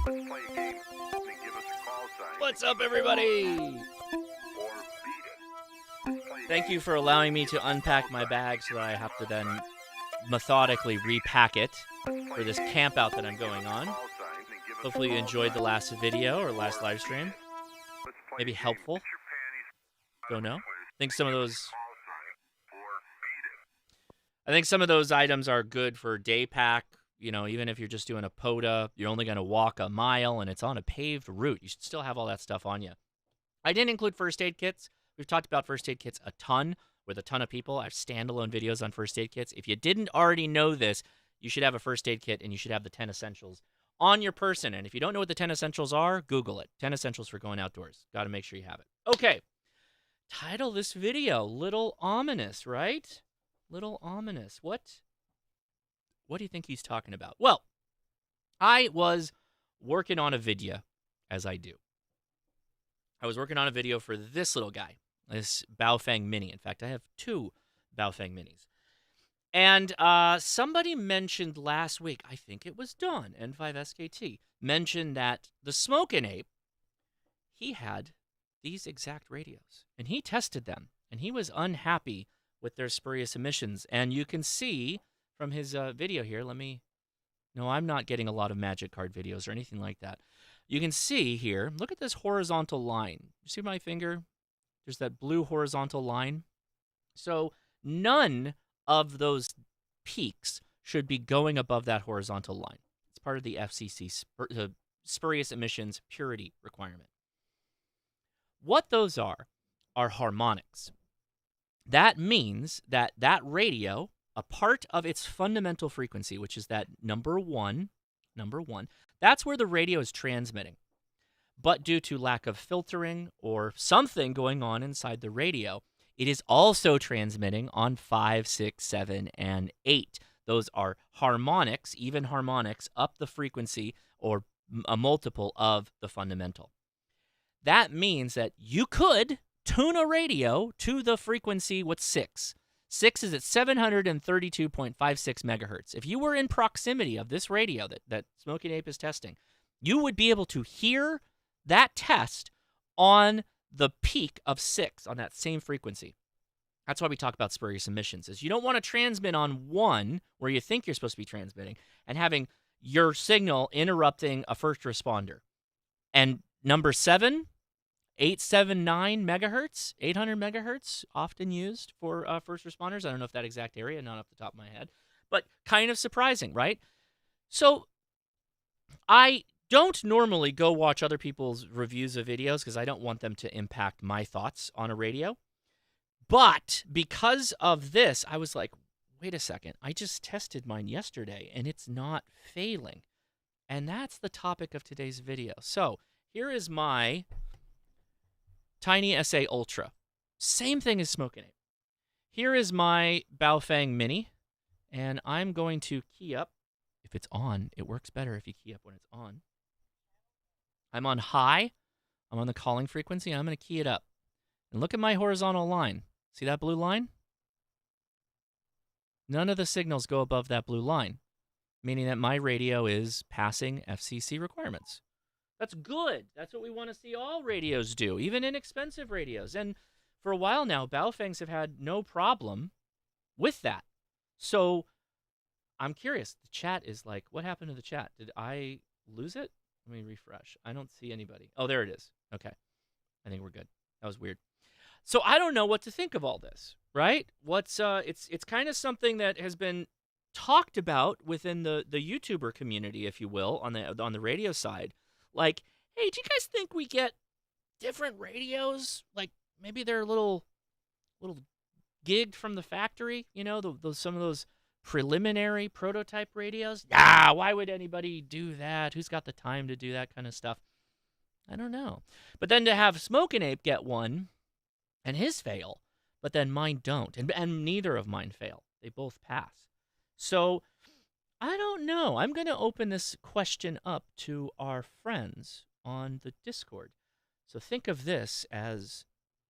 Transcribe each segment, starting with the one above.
Let's play a game and give us a call sign. What's up, everybody? Or beat it. Let's play a Thank game you for allowing me to unpack my bag so that I have to then methodically repack it for this camp out that I'm going on. call sign and give us Hopefully you enjoyed the last video or last live stream. Let's play Maybe a game. helpful. Get your panties Don't know. out of I think some of those call sign or beat it. I think some of those items are good for day pack. You know, even if you're just doing a POTA, you're only going to walk a mile and it's on a paved route. You should still have all that stuff on you. I didn't include first aid kits. We've talked about first aid kits a ton with a ton of people. I have standalone videos on first aid kits. If you didn't already know this, you should have a first aid kit and you should have the 10 essentials on your person. And if you don't know what the 10 essentials are, Google it. 10 essentials for going outdoors. Got to make sure you have it. Okay. Title this video, Little Ominous, right? Little Ominous. What do you think he's talking about? Well, I was working on a video, as I do. I was working on a video for this little guy, this Baofeng Mini. In fact, I have two Baofeng Minis. And somebody mentioned last week, I think it was Dawn, N5SKT, mentioned that the Smokin' Ape, he had these exact radios. And he tested them, and he was unhappy with their spurious emissions. And you can see from his video here, no, I'm not getting a lot of Magic Card videos or anything like that. You can see here, look at this horizontal line. You see my finger? There's that blue horizontal line. So none of those peaks should be going above that horizontal line. It's part of the FCC spurious emissions purity requirement. What those are harmonics. That means that radio, a part of its fundamental frequency, which is that number one, that's where the radio is transmitting. But due to lack of filtering or something going on inside the radio, it is also transmitting on 5, 6, 7, and 8. Those are harmonics, even harmonics, up the frequency or a multiple of the fundamental. That means that you could tune a radio to the frequency with 6. 6 is at 732.56 megahertz. If you were in proximity of this radio that Smokin' Ape is testing, you would be able to hear that test on the peak of 6 on that same frequency. That's why we talk about spurious emissions, is you don't want to transmit on 1 where you think you're supposed to be transmitting and having your signal interrupting a first responder. And number 7, 879 megahertz, 800 megahertz, often used for first responders. I don't know if that exact area, not off the top of my head, but kind of surprising, right? So I don't normally go watch other people's reviews of videos because I don't want them to impact my thoughts on a radio. But because of this, I was like, wait a second, I just tested mine yesterday and it's not failing. And that's the topic of today's video. So here is my Tiny SA Ultra. Same thing as Smokin' Ape. Here is my Baofeng Mini, and I'm going to key up. If it's on, it works better if you key up when it's on. I'm on high. I'm on the calling frequency, and I'm going to key it up. And look at my horizontal line. See that blue line? None of the signals go above that blue line, meaning that my radio is passing FCC requirements. That's good. That's what we want to see all radios do, even inexpensive radios. And for a while now, Baofengs have had no problem with that. So I'm curious. The chat is like, what happened to the chat? Did I lose it? Let me refresh. I don't see anybody. Oh, there it is. Okay. I think we're good. That was weird. So I don't know what to think of all this, right? It's kind of something that has been talked about within the YouTuber community, if you will, on the radio side. Like, hey, do you guys think we get different radios? Like, maybe they're a little gigged from the factory, you know, some of those preliminary prototype radios? Why would anybody do that? Who's got the time to do that kind of stuff? I don't know. But then to have Smokin' Ape get one and his fail, but then mine don't, and neither of mine fail. They both pass. So I don't know. I'm going to open this question up to our friends on the Discord. So think of this as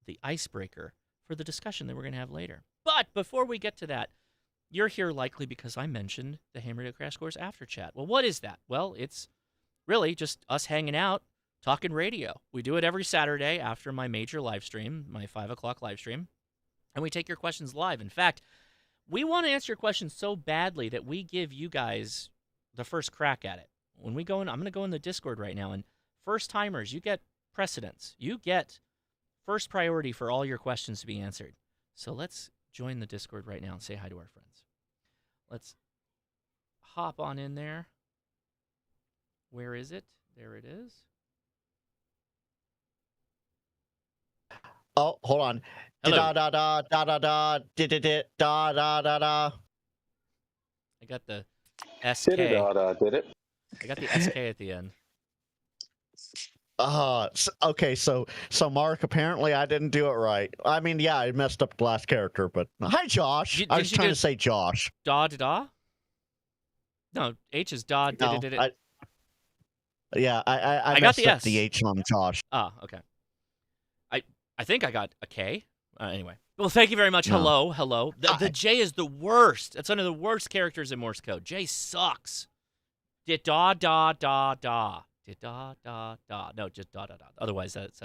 the icebreaker for the discussion that we're going to have later. But before we get to that, you're here likely because I mentioned the Ham Radio Crash Course After Chat. Well, what is that? Well, it's really just us hanging out, talking radio. We do it every Saturday after my major live stream, my 5 o'clock live stream, and we take your questions live. In fact, we want to answer your questions so badly that we give you guys the first crack at it. When we go in, I'm going to go in the Discord right now, and first timers, you get precedence. You get first priority for all your questions to be answered. So let's join the Discord right now and say hi to our friends. Let's hop on in there. Where is it? There it is. Oh, hold on. Hello. Da da da da da da da da da da da. I got the SK. Did it? I got the SK at the end. Okay, so Mark, apparently I didn't do it right. I mean, yeah, I messed up the last character, but hi, Josh. I was trying to say Josh. Da da da. No, H is da. No, I got messed the up S. the H on Josh. Ah, okay. I think I got a K. Anyway. Well, thank you very much. No. Hello. The J is the worst. It's one of the worst characters in Morse code. J sucks. Da da da da. Da da da. No, just da da da. Otherwise, that's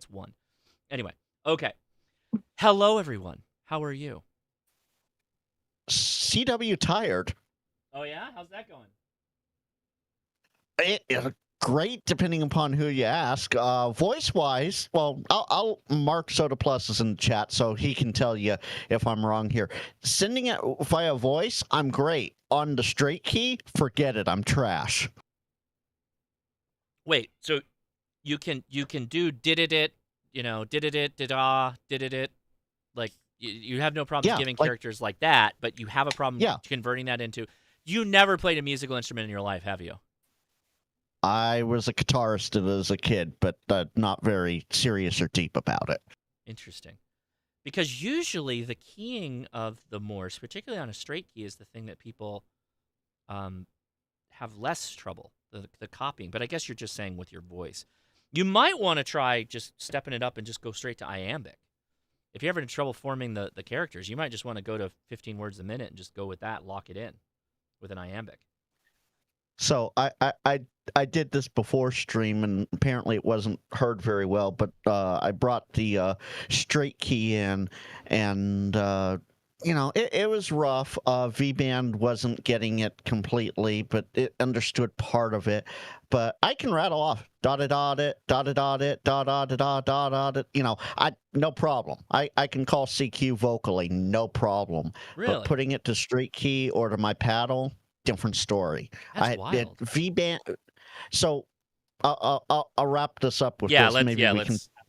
one. Anyway, okay. Hello, everyone. How are you? CW tired. Oh yeah, how's that going? Great, depending upon who you ask. Voice-wise, well, I'll mark Soda Plus is in the chat so he can tell you if I'm wrong here. Sending it via voice, I'm great. On the straight key, forget it. I'm trash. Wait, so you can do did it, like you have no problem giving characters like that, but you have a problem converting that into. You never played a musical instrument in your life, have you? I was a guitarist as a kid, but not very serious or deep about it. Interesting. Because usually the keying of the Morse, particularly on a straight key, is the thing that people have less trouble, the copying. But I guess you're just saying with your voice. You might want to try just stepping it up and just go straight to iambic. If you're ever in trouble forming the characters, you might just want to go to 15 words a minute and just go with that, lock it in with an iambic. So I did this before stream, and apparently it wasn't heard very well, but I brought the straight key in, and it was rough. V-Band wasn't getting it completely, but it understood part of it. But I can rattle off da-da-da-da, da-da-da-da, da-da-da-da-da-da, no problem. I can call CQ vocally, no problem. Really? But putting it to straight key or to my paddle, different story. That's wild. V-Band. So I'll wrap this up with this.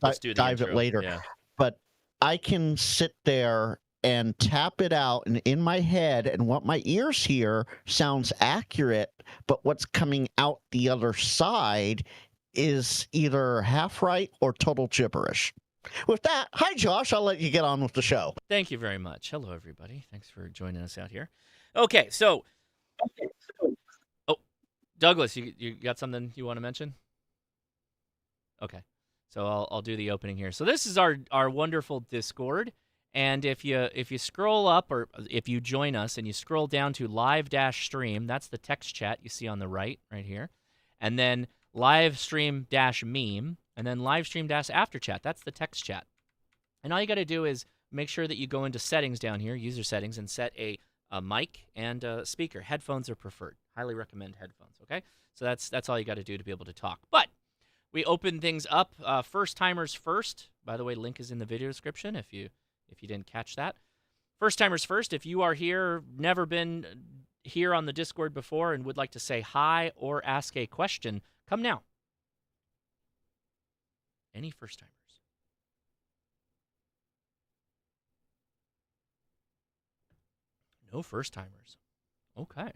Let's do the dive intro. it later. Yeah. But I can sit there and tap it out and in my head, and what my ears hear sounds accurate, but what's coming out the other side is either half right or total gibberish. With that, hi Josh, I'll let you get on with the show. Thank you very much. Hello everybody. Thanks for joining us out here. Okay, so Douglas, you got something you want to mention? Okay, so I'll do the opening here. So this is our wonderful Discord, and if you scroll up, or if you join us and you scroll down to live-stream, that's the text chat you see on the right here, and then live stream-meme, and then live stream-after chat. That's the text chat, and all you got to do is make sure that you go into settings down here, user settings, and set a mic and a speaker. Headphones are preferred. Highly recommend headphones, okay? So that's all you got to do to be able to talk. But we open things up. First timers first. By the way, link is in the video description if you didn't catch that. First timers first. If you are here, never been here on the Discord before and would like to say hi or ask a question, come now. Any first timers? No first timers. Okay.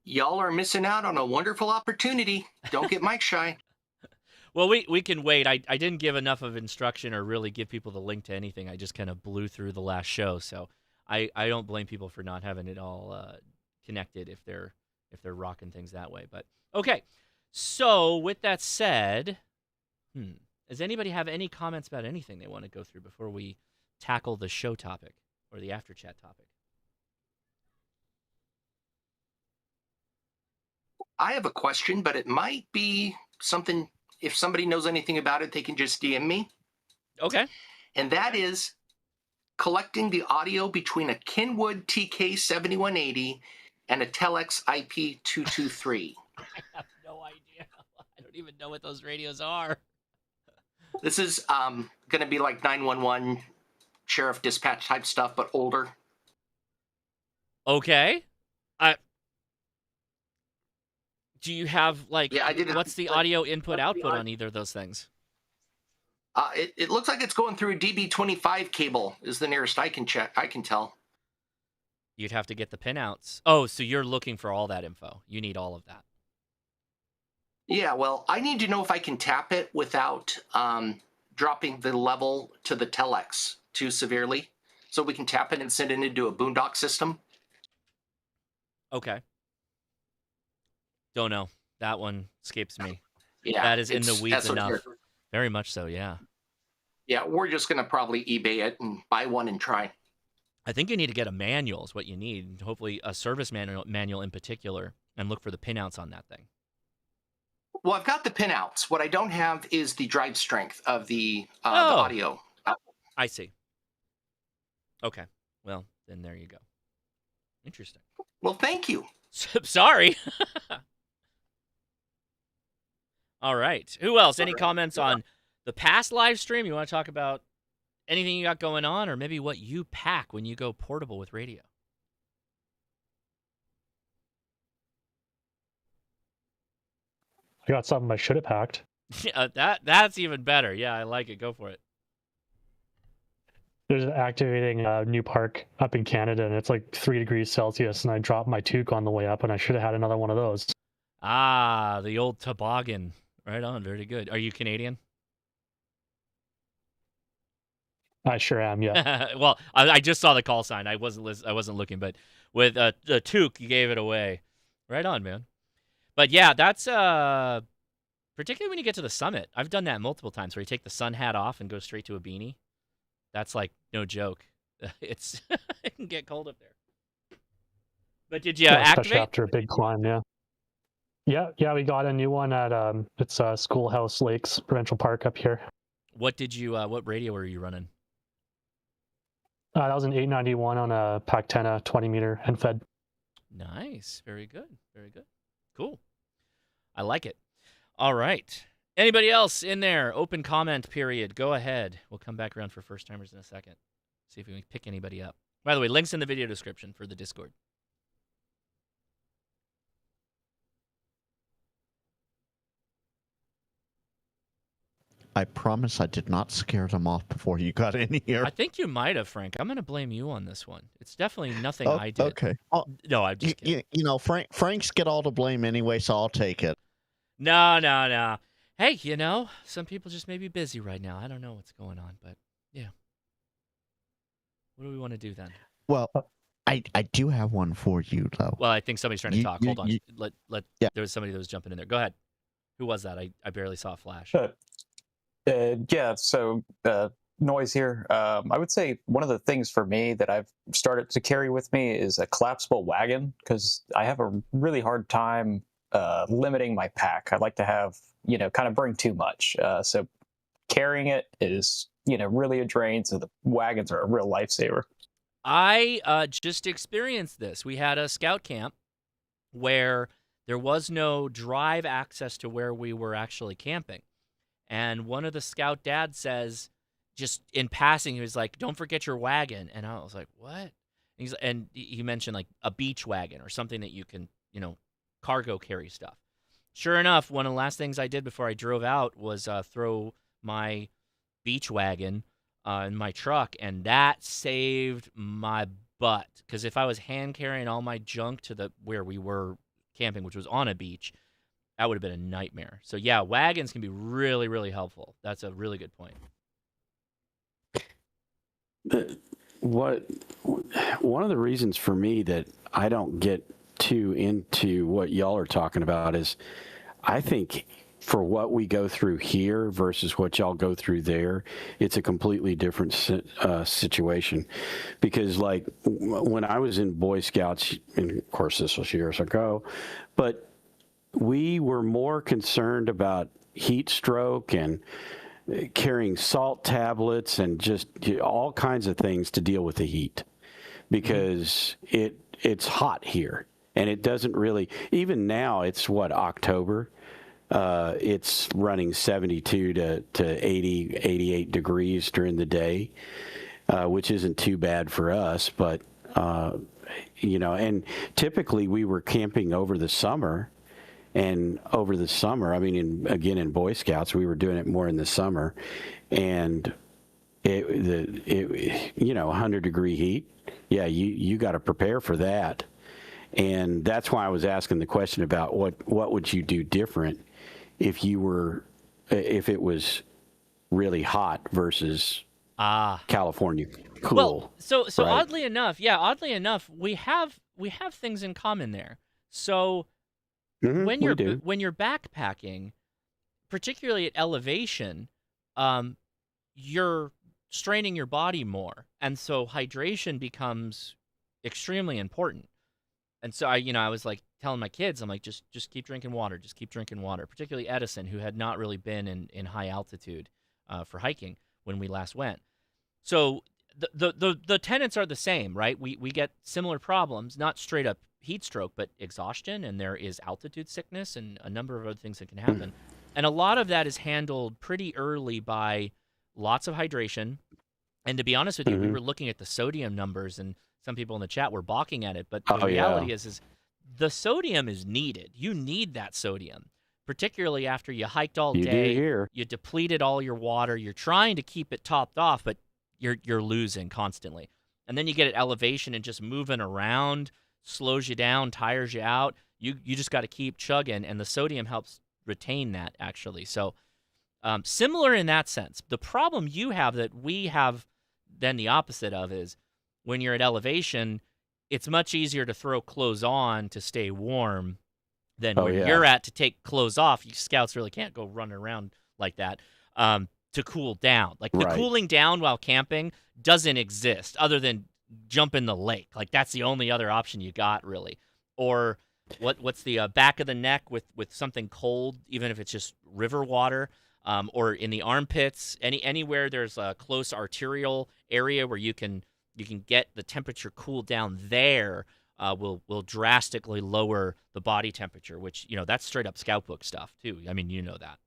Y'all are missing out on a wonderful opportunity. Don't get mic shy. Well, we can wait. I didn't give enough of instruction or really give people the link to anything. I just kind of blew through the last show, so I don't blame people for not having it all connected if they're rocking things that way. But okay. So with that said, does anybody have any comments about anything they want to go through before we tackle the show topic or the after chat topic? I have a question, but it might be something, if somebody knows anything about it, they can just DM me. Okay. And that is collecting the audio between a Kenwood TK7180 and a Telex IP223. I have no idea. I don't even know what those radios are. This is going to be like 911 sheriff dispatch type stuff, but older. Okay. Do you have, like, Yeah, I didn't. what's the audio input output on either of those things? It looks like it's going through a DB25 cable is the nearest I can check. I can tell. You'd have to get the pinouts. Oh, so you're looking for all that info. You need all of that. Yeah, well, I need to know if I can tap it without dropping the level to the telex too severely. So we can tap it and send it into a boondock system. Okay. Don't know. That one escapes me. Yeah, That is in the weeds enough. esoteric. Very much so, yeah. Yeah, we're just going to probably eBay it and buy one and try. I think you need to get a manual is what you need. Hopefully a service manual in particular, and look for the pinouts on that thing. Well, I've got the pinouts. What I don't have is the drive strength of the audio. I see. Okay. Well, then there you go. Interesting. Well, thank you. Sorry. All right. Who else? Any comments on the past live stream? You want to talk about anything you got going on, or maybe what you pack when you go portable with radio? I got something I should have packed. Yeah, that's even better. Yeah, I like it. Go for it. There's activating a new park up in Canada, and it's like 3 degrees Celsius, and I dropped my toque on the way up, and I should have had another one of those. Ah, the old toboggan. Right on. Very good. Are you Canadian? I sure am, yeah. Well, I just saw the call sign. I wasn't looking, but with the toque, you gave it away. Right on, man. But yeah, that's particularly when you get to the summit. I've done that multiple times where you take the sun hat off and go straight to a beanie. That's like no joke. It's it can get cold up there. But did you Yeah, especially activate? after a big climb, yeah. Yeah, we got a new one at it's Schoolhouse Lakes Provincial Park up here. What radio were you running? That was an 891 on a Pactena 20-meter and fed. Nice. Very good. Very good. Cool. I like it. All right. Anybody else in there? Open comment period. Go ahead. We'll come back around for first timers in a second. See if we can pick anybody up. By the way, links in the video description for the Discord. I promise I did not scare them off before you got in here. I think you might have, Frank. I'm going to blame you on this one. It's definitely nothing Oh, I did. okay. Oh, No, I'm just kidding. you know, Frank's get all the blame anyway, so I'll take it. No. Hey, some people just may be busy right now. I don't know what's going on, but yeah. What do we want to do then? Well, I do have one for you, though. Well, I think somebody's trying to talk. Hold on. Yeah. There was somebody that was jumping in there. Go ahead. Who was that? I barely saw a flash. So noise here. I would say one of the things for me that I've started to carry with me is a collapsible wagon, because I have a really hard time limiting my pack. I like to have, kind of bring too much. So carrying it is, really a drain. So the wagons are a real lifesaver. I just experienced this. We had a scout camp where there was no drive access to where we were actually camping. And one of the scout dads says, just in passing, he was like, "Don't forget your wagon." And I was like, "What?" And he mentioned like a beach wagon or something that you can, cargo carry stuff. Sure enough, one of the last things I did before I drove out was throw my beach wagon in my truck, and that saved my butt. Because if I was hand carrying all my junk to where we were camping, which was on a beach, that would have been a nightmare. So yeah, wagons can be really, really helpful. That's a really good point. One of the reasons for me that I don't get too into what y'all are talking about is I think for what we go through here versus what y'all go through there, it's a completely different situation. Because like when I was in Boy Scouts, and of course this was years ago, but we were more concerned about heat stroke and carrying salt tablets and just all kinds of things to deal with the heat, because it's hot here, and it doesn't really, even now it's October, it's running 72 to 80, 88 degrees during the day, which isn't too bad for us, but and typically we were camping over the summer. And over the summer, I mean, again, in Boy Scouts, we were doing it more in the summer, and it 100-degree heat. Yeah, you got to prepare for that, and that's why I was asking the question about what would you do different if it was really hot versus California cool. Well, so right? oddly enough, we have things in common there. So. When you're backpacking, particularly at elevation, you're straining your body more, and so hydration becomes extremely important. And so I was like telling my kids, I'm like, just keep drinking water, just keep drinking water. Particularly Edison, who had not really been in high altitude for hiking when we last went. So the tenets are the same, right? We get similar problems, not straight up heat stroke, but exhaustion, and there is altitude sickness and a number of other things that can happen. And a lot of that is handled pretty early by lots of hydration. And to be honest with you, we were looking at the sodium numbers, and some people in the chat were balking at it, but the reality is the sodium is needed. You need that sodium, particularly after you hiked all day, you depleted all your water, you're trying to keep it topped off, but you're losing constantly. And then you get at elevation, and just moving around slows you down, tires you out. You just got to keep chugging, and the sodium helps retain that, actually. So similar in that sense. The problem you have that we have then the opposite of is when you're at elevation, it's much easier to throw clothes on to stay warm than where you're at to take clothes off. You scouts really can't go running around like that to cool down. Like the cooling down while camping doesn't exist other than jump in the lake. Like that's the only other option you got, really. Or what's the back of the neck with something cold, even if it's just river water, or in the armpits, anywhere there's a close arterial area where you can get the temperature cooled down there, will drastically lower the body temperature, which that's straight up scout book stuff too. I mean, that.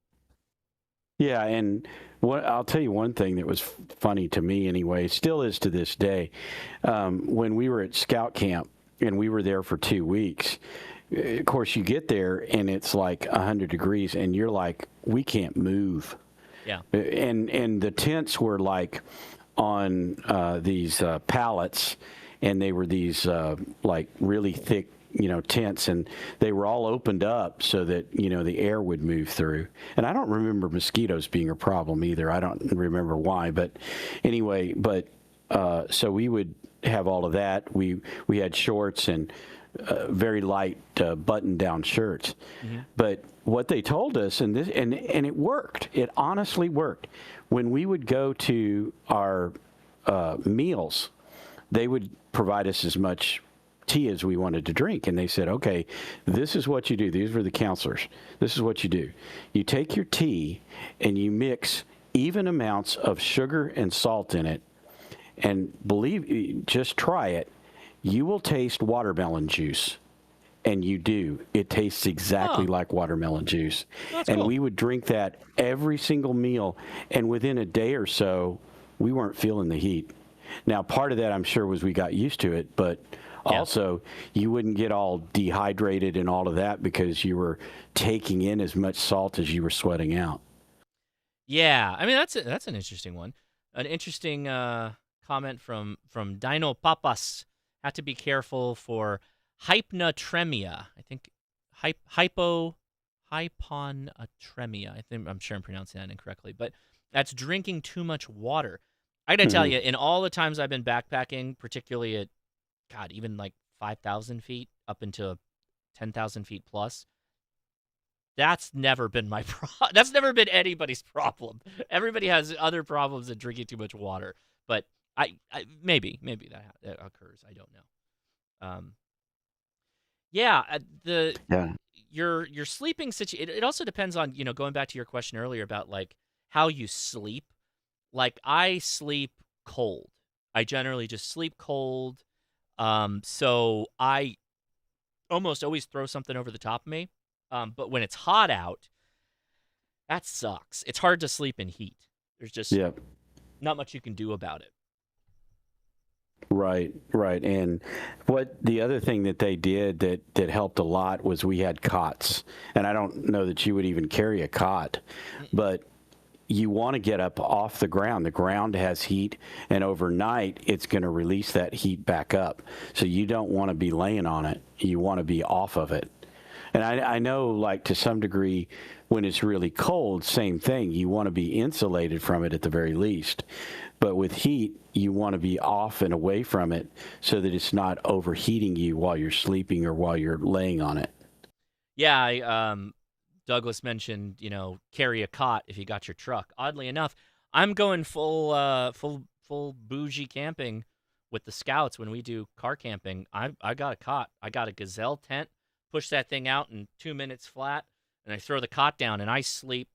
Yeah, and I'll tell you one thing that was funny to me anyway, still is to this day. When we were at scout camp and we were there for 2 weeks, of course you get there and it's like 100 degrees and you're like, we can't move. Yeah. And the tents were like on these pallets, and they were these like really thick tents, and they were all opened up so that the air would move through. And I don't remember mosquitoes being a problem either. I don't remember why, but anyway, so we would have all of that. We had shorts and very light button-down shirts. But what they told us, and it worked. It honestly worked. When we would go to our meals, they would provide us as much tea as we wanted to drink, and they said, okay, this is what you do. These were the counselors. This is what you do. You take your tea and you mix even amounts of sugar and salt in it, and just try it. You will taste watermelon juice. And you do. It tastes exactly like watermelon juice. That's and cool. We would drink that every single meal, and within a day or so, we weren't feeling the heat. Now, part of that, I'm sure, was we got used to it, but also, you wouldn't get all dehydrated and all of that because you were taking in as much salt as you were sweating out. Yeah, I mean that's an interesting one. An interesting comment from Dino Papas. Had to be careful for hypnatremia. I think hyponatremia. I'm sure I'm pronouncing that incorrectly, but that's drinking too much water. I gotta tell you, in all the times I've been backpacking, particularly at even like 5,000 feet up into 10,000 feet plus, that's never been my problem. That's never been anybody's problem. Everybody has other problems than drinking too much water. But I maybe that occurs. I don't know. Yeah, Yeah. your sleeping situation. It also depends on, going back to your question earlier about like how you sleep. Like I sleep cold. I generally just sleep cold. So I almost always throw something over the top of me. But when it's hot out, that sucks. It's hard to sleep in heat. There's just Yep. not much you can do about it. Right, right. And what the other thing that they did that helped a lot was we had cots. And I don't know that you would even carry a cot, but you want to get up off the ground. The ground has heat, and overnight it's going to release that heat back up. So you don't want to be laying on it. You want to be off of it. And I know, like, to some degree, when it's really cold, same thing. You want to be insulated from it at the very least. But with heat, you want to be off and away from it so that it's not overheating you while you're sleeping or while you're laying on it. Yeah, Douglas mentioned, carry a cot if you got your truck. Oddly enough, I'm going full bougie camping with the scouts when we do car camping. I got a cot. I got a Gazelle tent. Push that thing out in 2 minutes flat, and I throw the cot down, and I sleep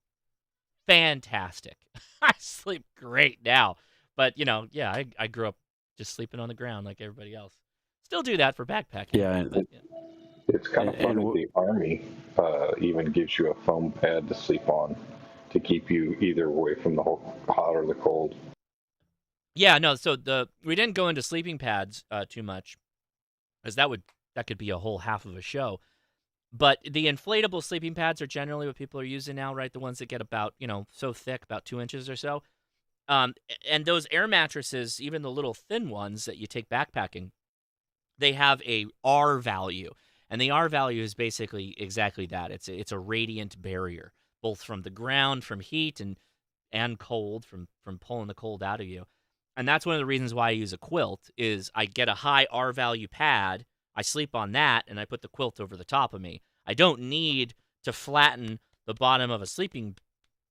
fantastic. I sleep great now. But, yeah, I grew up just sleeping on the ground like everybody else. Still do that for backpacking. Yeah. But, yeah. It's kind of fun that the Army even gives you a foam pad to sleep on to keep you either away from the hot or the cold. Yeah, no, so we didn't go into sleeping pads too much, because that could be a whole half of a show. But the inflatable sleeping pads are generally what people are using now, right? The ones that get about, so thick, about 2 inches or so. And those air mattresses, even the little thin ones that you take backpacking, they have a R value. And the R value is basically exactly that. It's a radiant barrier, both from the ground, from heat, and cold, from pulling the cold out of you. And that's one of the reasons why I use a quilt, is I get a high R value pad, I sleep on that, and I put the quilt over the top of me. I don't need to flatten the bottom of a sleeping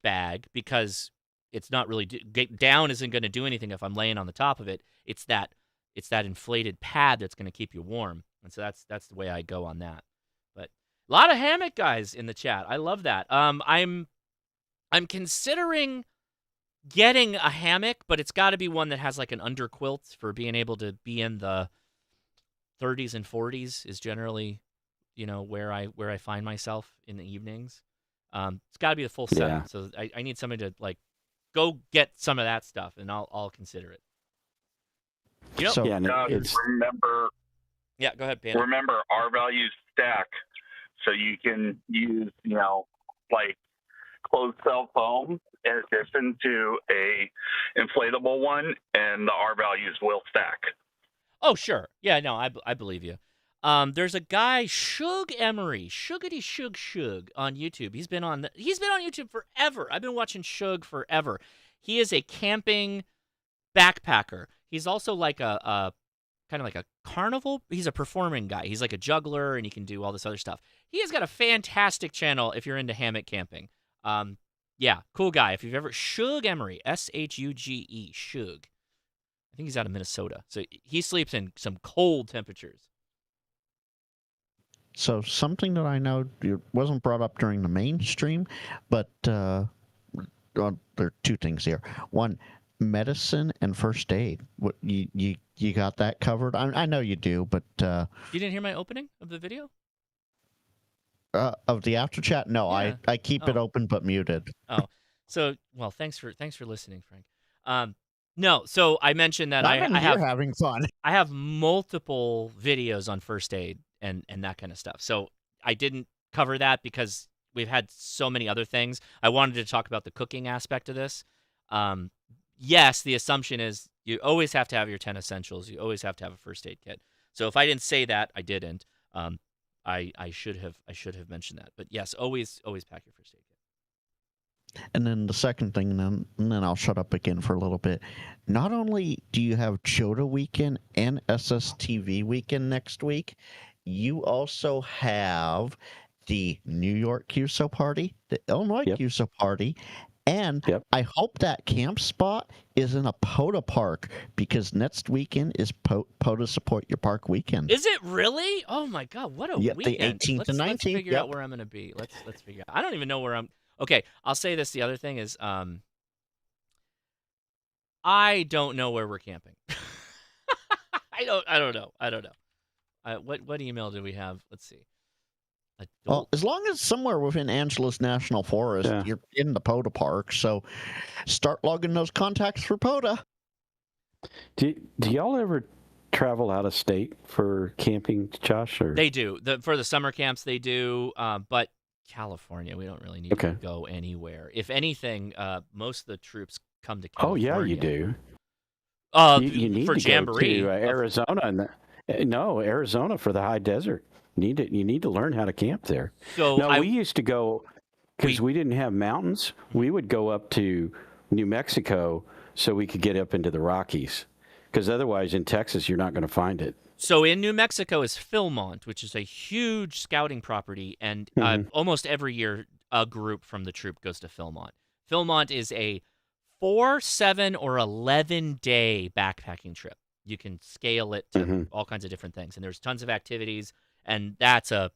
bag, because it's not really down isn't going to do anything if I'm laying on the top of it. It's that inflated pad that's going to keep you warm. And so that's the way I go on that. But a lot of hammock guys in the chat. I love that. I'm considering getting a hammock, but it's got to be one that has like an under quilt for being able to be in the 30s and 40s is generally, where I find myself in the evenings. It's got to be the full setup. Yeah. So I need somebody to like go get some of that stuff, and I'll consider it. So Yeah, no, Remember, Yeah, go ahead, Panda. remember our values stack, so you can use, like closed cell foam in addition to a inflatable one, and the R values will stack. Oh, sure. Yeah, no, I believe you. There's a guy, Shug Emery, Shug on YouTube. He's been on YouTube forever. I've been watching Shug forever. He is a camping backpacker. He's also like a kind of like a carnival. He's a performing guy. He's like a juggler, and he can do all this other stuff. He has got a fantastic channel if you're into hammock camping. Yeah, cool guy. If you've ever Shug Emery, Shuge, Shug. I think he's out of Minnesota. So he sleeps in some cold temperatures. So something that I know it wasn't brought up during the mainstream, but there are two things here. One, medicine and first aid. What you got that covered? I know you do, but You didn't hear my opening of the video? of the after chat, no. Yeah. I keep it open but muted. Oh, so well, thanks for listening, Frank. No, so I mentioned that I have having fun. I have multiple videos on first aid and that kind of stuff. So I didn't cover that because we've had so many other things. I wanted to talk about the cooking aspect of this. Yes, the assumption is you always have to have your 10 essentials. You always have to have a first aid kit. So if I didn't say that, I didn't. I should have mentioned that. But yes, always pack your first aid kit. And then the second thing, and then I'll shut up again for a little bit. Not only do you have Joda weekend and SSTV weekend next week, you also have the New York QSO party, the Illinois QSO party, and I hope that camp spot is in a POTA park because next weekend is POTA Support Your Park weekend. Is it really? Oh my God, what a Yep, weekend! the 18th and 19th. Let's figure out Yep. where I'm gonna be. Let's figure out. I don't even know where I'm. Okay, I'll say this. The other thing is, I don't know where we're camping. I don't know. What email do we have? Let's see. Well, as long as somewhere within Angeles National Forest, you're in the POTA park. So start logging those contacts for POTA. Do y'all ever travel out of state for camping, Josh? Or? They do. For the summer camps, they do. But California, we don't really need to go anywhere. If anything, most of the troops come to California. Oh, yeah, you do. You need for to Jamboree. go to Arizona. Arizona for the high desert. You need to learn how to camp there. So we used to go, because we didn't have mountains, we would go up to New Mexico so we could get up into the Rockies. Because otherwise in Texas, you're not going to find it. So in New Mexico is Philmont, which is a huge scouting property. And almost every year, a group from the troop goes to Philmont. Philmont is a 4, 7, or 11-day backpacking trip. You can scale it to all kinds of different things. And there's tons of activities. And that's a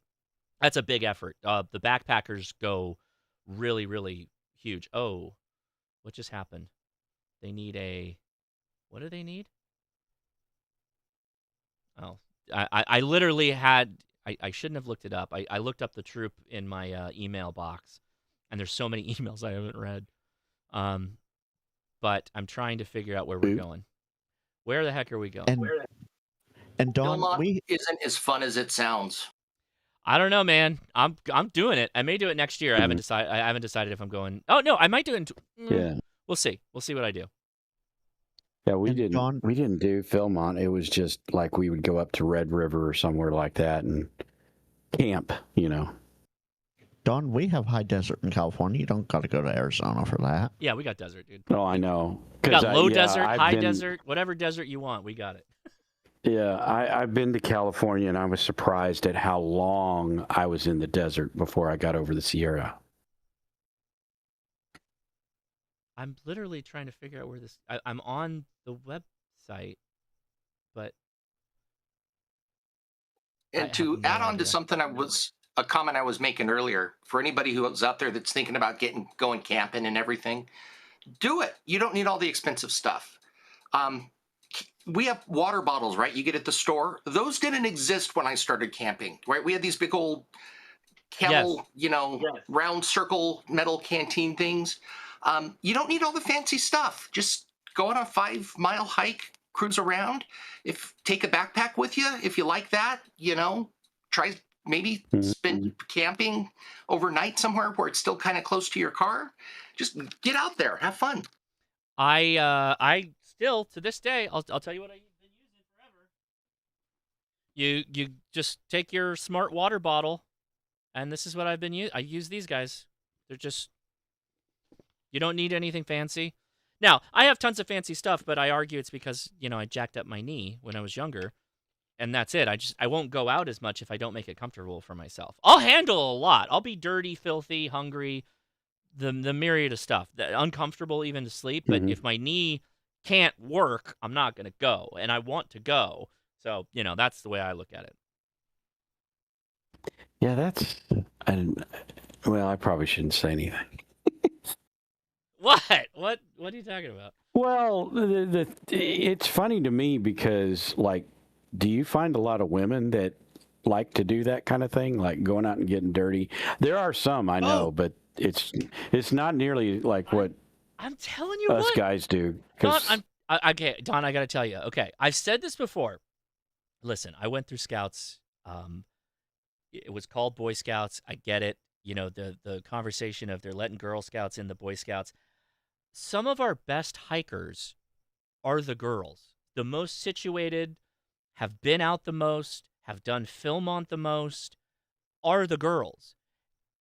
big effort. The backpackers go really, really huge. Oh, what just happened? They need what do they need? Oh, I literally had, I shouldn't have looked it up. I looked up the troop in my email box, and there's so many emails I haven't read. But I'm trying to figure out where we're going. Where the heck are we going? And Dawn, isn't as fun as it sounds. I don't know, man. I'm doing it. I may do it next year. I haven't decided if I'm going. Oh no, I might do it. Yeah, we'll see. We'll see what I do. Yeah, we didn't do Philmont. It was just like we would go up to Red River or somewhere like that and camp. Dawn, we have high desert in California. You don't got to go to Arizona for that. Yeah, we got desert, dude. Oh, I know. We got low desert, high desert, whatever desert you want, we got it. Yeah, I've been to California, and I was surprised at how long I was in the desert before I got over the Sierra. I'm literally trying to figure out where this... I'm on the website, but... And to add on to something a comment I was making earlier, for anybody who's out there that's thinking about going camping and everything, do it. You don't need all the expensive stuff. We have water bottles, right? You get at the store. Those didn't exist when I started camping, right? We had these big old camel, round circle metal canteen things. You don't need all the fancy stuff. Just go on a 5-mile hike, cruise around. Take a backpack with you if you like that. Try maybe spend camping overnight somewhere where it's still kind of close to your car. Just get out there, have fun. I still, to this day, I'll tell you what I've been using forever. You just take your smart water bottle, and this is what I've been using. I use these guys. They're just, you don't need anything fancy. Now, I have tons of fancy stuff, but I argue it's because, I jacked up my knee when I was younger, and that's it. I won't go out as much if I don't make it comfortable for myself. I'll handle a lot. I'll be dirty, filthy, hungry, the myriad of stuff, uncomfortable even to sleep, but if my knee can't work, I'm not going to go, and I want to go. So, that's the way I look at it. Yeah, I probably shouldn't say anything. What? What are you talking about? Well, it's funny to me because, do you find a lot of women that like to do that kind of thing, like going out and getting dirty? There are some, I know, but it's not nearly like what I'm telling you us guys do. Don, Don, I got to tell you. Okay, I've said this before. Listen, I went through Scouts. It was called Boy Scouts. I get it. The conversation of they're letting Girl Scouts in the Boy Scouts. Some of our best hikers are the girls. The most situated, have been out the most, have done Philmont the most, are the girls.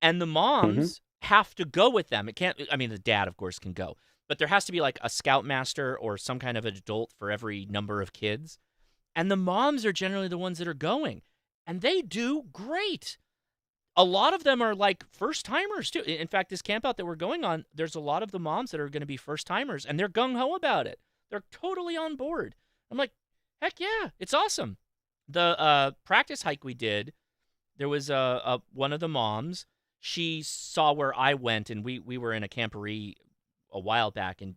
And the moms have to go with them. It can't, the dad, of course, can go. But there has to be like a scoutmaster or some kind of an adult for every number of kids. And the moms are generally the ones that are going. And they do great. a lot of them are like first timers too. In fact, this camp out that we're going on, there's a lot of the moms that are going to be first timers, and they're gung ho about it. They're totally on board. I'm like, heck yeah, it's awesome. The practice hike we did, there was one of the moms. She saw where I went, and we were in a camporee a while back, and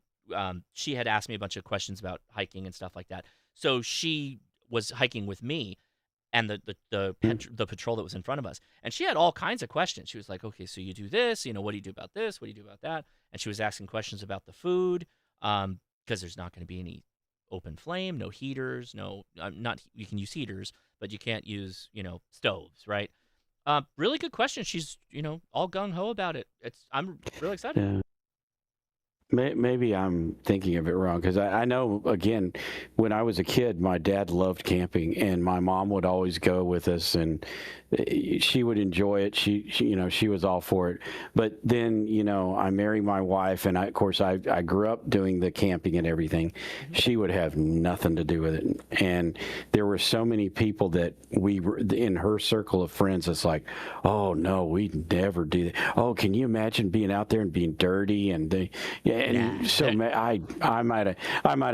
she had asked me a bunch of questions about hiking and stuff like that. So she was hiking with me and the patrol that was in front of us, and she had all kinds of questions. She was like, okay, so you do this, what do you do about this? What do you do about that? And she was asking questions about the food, because there's not going to be any open flame, no heaters, you can use heaters, but you can't use, stoves, right? Really good question. She's, all gung-ho about it. I'm really excited. Yeah. Maybe I'm thinking of it wrong, because I know, again, when I was a kid, my dad loved camping, and my mom would always go with us, and she would enjoy it. She was all for it. But then, I married my wife, and of course, I grew up doing the camping and everything. She would have nothing to do with it. And there were so many people that we were in her circle of friends. It's like, oh no, we'd never do that. Oh, can you imagine being out there and being dirty so I might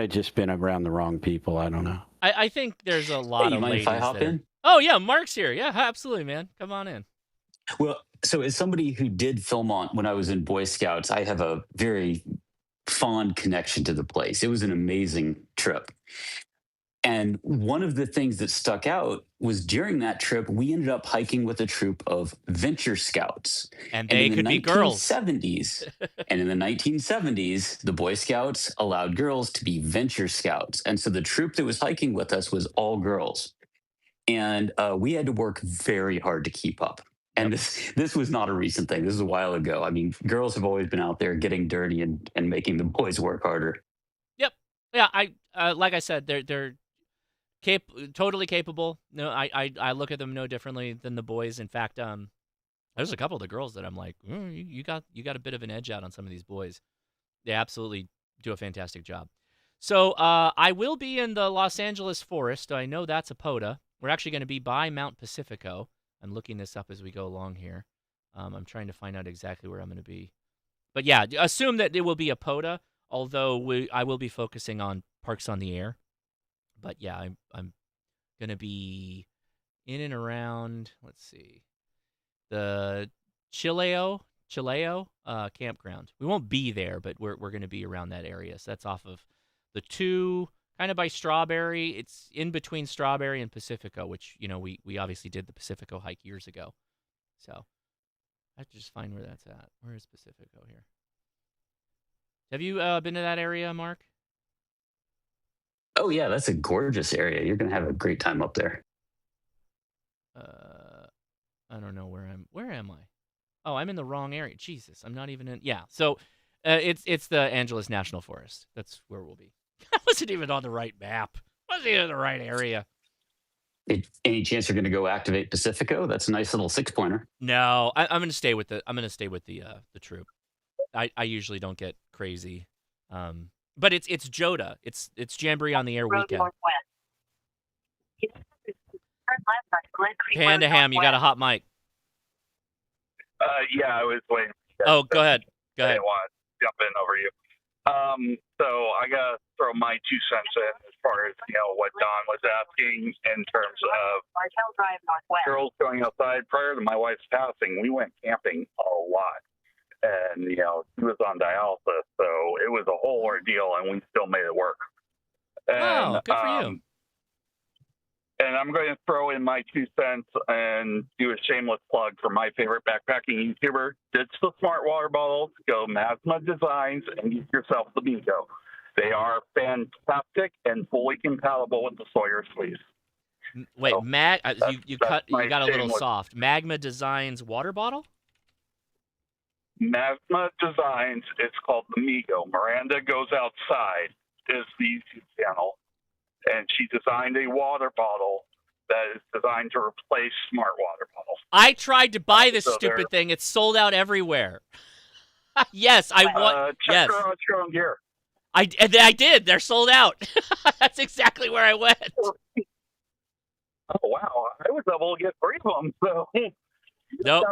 have just been around the wrong people. I don't know. I think there's a lot of mind ladies if I hop in? Oh yeah, Mark's here. Yeah, absolutely, man. Come on in. Well, so as somebody who did film on when I was in Boy Scouts, I have a very fond connection to the place. It was an amazing trip. And one of the things that stuck out was during that trip, we ended up hiking with a troop of venture scouts. And they could be girls. And in the 1970s, the Boy Scouts allowed girls to be venture scouts. And so the troop that was hiking with us was all girls. And we had to work very hard to keep up. And this was not a recent thing. This is a while ago. I mean, girls have always been out there getting dirty and making the boys work harder. Yep. Yeah, I like I said, they're totally capable. No, I look at them no differently than the boys. In fact, there's a couple of the girls that I'm like, you got a bit of an edge out on some of these boys. They absolutely do a fantastic job. So I will be in the Los Angeles forest. I know that's a POTA. We're actually going to be by Mount Pacifico. I'm looking this up as we go along here. I'm trying to find out exactly where I'm going to be. But yeah, assume that it will be a POTA, although I will be focusing on Parks on the Air. But yeah, I'm going to be in and around, let's see, the Chileo campground. We won't be there, but we're going to be around that area. So that's off of the 2, kind of by Strawberry. It's in between Strawberry and Pacifico, which, we obviously did the Pacifico hike years ago. So I have to just find where that's at. Where is Pacifico here? Have you been to that area, Mark? Oh yeah, that's a gorgeous area. You're going to have a great time up there. I don't know where am I? Oh, I'm in the wrong area. Jesus, I'm not even in. Yeah, so it's the Angeles National Forest. That's where we'll be. I wasn't even on the right map. Wasn't even in the right area. Any chance you're going to go activate Pacifico? That's a nice little 6-pointer. No, I'm going to stay with the troop. I usually don't get crazy. But it's JOTA. It's Jamboree on the Air weekend. Panda Ham, you got a hot mic. Yeah, I was waiting. Oh, go ahead. I didn't want to jump in over you. So I gotta throw my 2 cents in as far as what Don was asking in terms of girls going outside. Prior to my wife's passing, we went camping a lot. And, she was on dialysis, so it was a whole ordeal, and we still made it work. And, good for you. And I'm going to throw in my 2 cents and do a shameless plug for my favorite backpacking YouTuber. Ditch the smart water bottles, go Masma Designs, and get yourself the Migo. They are fantastic and fully compatible with the Sawyer sleeves. Wait, so you got a little soft. Magma Designs water bottle? Masma Designs, it's called the Migo. Miranda Goes Outside is the YouTube channel, and she designed a water bottle that is designed to replace smart water bottles. I tried to buy this stupid thing. It's sold out everywhere. Yes, I want. Check her out your own gear. I did. They're sold out. That's exactly where I went. Oh wow! I was able to get 3 of them. So Nope.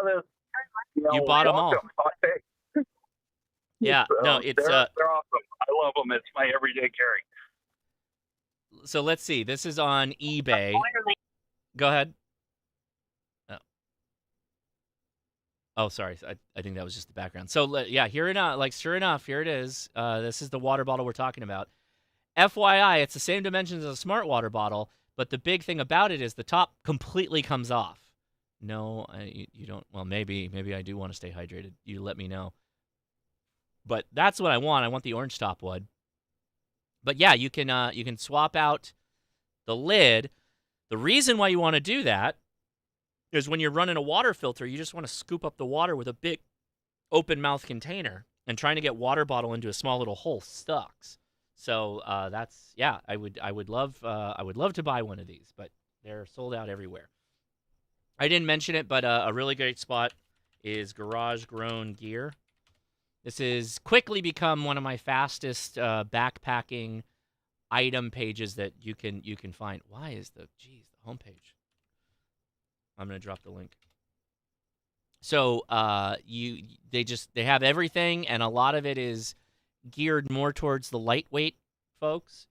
You bought them all. welcome. Yeah, no, it's they're awesome. I love them. It's my everyday carry. So let's see. This is on eBay. Go ahead. Oh, sorry. I think that was just the background. So yeah, sure enough, here it is. This is the water bottle we're talking about. FYI, it's the same dimensions as a smart water bottle, but the big thing about it is the top completely comes off. No, you don't. Well, maybe I do want to stay hydrated. You let me know. But that's what I want. I want the orange top one. But yeah, you can swap out the lid. The reason why you want to do that is when you're running a water filter, you just want to scoop up the water with a big open mouth container, and trying to get water bottle into a small little hole sucks. So I would love to buy one of these, but they're sold out everywhere. I didn't mention it, but a really great spot is Garage Grown Gear. This has quickly become one of my fastest backpacking item pages that you can find. Why is the homepage? I'm gonna drop the link. So they have everything, and a lot of it is geared more towards the lightweight folks.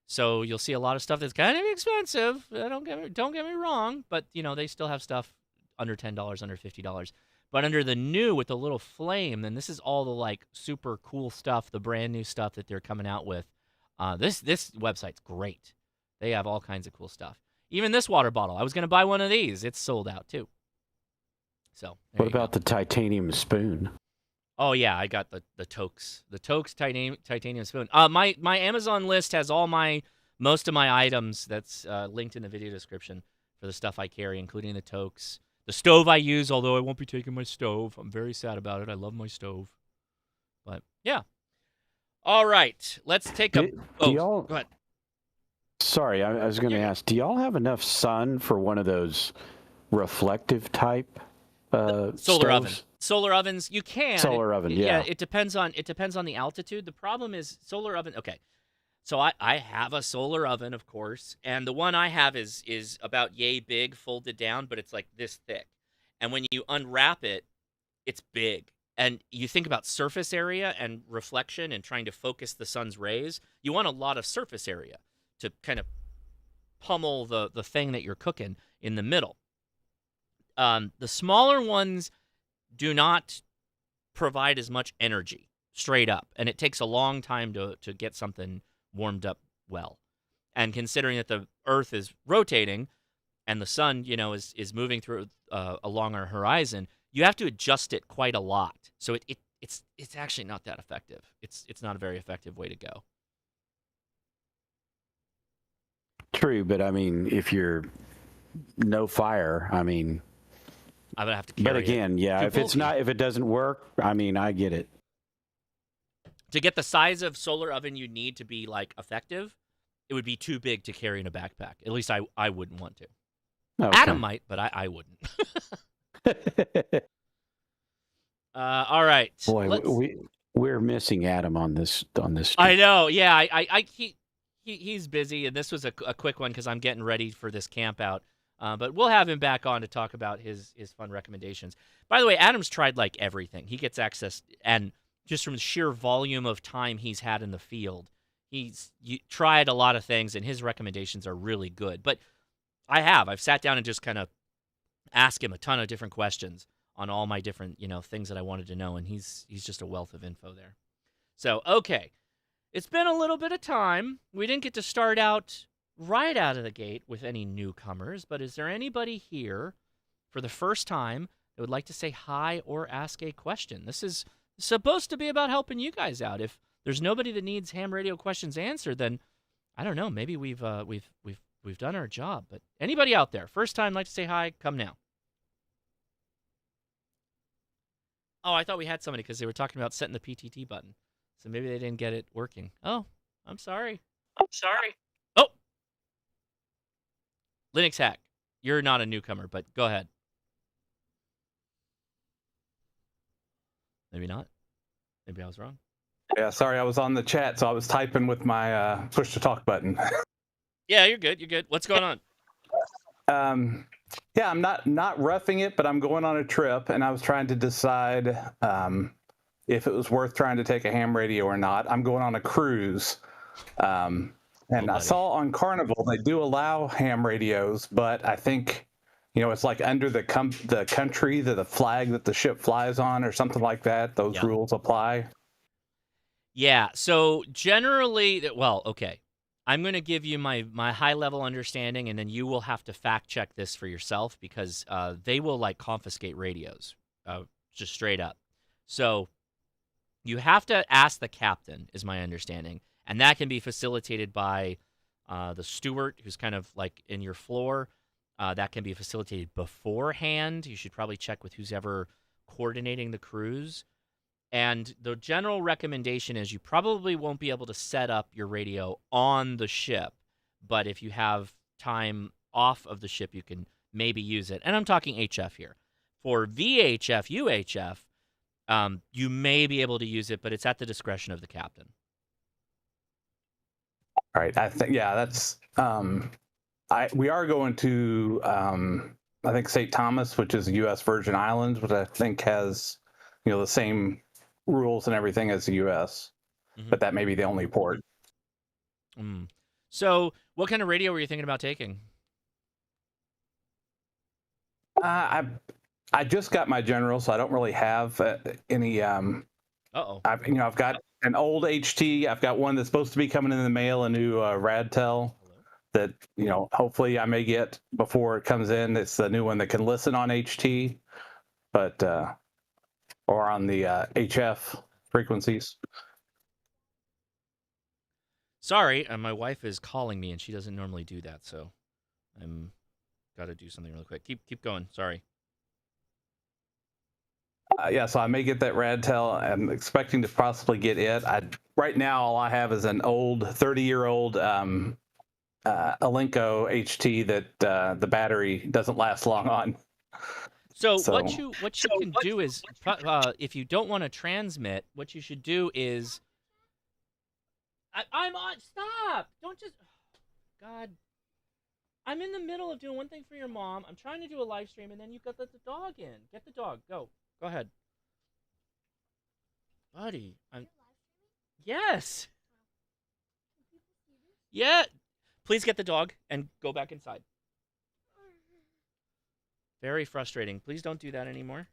So you'll see a lot of stuff that's kind of expensive. Don't get me wrong, but they still have stuff under $10, under $50. But under the new with the little flame, then this is all the like super cool stuff, the brand new stuff that they're coming out with. This website's great. They have all kinds of cool stuff. Even this water bottle, I was going to buy one of these. It's sold out too. So what about the titanium spoon? Oh yeah, I got the Tokes. The Tokes titanium spoon. My Amazon list has most of my items. That's linked in the video description for the stuff I carry, including the Tokes. The stove I use, although I won't be taking my stove. I'm very sad about it. I love my stove. But yeah. All right, let's take a. Go ahead. Sorry, I was going to ask. Do y'all have enough sun for one of those reflective type solar stoves? oven? Solar ovens, you can. Solar oven, yeah. Yeah, it depends on the altitude. The problem is solar oven. Okay, so I have a solar oven, of course, and the one I have is about yay big, folded down, but it's like this thick. And when you unwrap it, it's big. And you think about surface area and reflection and trying to focus the sun's rays. You want a lot of surface area to kind of pummel the thing that you're cooking in the middle. The smaller ones do not provide as much energy straight up, and it takes a long time to get something warmed up well. And considering that the Earth is rotating and the sun, is moving through along our horizon, you have to adjust it quite a lot. So it's actually not that effective. It's not a very effective way to go. True, but I mean, if you're no fire, I mean, I would have to carry but again, it. yeah, if it doesn't work, I mean, I get it. To get the size of solar oven you need to be like effective, it would be too big to carry in a backpack. At least I wouldn't want to. Okay. Adam might, but I wouldn't. All right. Boy, we're missing Adam on this. I know. Yeah, he's busy, and this was a quick one because I'm getting ready for this camp out. But we'll have him back on to talk about his fun recommendations. By the way, Adam's tried like everything. He gets access, and just from the sheer volume of time he's had in the field, he's tried a lot of things, and his recommendations are really good. But I've sat down and just kind of asked him a ton of different questions on all my different things that I wanted to know, and he's just a wealth of info there. So okay, it's been a little bit of time. We didn't get to start out right out of the gate with any newcomers, but is there anybody here for the first time that would like to say hi or ask a question? This is supposed to be about helping you guys out. If there's nobody that needs ham radio questions answered, then I don't know, maybe we've done our job. But anybody out there, first time like to say hi, come now. Oh, I thought we had somebody because they were talking about setting the PTT button. So maybe they didn't get it working. Oh, I'm sorry. Oh! Linux Hack, you're not a newcomer, but go ahead. Maybe not. Maybe I was wrong. Yeah, sorry, I was on the chat, so I was typing with my push-to-talk button. Yeah, you're good. What's going on? Yeah, I'm not roughing it, but I'm going on a trip, and I was trying to decide if it was worth trying to take a ham radio or not. I'm going on a cruise, and I saw on Carnival they do allow ham radios, but I think it's like under the country that the flag that the ship flies on or something like that. Those rules apply. Yeah. So generally, well, okay. I'm going to give you my high-level understanding, and then you will have to fact-check this for yourself because they will, like, confiscate radios, just straight up. So you have to ask the captain, is my understanding, and that can be facilitated by the steward, who's kind of, like, in your floor. That can be facilitated beforehand. You should probably check with who's ever coordinating the cruise. And the general recommendation is you probably won't be able to set up your radio on the ship, but if you have time off of the ship, you can maybe use it. And I'm talking HF here. For VHF, UHF, you may be able to use it, but it's at the discretion of the captain. All right. I think, that's, we are going to, I think St. Thomas, which is the U.S. Virgin Islands, which I think has, the same rules and everything as the U.S., but that may be the only port. So what kind of radio were you thinking about taking? I just got my General, so I don't really have any. I've got an old HT. I've got one that's supposed to be coming in the mail, a new Radtel that hopefully I may get before it comes in. It's the new one that can listen on HT, but or on the HF frequencies. Sorry, my wife is calling me, and she doesn't normally do that, so I'm got to do something really quick. Keep going. Sorry. So I may get that Radtel. I'm expecting to possibly get it. Right now, all I have is an old 30-year-old Alinco HT that the battery doesn't last long on. So what you can do is, if you don't want to transmit, what you should do is, I'm on. Stop! Don't just. God, I'm in the middle of doing one thing for your mom. I'm trying to do a live stream, and then you've got the dog in. Get the dog. Go ahead, buddy. Yes. Yeah. Please get the dog and go back inside. Very frustrating. Please don't do that anymore.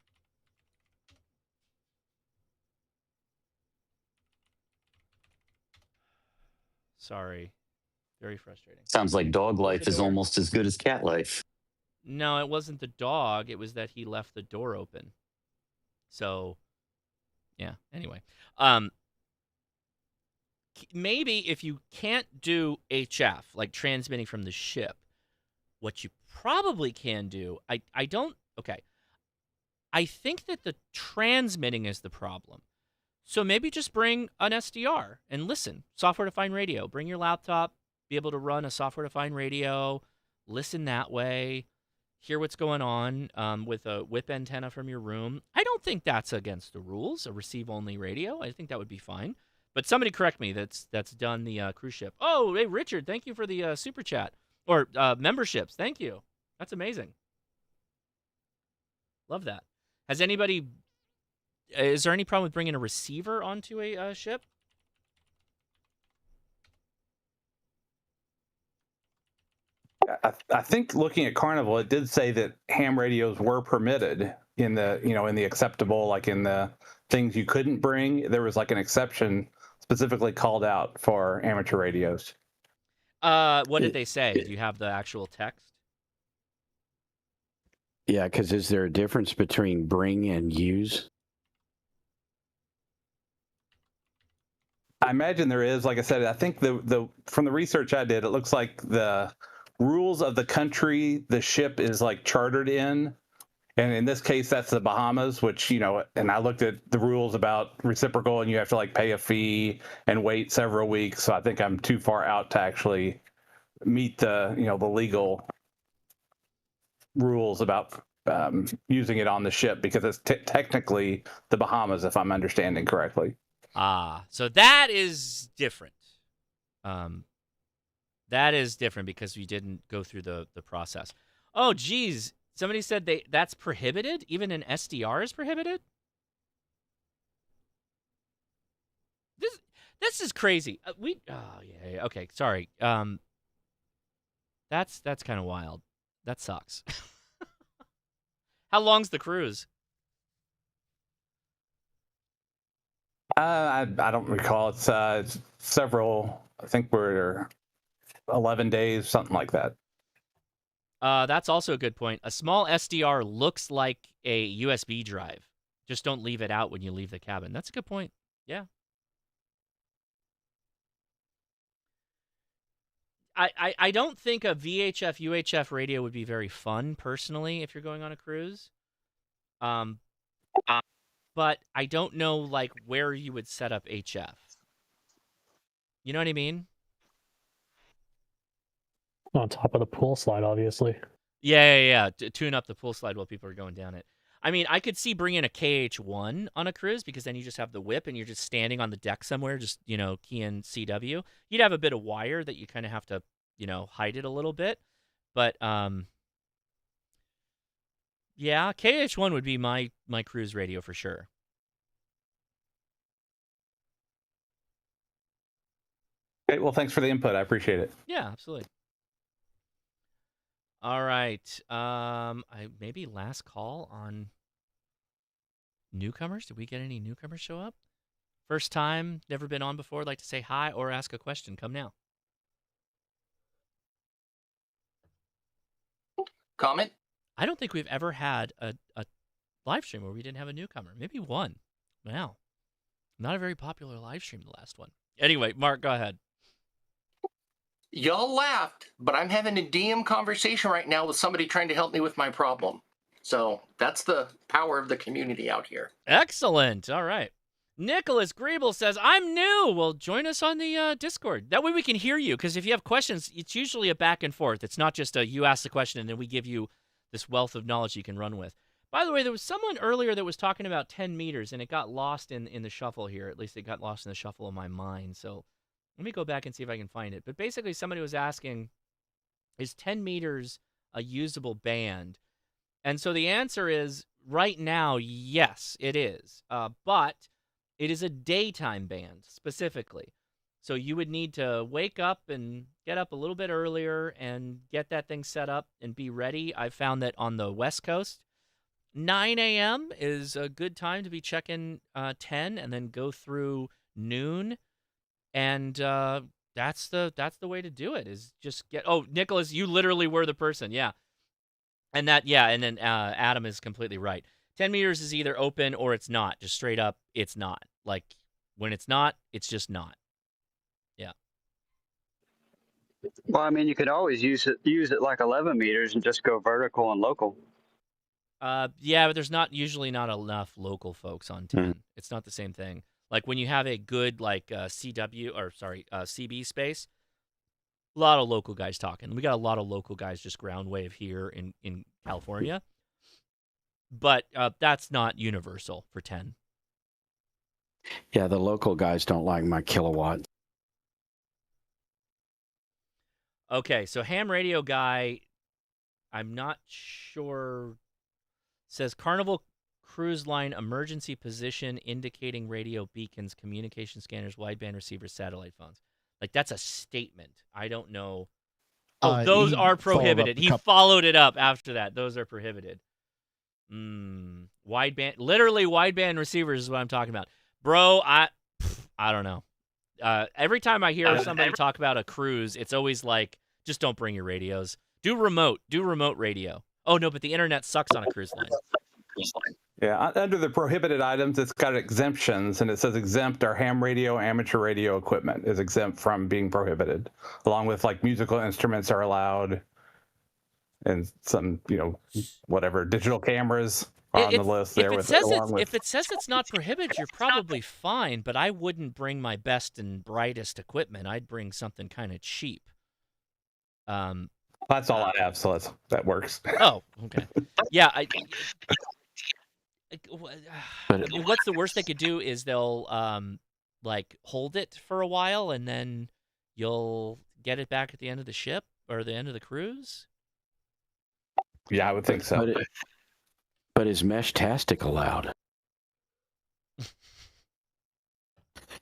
Sorry. Very frustrating. Sounds like dog life is almost as good as cat life. No, it wasn't the dog. It was that he left the door open. So, yeah. Anyway. Maybe if you can't do HF, like transmitting from the ship, what you probably can do, I think that the transmitting is the problem. So maybe just bring an SDR and listen. Software-defined radio. Bring your laptop, be able to run a software-defined radio, listen that way, hear what's going on with a whip antenna from your room. I don't think that's against the rules, a receive-only radio. I think that would be fine. But somebody correct me that's done the cruise ship. Oh, hey, Richard, thank you for the super chat. Or memberships. Thank you. That's amazing. Love that. Is there any problem with bringing a receiver onto a ship? I think looking at Carnival, it did say that ham radios were permitted in the in the acceptable, like in the things you couldn't bring. There was like an exception specifically called out for amateur radios. What did they say? Do you have the actual text? Yeah, because is there a difference between bring and use? I imagine there is. Like I said, I think the from the research I did, it looks like the rules of the country the ship is like chartered in, and in this case, that's the Bahamas, which and I looked at the rules about reciprocal, and you have to like pay a fee and wait several weeks. So I think I'm too far out to actually meet the the legal rules about using it on the ship, because it's technically the Bahamas, if I'm understanding correctly. So that is different. That is different because we didn't go through the process. Oh, geez. Somebody said that's prohibited? Even an SDR is prohibited? This is crazy. Yeah. Okay, sorry. That's kind of wild. That sucks. How long's the cruise? I don't recall. It's several. I think we're 11 days, something like that. That's also a good point. A small SDR looks like a USB drive. Just don't leave it out when you leave the cabin. That's a good point. Yeah. I don't think a VHF UHF radio would be very fun personally if you're going on a cruise. But I don't know like where you would set up HF. You know what I mean? On top of the pool slide, obviously. Yeah. Tune up the pool slide while people are going down it. I mean, I could see bringing a KH1 on a cruise because then you just have the whip and you're just standing on the deck somewhere, just, keying CW. You'd have a bit of wire that you kind of have to, hide it a little bit. But, yeah, KH1 would be my cruise radio for sure. Okay, well, thanks for the input. I appreciate it. Yeah, absolutely. All right. Maybe last call on newcomers. Did we get any newcomers show up? First time, never been on before. Like to say hi or ask a question. Come now. Comment? I don't think we've ever had a live stream where we didn't have a newcomer. Maybe one. Wow. Not a very popular live stream, the last one. Anyway, Mark, go ahead. Y'all laughed, but I'm having a DM conversation right now with somebody trying to help me with my problem. So that's the power of the community out here. Excellent. All right. Nicholas Griebel says, I'm new. Well, join us on the Discord. That way we can hear you, because if you have questions, it's usually a back and forth. It's not just you ask the question and then we give you this wealth of knowledge you can run with. By the way, there was someone earlier that was talking about 10 meters, and it got lost in the shuffle here. At least it got lost in the shuffle of my mind. So let me go back and see if I can find it. But basically, somebody was asking, is 10 meters a usable band? And so the answer is, right now, yes, it is. But it is a daytime band, specifically. So you would need to wake up and get up a little bit earlier and get that thing set up and be ready. I found that on the West Coast, 9 a.m. is a good time to be checking 10 and then go through noon. And that's the way to do it, is just get... Oh, Nicholas, you literally were the person. Yeah. And then Adam is completely right. 10 meters is either open or it's not. Just straight up, it's not. Like, when it's not, it's just not. Yeah. Well, I mean, you could always use it like 11 meters and just go vertical and local. Yeah, but there's usually not enough local folks on 10. It's not the same thing. Like, when you have a good, CB space, a lot of local guys talking. We got a lot of local guys just ground wave here in California. But that's not universal for 10. Yeah, the local guys don't like my kilowatt. Okay, so ham radio guy, I'm not sure, says Carnival Cruise Line emergency position indicating radio beacons, communication scanners, wideband receivers, satellite phones. Like, that's a statement. I don't know. Oh, those are prohibited. He followed it up after that. Those are prohibited. Literally wideband receivers is what I'm talking about. Bro, I don't know. Every time I hear somebody talk about a cruise, it's always like, just don't bring your radios. Do remote radio. Oh, no, but the internet sucks on a cruise line. Yeah, under the prohibited items, it's got exemptions, and it says exempt or ham radio, amateur radio equipment is exempt from being prohibited, along with like musical instruments are allowed, and some, whatever, digital cameras are on the list there. If it says it's not prohibited, you're probably fine, but I wouldn't bring my best and brightest equipment. I'd bring something kind of cheap. That's all I have, so that works. Oh, okay. Yeah, what's the worst they could do is they'll hold it for a while, and then you'll get it back at the end of the ship or the end of the cruise. Yeah, I would think so. But is Meshtastic allowed?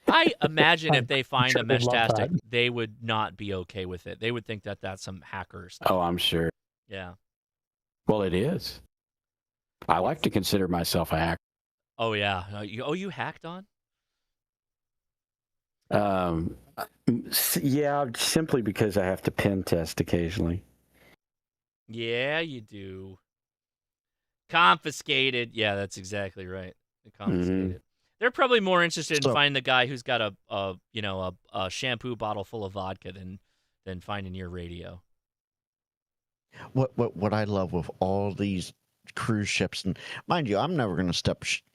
I imagine if they find sure a they'd love that. Meshtastic, they would not be okay with it. They would think that that's some hacker stuff. Oh, I'm sure. Yeah. Well, it is. I like to consider myself a hacker. Oh yeah. You hacked on? Yeah, simply because I have to pen test occasionally. Yeah, you do. Confiscated. Yeah, that's exactly right. Confiscated. They're probably more interested in finding the guy who's got a shampoo bottle full of vodka than finding your radio. What I love with all these cruise ships, and mind you, I'm never going to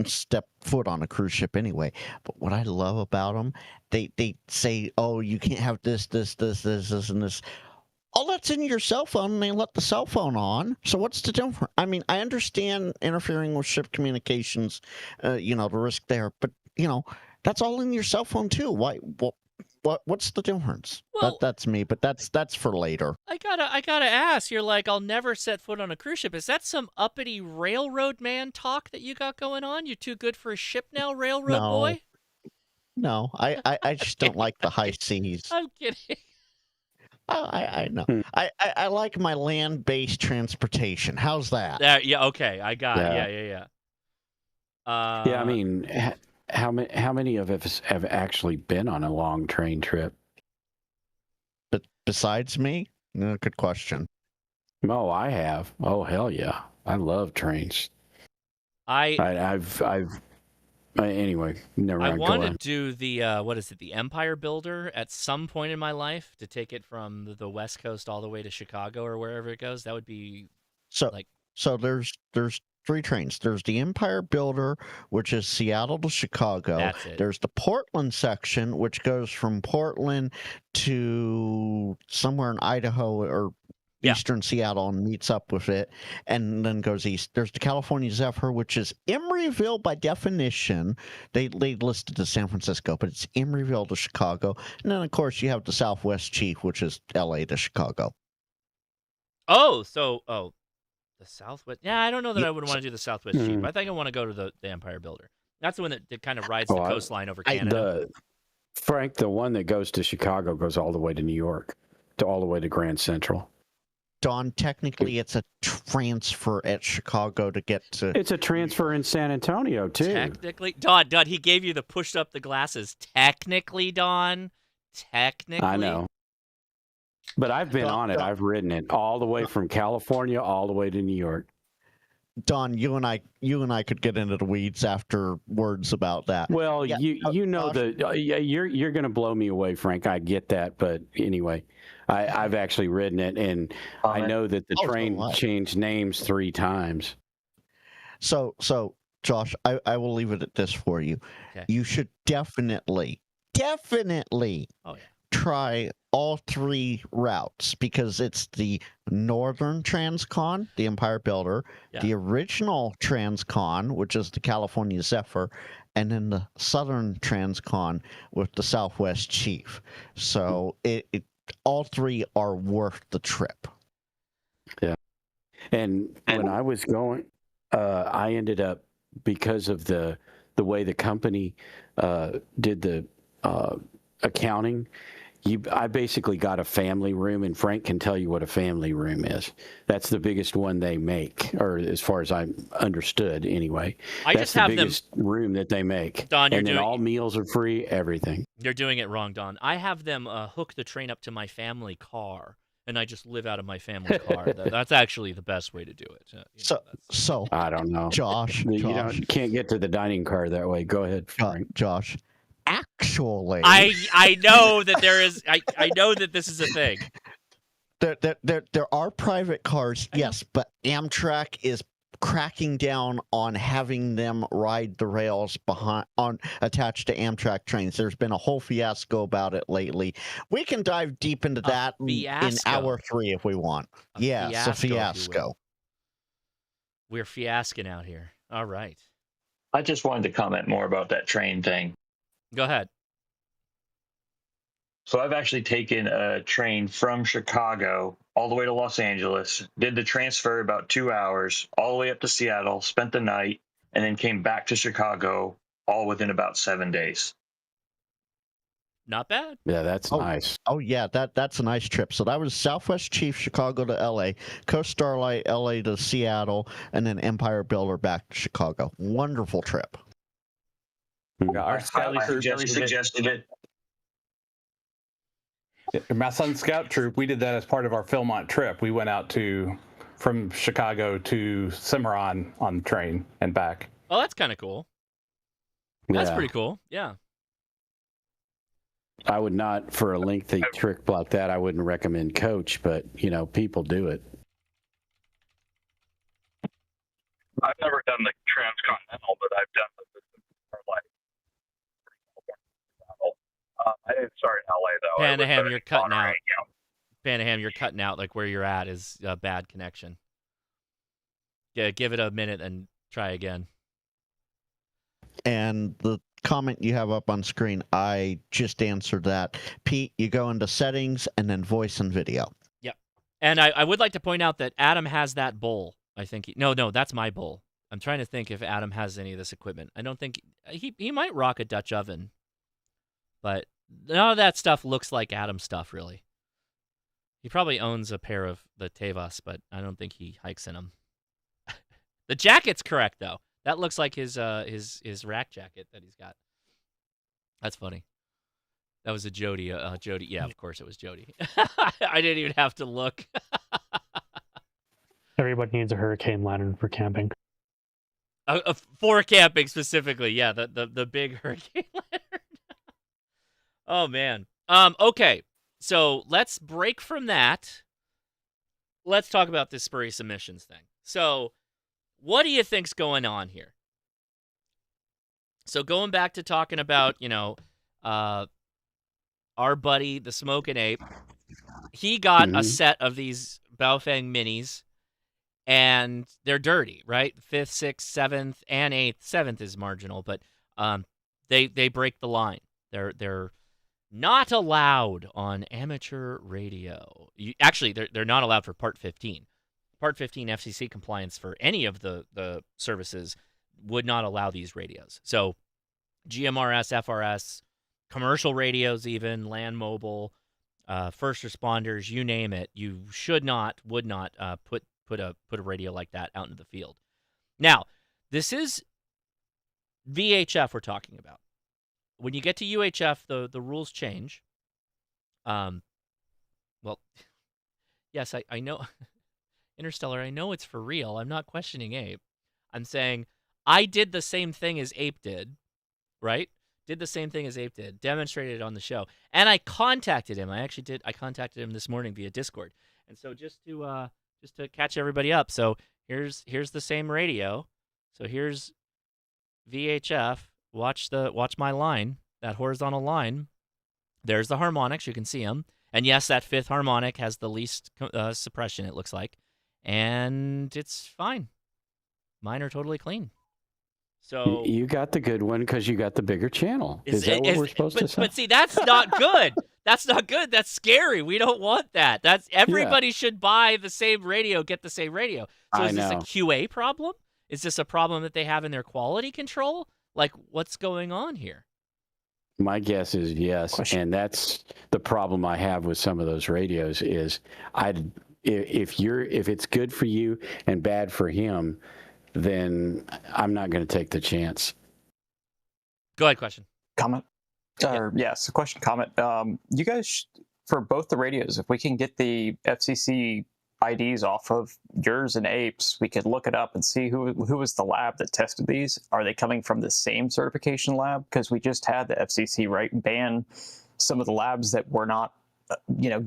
step foot on a cruise ship anyway. But what I love about them, they say, oh, you can't have this, and this. All that's in your cell phone, and they let the cell phone on. So what's the difference? I mean, I understand interfering with ship communications, the risk there, but that's all in your cell phone too. Why? What's the difference? Well, that's me, but that's for later. I gotta ask. You're like, I'll never set foot on a cruise ship. Is that some uppity railroad man talk that you got going on? You're too good for a ship now, railroad boy? No, I just don't like the high seas. I'm kidding. I know. I like my land-based transportation. How's that? Yeah. Okay. I got it. Yeah. Yeah. I mean, how many of us have actually been on a long train trip? But besides me, no, good question. Oh, I have. Oh, hell yeah! I love trains. Anyway, never mind. I want to do the Empire Builder at some point in my life to take it from the West Coast all the way to Chicago or wherever it goes. That would be so there's 3 trains. There's the Empire Builder, which is Seattle to Chicago. That's it. There's the Portland section, which goes from Portland to somewhere in Idaho or eastern Seattle and meets up with it, and then goes east. There's the California Zephyr, which is Emeryville by definition. They listed to San Francisco, but it's Emeryville to Chicago. And then, of course, you have the Southwest Chief, which is L.A. to Chicago. The Southwest. Yeah, I don't know that I would want to do the Southwest Chief. I think I want to go to the Empire Builder. That's the one that kind of rides the coastline over Canada. Frank, the one that goes to Chicago goes all the way to New York, all the way to Grand Central. Don, technically, it's a transfer at Chicago to get to... It's a transfer in San Antonio, too. Technically? Don, he gave you the pushed up the glasses. Technically, Don. Technically. I know. But I've been on it. I've ridden it all the way from California all the way to New York. Don, you and I could get into the weeds afterwards about that. Well, you're going to blow me away, Frank. I get that, but anyway, I've actually ridden it, and I know that the train changed names 3 times. So Josh, I will leave it at this for you. Okay. You should definitely try all 3 routes, because it's the Northern Transcon, the Empire Builder, the original Transcon, which is the California Zephyr, and then the Southern Transcon with the Southwest Chief. So all 3 are worth the trip. Yeah. And when I was going, I ended up, because of the way the company did the accounting, I basically got a family room, and Frank can tell you what a family room is. That's the biggest one they make, or as far as I understood, anyway. That's the biggest room that they make. Don, and then all meals are free, everything. You're doing it wrong, Don. I have them hook the train up to my family car, and I just live out of my family car. That's actually the best way to do it. So I don't know, Josh. You can't get to the dining car that way. Go ahead, Frank. Josh. Actually, I know that there is. I know that this is a thing. There are private cars, yes, but Amtrak is cracking down on having them ride the rails attached to Amtrak trains. There's been a whole fiasco about it lately. We can dive deep into that in hour 3 if we want. It's a fiasco. We're fiasking out here. All right. I just wanted to comment more about that train thing. Go ahead. So I've actually taken a train from Chicago all the way to Los Angeles, did the transfer about 2 hours, all the way up to Seattle, spent the night, and then came back to Chicago all within about 7 days. Not bad. Yeah, that's nice. Oh yeah, that's a nice trip. So that was Southwest Chief, Chicago to LA, Coast Starlight, LA to Seattle, and then Empire Builder back to Chicago. Wonderful trip. Yeah, our scout troop suggested it. My son's scout troop, we did that as part of our Philmont trip. We went out from Chicago to Cimarron on the train and back. Oh, that's kind of cool. That's Yeah. pretty cool. Yeah. I would not, for a lengthy trip like that, I wouldn't recommend coach, but, people do it. I've never done the transcontinental, but I've done the Starlight. I didn't start in LA though. Panaham, you're cutting out. Panaham, you're cutting out. Like where you're at is a bad connection. Yeah, give it a minute and try again. And the comment you have up on screen, I just answered that. Pete, you go into settings and then voice and video. Yep. And I would like to point out that Adam has that bowl. I think no, that's my bowl. I'm trying to think if Adam has any of this equipment. I don't think he might rock a Dutch oven. But none of that stuff looks like Adam stuff, really. He probably owns a pair of the Tevas, but I don't think he hikes in them. The jacket's correct, though. That looks like his rack jacket that he's got. That's funny. That was a Jody. Jody. Yeah, of course it was Jody. I didn't even have to look. Everybody needs a hurricane lantern for camping. For camping specifically, yeah. The big hurricane lantern. Oh, man. Okay, so let's break from that. Let's talk about this spurious emissions thing. So what do you think's going on here? So going back to talking about, our buddy, the Smoking Ape, he got a set of these Baofeng minis, and they're dirty, right? 5th, 6th, 7th, and 8th. 7th is marginal, but they break the line. They're not allowed on amateur radio. Actually, they're not allowed for Part 15. Part 15 FCC compliance for any of the services would not allow these radios. So GMRS, FRS, commercial radios even, land mobile, first responders, you name it, you would not put a radio like that out into the field. Now, this is VHF we're talking about. When you get to UHF, the rules change. Well, yes, I know. Interstellar, I know it's for real. I'm not questioning Ape. I'm saying I did the same thing as Ape did, right? Did the same thing as Ape did. Demonstrated it on the show. And I contacted him. I contacted him this morning via Discord. And so just to catch everybody up. So here's the same radio. So here's VHF. Watch my line, that horizontal line. There's the harmonics. You can see them. And yes, that 5th harmonic has the least suppression, it looks like. And it's fine. Mine are totally clean. So you got the good one because you got the bigger channel. Is that what we're supposed to say? But see, that's not good. That's not good. That's scary. We don't want that. That's everybody should buy the same radio, get the same radio. So is this a QA problem? Is this a problem that they have in their quality control? Like, what's going on here? My guess is yes, and that's the problem I have with some of those radios is if it's good for you and bad for him, then I'm not going to take the chance. Go ahead, question. Comment? Yes, a question, comment. You guys, for both the radios, if we can get the FCC IDs off of yours and Ape's, we could look it up and see who was the lab that tested these. Are they coming from the same certification lab? Because we just had the FCC ban some of the labs that were not,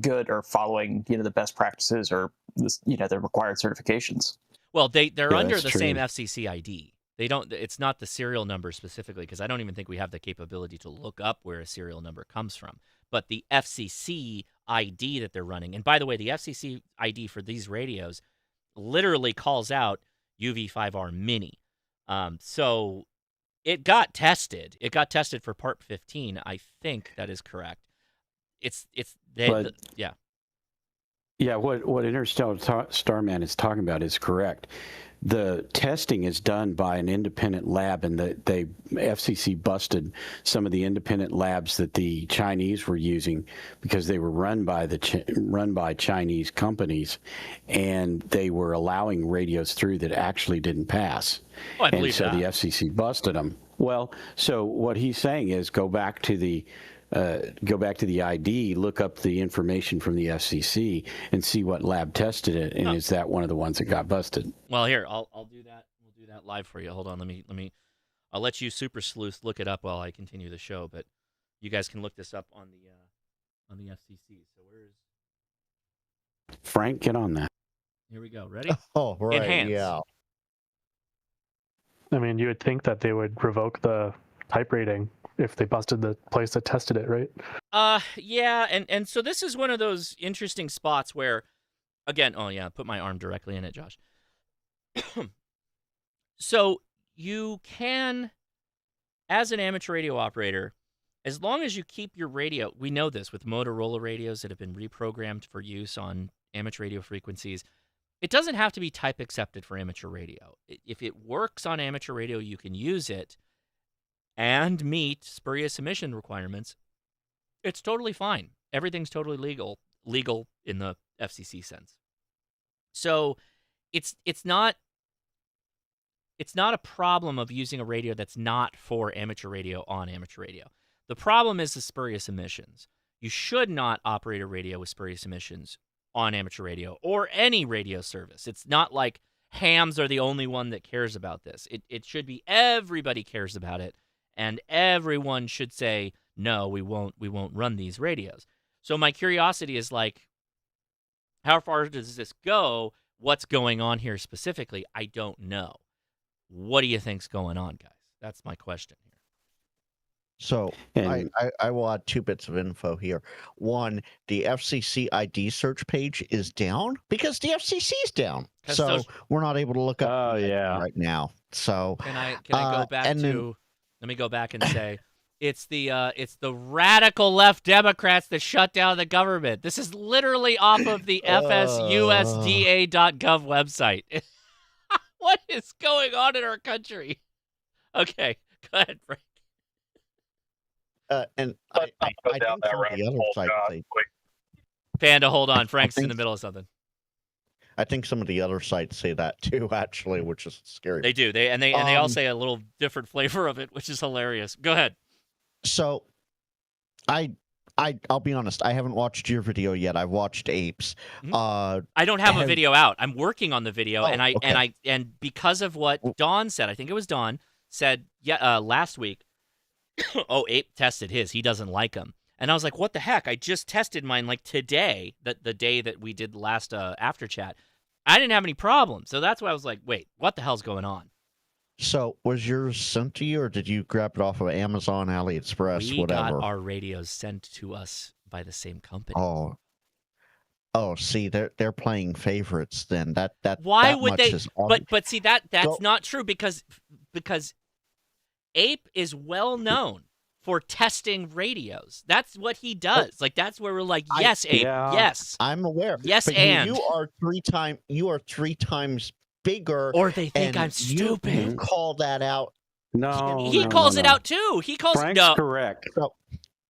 good or following, the best practices or the required certifications. Well, they're under the same FCC ID. They don't. It's not the serial number specifically because I don't even think we have the capability to look up where a serial number comes from. But the FCC ID that they're running, and by the way, the FCC ID for these radios literally calls out UV5R Mini. So it got tested. It got tested for Part 15. I think that is correct. Yeah, what Interstellar Starman is talking about is correct. The testing is done by an independent lab, and the FCC busted some of the independent labs that the Chinese were using because they were run by Chinese companies, and they were allowing radios through that actually didn't pass. Oh, I believe and so that. the FCC busted them. Well, so what he's saying is go back to the ID, look up the information from the FCC, and see what lab tested it, and is that one of the ones that got busted? Well, here I'll do that. We'll do that live for you. Hold on, let me. I'll let you super sleuth look it up while I continue the show. But you guys can look this up on the FCC. So where is Frank? Get on that. Here we go. Ready? Oh, right. Enhance. Yeah. I mean, you would think that they would revoke the type rating if they busted the place that tested it, right? Yeah, and so this is one of those interesting spots where, again, put my arm directly in it, Josh. So you can, as an amateur radio operator, as long as you keep your radio, we know this with Motorola radios that have been reprogrammed for use on amateur radio frequencies, it doesn't have to be type accepted for amateur radio. If it works on amateur radio, you can use it and meet spurious emission requirements. It's totally fine. Everything's totally legal in the FCC sense. So it's not a problem of using a radio that's not for amateur radio on amateur radio. The problem is the spurious emissions. You should not operate a radio with spurious emissions on amateur radio or any radio service. It's not like hams are the only one that cares about this. It should be everybody cares about it, and everyone should say, no, we won't run these radios. So my curiosity is like, how far does this go? What's going on here specifically? I don't know. What do you think's going on, guys? That's my question here. So I will add 2 bits of info here. One, the FCC ID search page is down because the FCC is down. So we're not able to look up right now. So can I go back let me go back and say it's the radical left Democrats that shut down the government. This is literally off of the FSUSDA.gov website. What is going on in our country? Okay, go ahead, Frank. And I think some of the other sites Panda, hold on. Frank's in the middle of something. I think some of the other sites say that too, actually, which is scary. They do. They all say a little different flavor of it, which is hilarious. Go ahead. So, I'll be honest. I haven't watched your video yet. I've watched Ape's. I don't have a video out. I'm working on the video, and because of what Dawn said, I think it was Dawn said last week. Ape tested his. He doesn't like them. And I was like, what the heck? I just tested mine like today, the day that we did the last after chat. I didn't have any problems. So that's why I was like, wait, what the hell's going on? So was yours sent to you, or did you grab it off of Amazon, AliExpress, whatever? We got our radios sent to us by the same company. Oh, see, they're playing favorites then. Why that would much they? Is but see that's not true because Ape is well known for testing radios. That's what he does. Like that's where we're like, yes, Ape, yes. I'm aware. Yes, but and you are three times bigger. Or they think I'm stupid. You call that out. No, he calls it out too. He calls Frank's no. correct.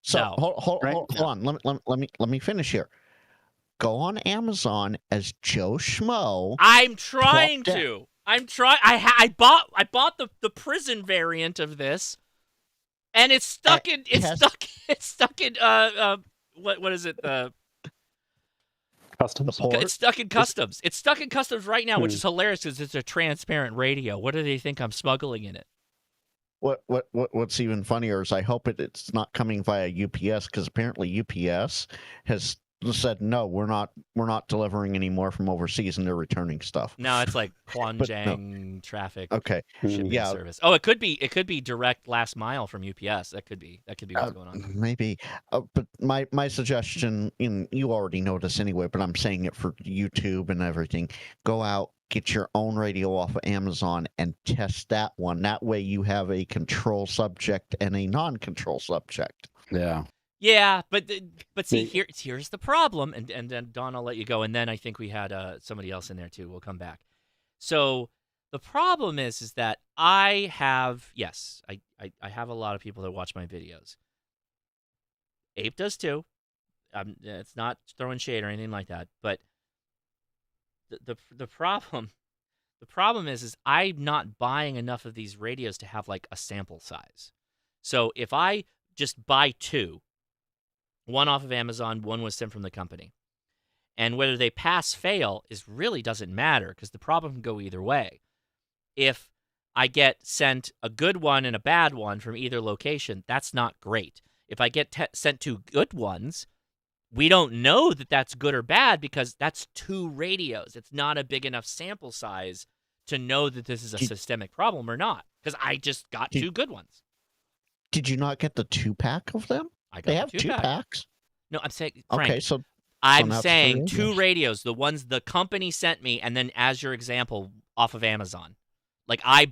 So hold on. Let me finish here. Go on Amazon as Joe Schmo. I'm trying to. I bought the prison variant of this, and it's stuck in what is it, customs? It's stuck in customs. It's stuck in customs right now, which is hilarious because it's a transparent radio. What do they think I'm smuggling in it? What's even funnier is I hope it's not coming via UPS, because apparently UPS has said no, we're not delivering any more from overseas, and they're returning stuff. No, it's like Quanjiang traffic. Okay, shipping service. Oh, it could be direct last mile from UPS. That could be what's going on. Maybe, but my suggestion, you already know this anyway, but I'm saying it for YouTube and everything. Go out, get your own radio off of Amazon, and test that one. That way, you have a control subject and a non-control subject. Yeah. Yeah, but see, here's the problem, and then Don, I'll let you go, and then I think we had somebody else in there too. We'll come back. So the problem is that I have I have a lot of people that watch my videos. Ape does too. It's not throwing shade or anything like that, but the problem is I'm not buying enough of these radios to have like a sample size. So if I just buy two, one off of Amazon, one was sent from the company, and whether they pass fail really doesn't matter because the problem can go either way. If I get sent a good one and a bad one from either location, that's not great. If I get sent two good ones, we don't know that that's good or bad because that's two radios. It's not a big enough sample size to know that this is a systemic problem or not because I just got two good ones. Did you not get the 2-pack of them? They have 2-packs. No, I'm saying, Frank, okay, so I'm saying two radios, the ones the company sent me, and then as your example, off of Amazon. Like I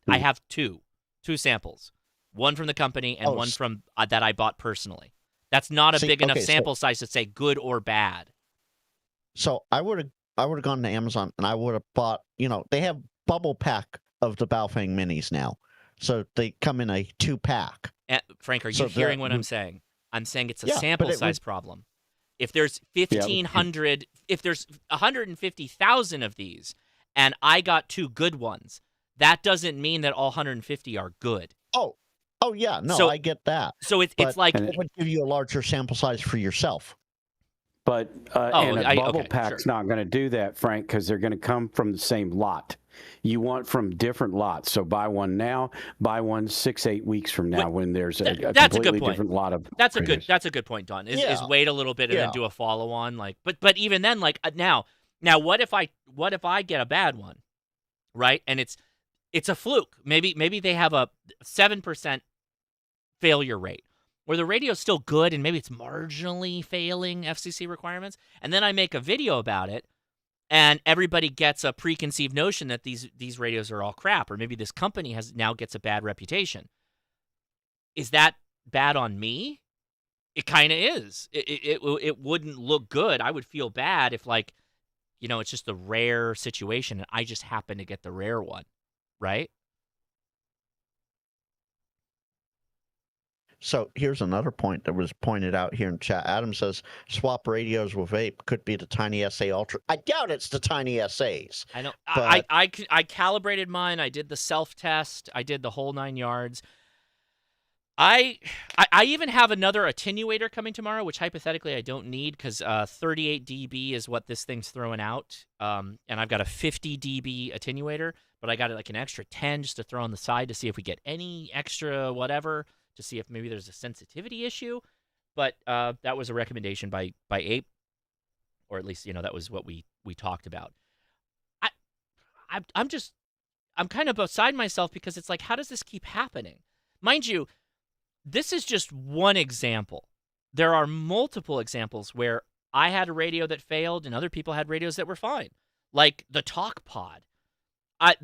have two samples, one from the company and one from that I bought personally. That's not a big enough sample size to say good or bad. So I would have gone to Amazon and I would have bought. They have bubble pack of the Baofeng minis now, so they come in a 2-pack. Frank, are you hearing what I'm saying? I'm saying it's a sample size problem. If there's 1,500, if there's 150,000 of these, and I got two good ones, that doesn't mean that all 150 are good. Oh yeah, no, I get that. So it's like it would give you a larger sample size for yourself. But and a bubble pack's not going to do that, Frank, because they're going to come from the same lot. You want from different lots. So buy one now, buy one 6-8 weeks from now when there's a completely different lot of. That's a good point, Don. Is wait a little bit and then do a follow on, like. But even then, like now what if I get a bad one, right? And it's a fluke. Maybe they have a 7% failure rate, where the radio's still good and maybe it's marginally failing FCC requirements, and then I make a video about it, and everybody gets a preconceived notion that these radios are all crap, or maybe this company now gets a bad reputation. Is that bad on me? It kind of is. It wouldn't look good. I would feel bad if, like, it's just a rare situation and I just happen to get the rare one, right? So here's another point that was pointed out here in chat. Adam says, swap radios with vape could be the Tiny SA Ultra. I doubt it's the Tiny SAs. I know. But... I calibrated mine. I did the self-test. I did the whole 9 yards. I even have another attenuator coming tomorrow, which hypothetically I don't need because 38 dB is what this thing's throwing out. And I've got a 50 dB attenuator, but I got like an extra 10 just to throw on the side to see if we get any extra whatever, to see if maybe there's a sensitivity issue. But that was a recommendation by Ape, or at least, that was what we talked about. I'm kind of beside myself because it's like, how does this keep happening? Mind you, this is just one example. There are multiple examples where I had a radio that failed and other people had radios that were fine. Like the Talk Pod.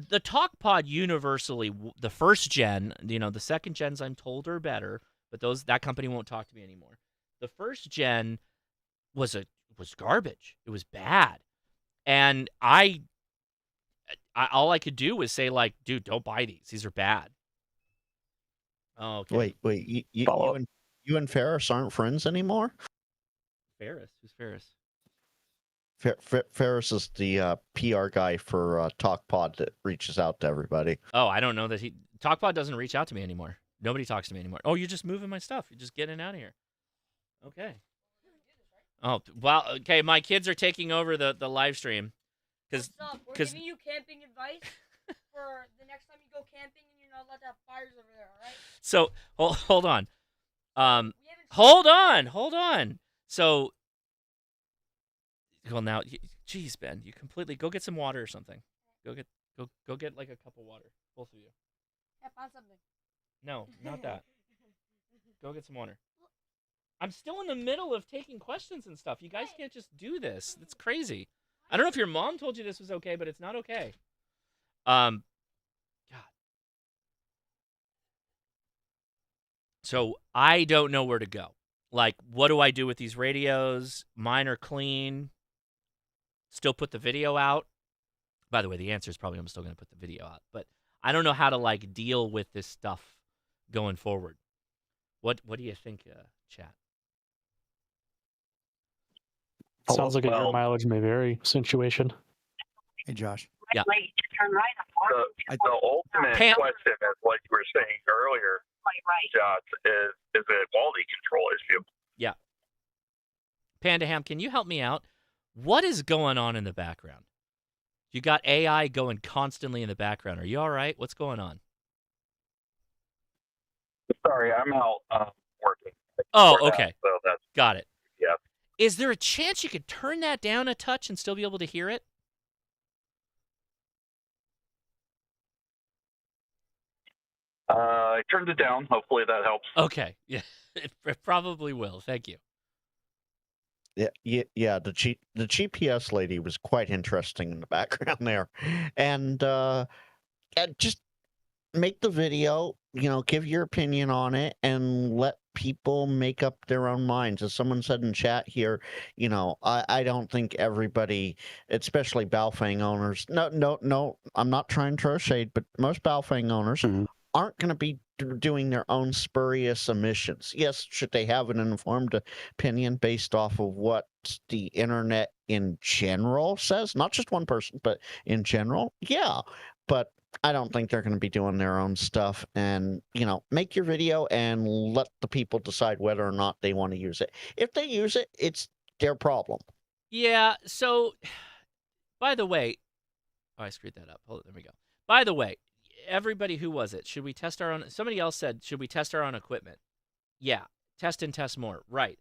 The Talk Pod universally, the first gen, the second gens I'm told are better, but that company won't talk to me anymore. The first gen was garbage. It was bad. And all I could do was say, like, dude, don't buy these. These are bad. Oh, okay. Wait, you and Ferris aren't friends anymore? Ferris? Who's Ferris? Ferris is the PR guy for TalkPod that reaches out to everybody. Oh, I don't know that TalkPod doesn't reach out to me anymore. Nobody talks to me anymore. Oh, you're just moving my stuff. You're just getting out of here. Okay. Oh, well, okay. My kids are taking over the live stream. What's up? We're giving you camping advice for the next time you go camping and you're not allowed to have fires over there, all right? So, hold on. Hold on. So, well, now, geez, Ben, you completely go get some water or something. Go get like a cup of water, both of you. Yeah, found something. No, not that. Go get some water. I'm still in the middle of taking questions and stuff. You guys can't just do this. It's crazy. I don't know if your mom told you this was okay, but it's not okay. God. So I don't know where to go. Like, what do I do with these radios? Mine are clean. Still put the video out. By the way, the answer is probably I'm still going to put the video out. But I don't know how to, like, deal with this stuff going forward. What do you think, chat? Sounds like a your mileage may vary situation. Hey, Josh. Yeah. The ultimate question is what you were saying earlier, Josh, is a quality control issue. Yeah. Panda Ham, can you help me out? What is going on in the background? You got AI going constantly in the background. Are you all right? What's going on? Sorry, I'm out working. Oh, okay. So that's got it. Yeah. Is there a chance you could turn that down a touch and still be able to hear it? I turned it down. Hopefully that helps. Okay. Yeah, it probably will. Thank you. Yeah. The GPS lady was quite interesting in the background there, and just make the video. Give your opinion on it, and let people make up their own minds. As someone said in chat here, I don't think everybody, especially Baofeng owners. No. I'm not trying to throw shade, but most Baofeng owners aren't going to be doing their own spurious emissions. Yes, should they have an informed opinion based off of what the internet in general says? Not just one person, but in general, yeah. But I don't think they're going to be doing their own stuff. And, make your video and let the people decide whether or not they want to use it. If they use it, it's their problem. Yeah, so, by the way, I screwed that up. Hold it, there we go. By the way, everybody, who was it? Should we test our own? Somebody else said, should we test our own equipment? Yeah, test and test more. Right.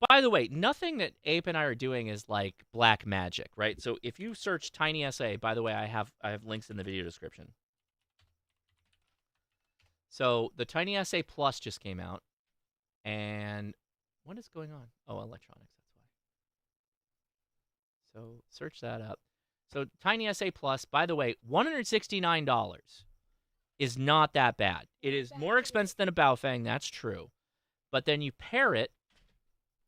By the way, nothing that Ape and I are doing is like black magic, right? So if you search TinySA, by the way, I have links in the video description. So the TinySA Plus just came out, and what is going on? Oh, electronics, that's why. So search that up. So TinySA Plus, by the way, $169 is not that bad. It is more expensive than a Baofeng, that's true. But then you pair it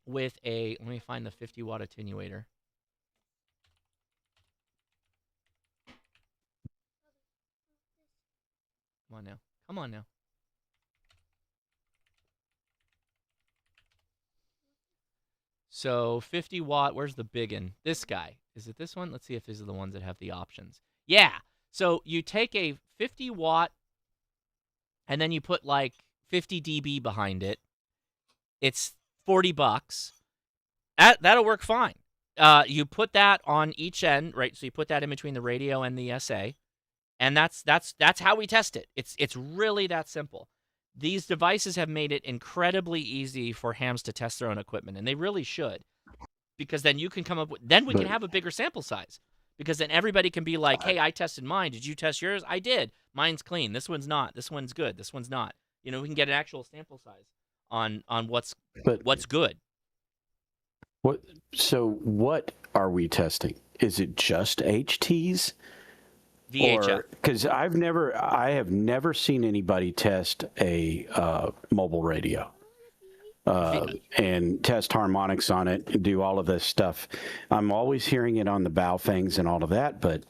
with a, let me find the 50-watt attenuator. Come on now. Come on now. So 50 watt, where's the big one? This guy. Is it this one? Let's see if these are the ones that have the options. Yeah. So you take a 50 watt and then you put like 50 dB behind it. It's $40. That'll work fine. You put that on each end, right? So you put that in between the radio and the SA, and that's how we test it. It's really that simple. These devices have made it incredibly easy for hams to test their own equipment, and they really should, because then you can come up with, then we can have a bigger sample size, because then everybody can be like, hey, I tested mine. Did you test yours? I did. Mine's clean. This one's not. This one's good. This one's not. We can get an actual sample size on what's good. So what are we testing? Is it just HTs? VHF. Because I have never seen anybody test a mobile radio and test harmonics on it and do all of this stuff. I'm always hearing it on the Baofengs and all of that, but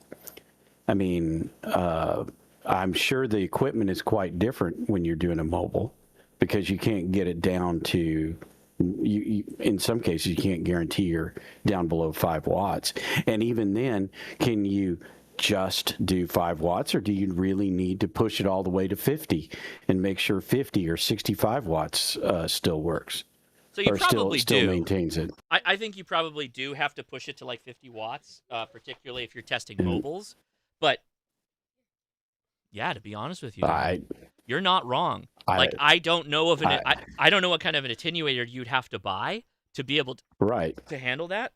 I mean, I'm sure the equipment is quite different when you're doing a mobile, because you can't get it down to, in some cases, you can't guarantee you're down below 5 watts. And even then, can you just do 5 watts, or do you really need to push it all the way to 50 and make sure 50 or 65 watts still works? So you probably still maintains it. I think you probably do have to push it to like 50 watts, particularly if you're testing mobiles. But yeah, to be honest with you, you're not wrong. I don't know of I don't know what kind of an attenuator you'd have to buy to be able to handle that.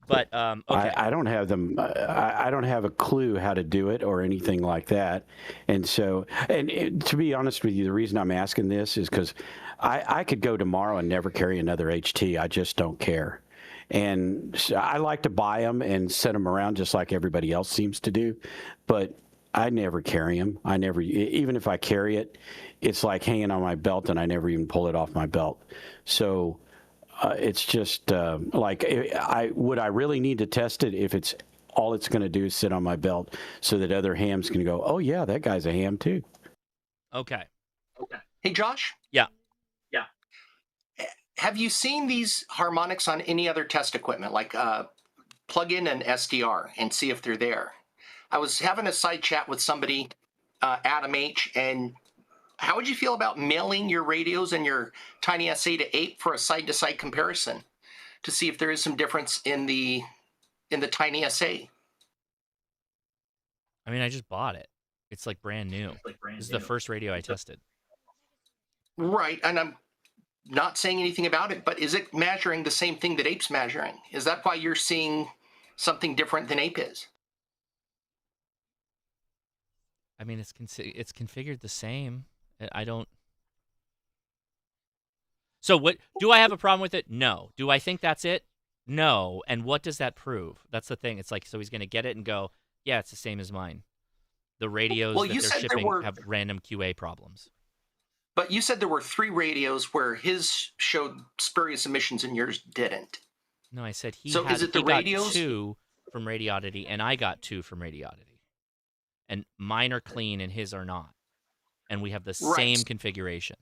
But okay. I don't have them. I don't have a clue how to do it or anything like that. And so, to be honest with you, the reason I'm asking this is because I could go tomorrow and never carry another HT. I just don't care. And so I like to buy them and set them around just like everybody else seems to do. But I never carry them. I never, even if I carry it, it's like hanging on my belt, and I never even pull it off my belt. So it's just like, would I really need to test it if it's all it's going to do is sit on my belt so that other hams can go, oh yeah, that guy's a ham too. Okay. Hey, Josh? Yeah. Have you seen these harmonics on any other test equipment, like plug in an SDR and see if they're there? I was having a side chat with somebody, Adam H., and how would you feel about mailing your radios and your Tiny SA to Ape for a side-to-side comparison to see if there is some difference in the Tiny SA? I mean, I just bought it. It's like brand new. This is the first radio I tested. Right, and I'm not saying anything about it, but is it measuring the same thing that Ape's measuring? Is that why you're seeing something different than Ape is? I mean, it's configured the same. I don't. So what? Do I have a problem with it? No. Do I think that's it? No. And what does that prove? That's the thing. It's like, so he's going to get it and go, yeah, it's the same as mine. The radios that they're shipping have random QA problems. But you said there were 3 radios where his showed spurious emissions and yours didn't. No, I said he So had, is it the he got radios? 2 from Radioddity, and I got 2 from Radioddity. And mine are clean and his are not. And we have the same configuration.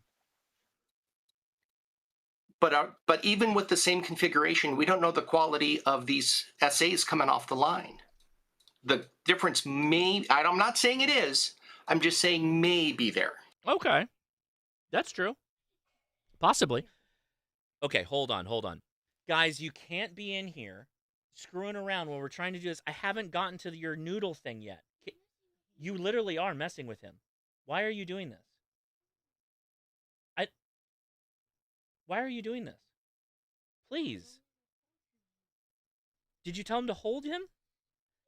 But even with the same configuration, we don't know the quality of these SAs coming off the line. The difference may, I'm not saying it is, I'm just saying may be there. Okay. That's true. Possibly. Okay, hold on. Guys, you can't be in here screwing around when we're trying to do this. I haven't gotten to your noodle thing yet. You literally are messing with him. Why are you doing this? Why are you doing this? Please. Did you tell him to hold him?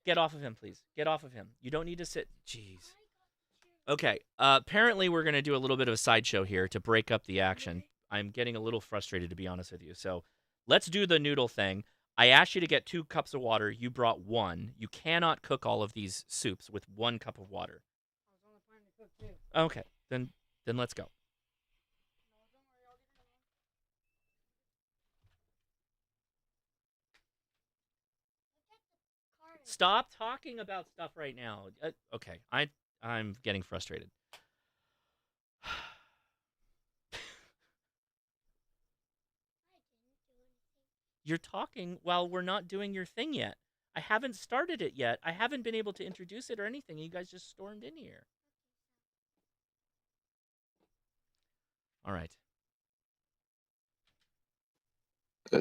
Get off of him, please. Get off of him. You don't need to sit. Jeez. Okay. Apparently, we're going to do a little bit of a sideshow here to break up the action. I'm getting a little frustrated, to be honest with you. So let's do the noodle thing. I asked you to get 2 cups of water. You brought 1. You cannot cook all of these soups with 1 cup of water. Okay. Then let's go. Stop talking about stuff right now. Okay, I'm getting frustrated. You're talking while we're not doing your thing yet. I haven't started it yet. I haven't been able to introduce it or anything. You guys just stormed in here. All right.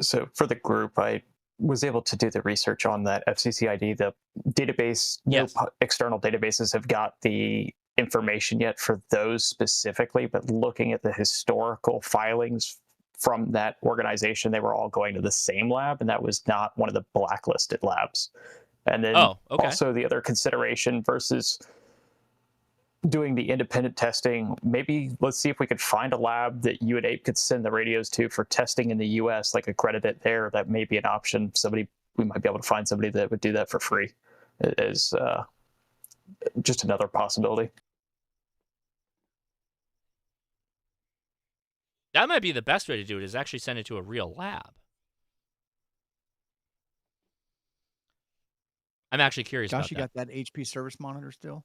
So for the group, I was able to do the research on that FCCID. The database, yes. No external databases have got the information yet for those specifically, but looking at the historical filings from that organization, they were all going to the same lab, and that was not one of the blacklisted labs. And then also the other consideration versus doing the independent testing, maybe let's see if we could find a lab that you and Ape could send the radios to for testing in the US, like accredited there. That may be an option. We might be able to find somebody that would do that for free as just another possibility. That might be the best way to do it, is actually send it to a real lab. I'm actually curious about that. Josh, you got that HP service monitor still?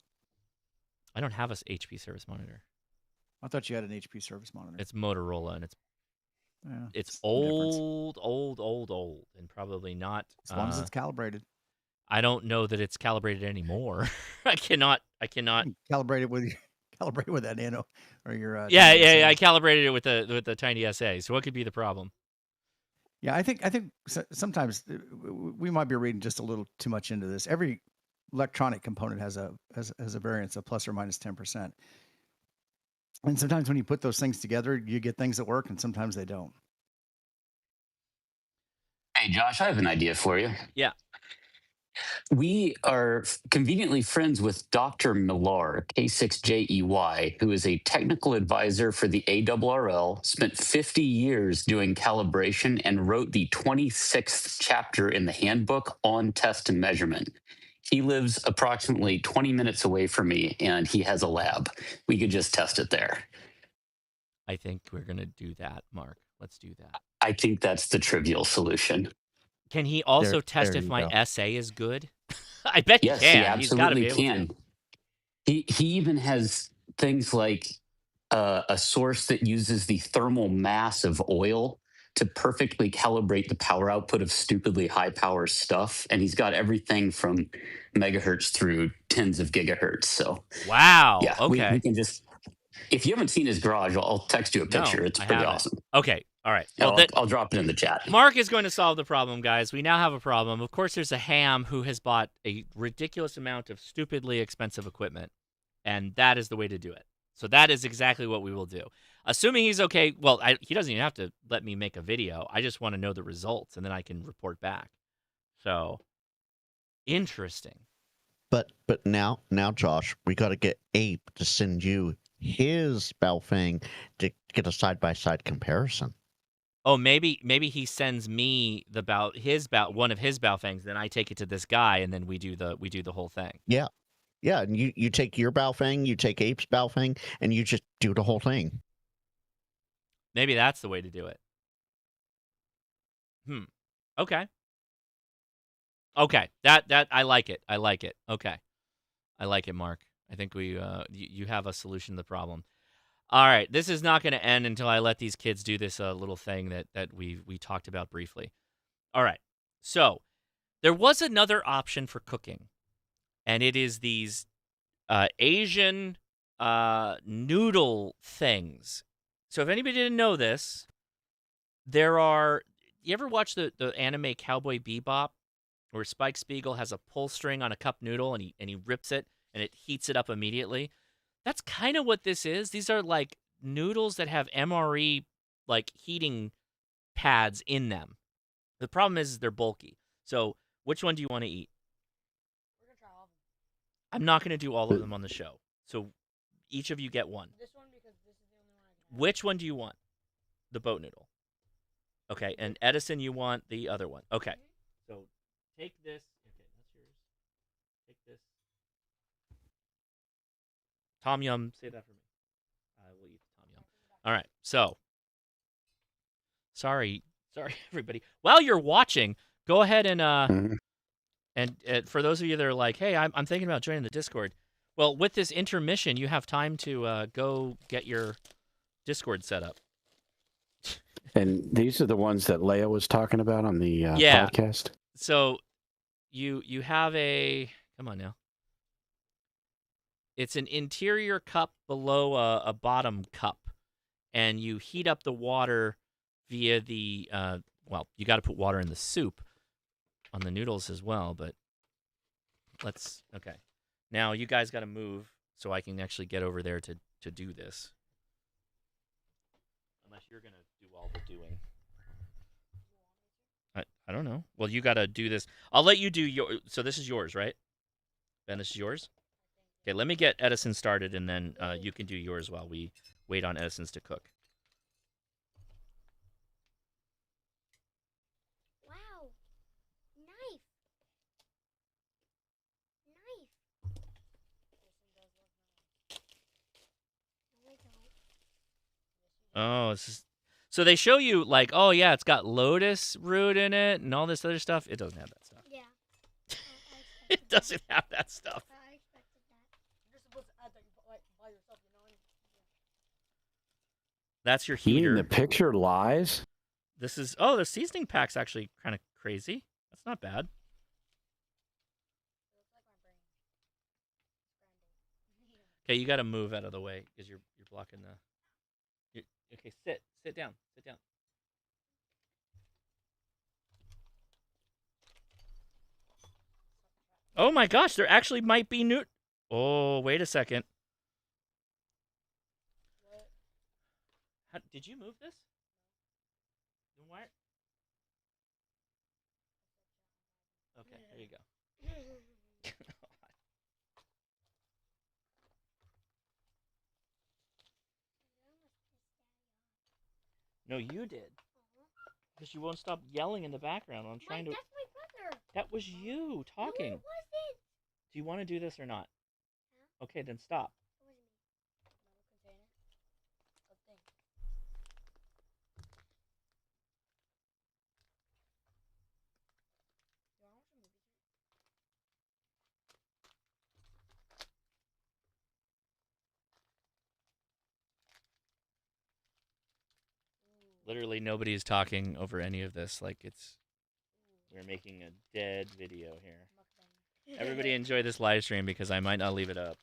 I don't have a HP service monitor. I thought you had an HP service monitor. It's Motorola, and it's old, and probably not. As long as it's calibrated. I don't know that it's calibrated anymore. I cannot. Calibrate it with that nano or your. Yeah. I calibrated it with the Tiny SA. So what could be the problem? Yeah, I think sometimes we might be reading just a little too much into this. Every electronic component has a variance of plus or minus 10%. And sometimes when you put those things together, you get things that work, and sometimes they don't. Hey, Josh, I have an idea for you. Yeah. We are conveniently friends with Dr. Millar, K6JEY, who is a technical advisor for the ARRL, spent 50 years doing calibration, and wrote the 26th chapter in the handbook on test and measurement. He lives approximately 20 minutes away from me, and he has a lab. We could just test it there. I think we're going to do that, Mark. Let's do that. I think that's the trivial solution. Can he also test if my essay is good? I bet he Yes, can. he absolutely He's got to be able can. to. He even has things like a source that uses the thermal mass of oil to perfectly calibrate the power output of stupidly high power stuff. And he's got everything from megahertz through tens of gigahertz. So wow. Yeah, Okay. we can just, if you haven't seen his garage, I'll text you a picture. No, it's I pretty haven't. awesome. Okay. All right. Well, I'll drop it in the chat. Mark is going to solve the problem, guys. We now have a problem. Of course, there's a ham who has bought a ridiculous amount of stupidly expensive equipment, and that is the way to do it. So that is exactly what we will do. Assuming he's okay, well, he doesn't even have to let me make a video. I just want to know the results, and then I can report back. So, interesting. But now, Josh, we got to get Abe to send you his Baofeng to get a side-by-side comparison. Oh, maybe he sends me one of his Baofengs, then I take it to this guy, and then we do the whole thing. Yeah. Yeah, and you take your Baofeng, you take Abe's Baofeng, and you just do the whole thing. Maybe that's the way to do it. Okay. Okay. That I like it. I like it. Okay. I like it, Mark. I think you have a solution to the problem. All right. This is not going to end until I let these kids do this little thing that we talked about briefly. All right. So, there was another option for cooking, and it is these Asian noodle things. So if anybody didn't know this, you ever watch the anime Cowboy Bebop, where Spike Spiegel has a pull string on a cup noodle and he rips it and it heats it up immediately? That's kind of what this is. These are like noodles that have MRE like heating pads in them. The problem is they're bulky. So which one do you want to eat? We're gonna try all of them. I'm not going to do all of them on the show. So each of you get one. This one because this is the only one I can have. Which one do you want? The boat noodle. Okay, and Edison, you want the other one. Okay. So take this. Okay, that's yours. Take this. Tom Yum, say that for me. I will eat the Tom Yum. All right. So, sorry everybody. While you're watching, go ahead and for those of you that are like, hey, I'm thinking about joining the Discord. Well, with this intermission, you have time to go get your Discord set up. And these are the ones that Leia was talking about on the podcast? So you have come on now. It's an interior cup below a bottom cup, and you heat up the water via the, you got to put water in the soup on the noodles as well, but okay. Now you guys got to move so I can actually get over there to do this. Unless you're going to do all the doing. I don't know. Well, you got to do this. I'll let you do so this is yours, right? Ben, this is yours? Okay, let me get Edison started, and then you can do yours while we wait on Edison's to cook. Wow. Knife. Oh, so they show you like, oh yeah, it's got lotus root in it and all this other stuff. It doesn't have that stuff. Yeah. It doesn't have that stuff. I expected that. You're supposed to add that by yourself, you know? That's your You heater. mean the picture lies? This is the seasoning pack's actually kind of crazy. That's not bad. Okay, you got to move out of the way because you're blocking the. Okay, sit down. Oh my gosh, there actually might be new. Oh, wait a second. Did you move this? Then why? Okay, there you go. No, you did. Because you won't stop yelling in the background. I'm trying to. That's my brother. That was you talking. No, it wasn't. Do you want to do this or not? Okay, then stop. Literally nobody's talking over any of this. Like we're making a dead video here. Everybody enjoy this live stream because I might not leave it up.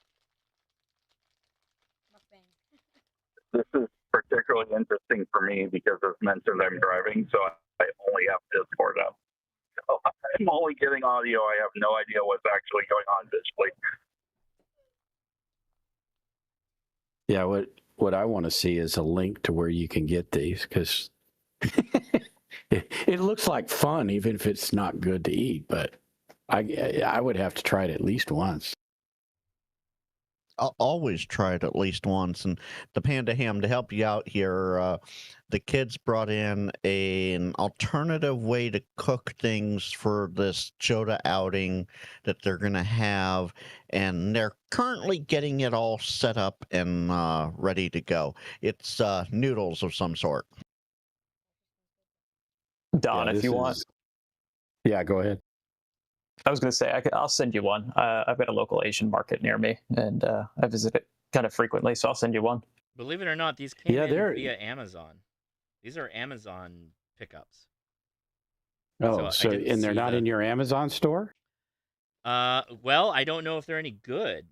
This is particularly interesting for me because, as mentioned, I'm driving, so I only have Discord up. So I'm only getting audio. I have no idea what's actually going on visually. Yeah, what I want to see is a link to where you can get these, because it looks like fun, even if it's not good to eat. But I would have to try it at least once. I'll always try it at least once. And the Panda Ham, to help you out here, the kids brought in an alternative way to cook things for this Joda outing that they're going to have. And they're currently getting it all set up and ready to go. It's noodles of some sort. Don, if you want. Yeah, go ahead. I was going to say, I'll send you one. I've got a local Asian market near me, and I visit it kind of frequently, so I'll send you one. Believe it or not, these came in via Amazon. These are Amazon pickups. Oh, so and they're not in your Amazon store? Well, I don't know if they're any good.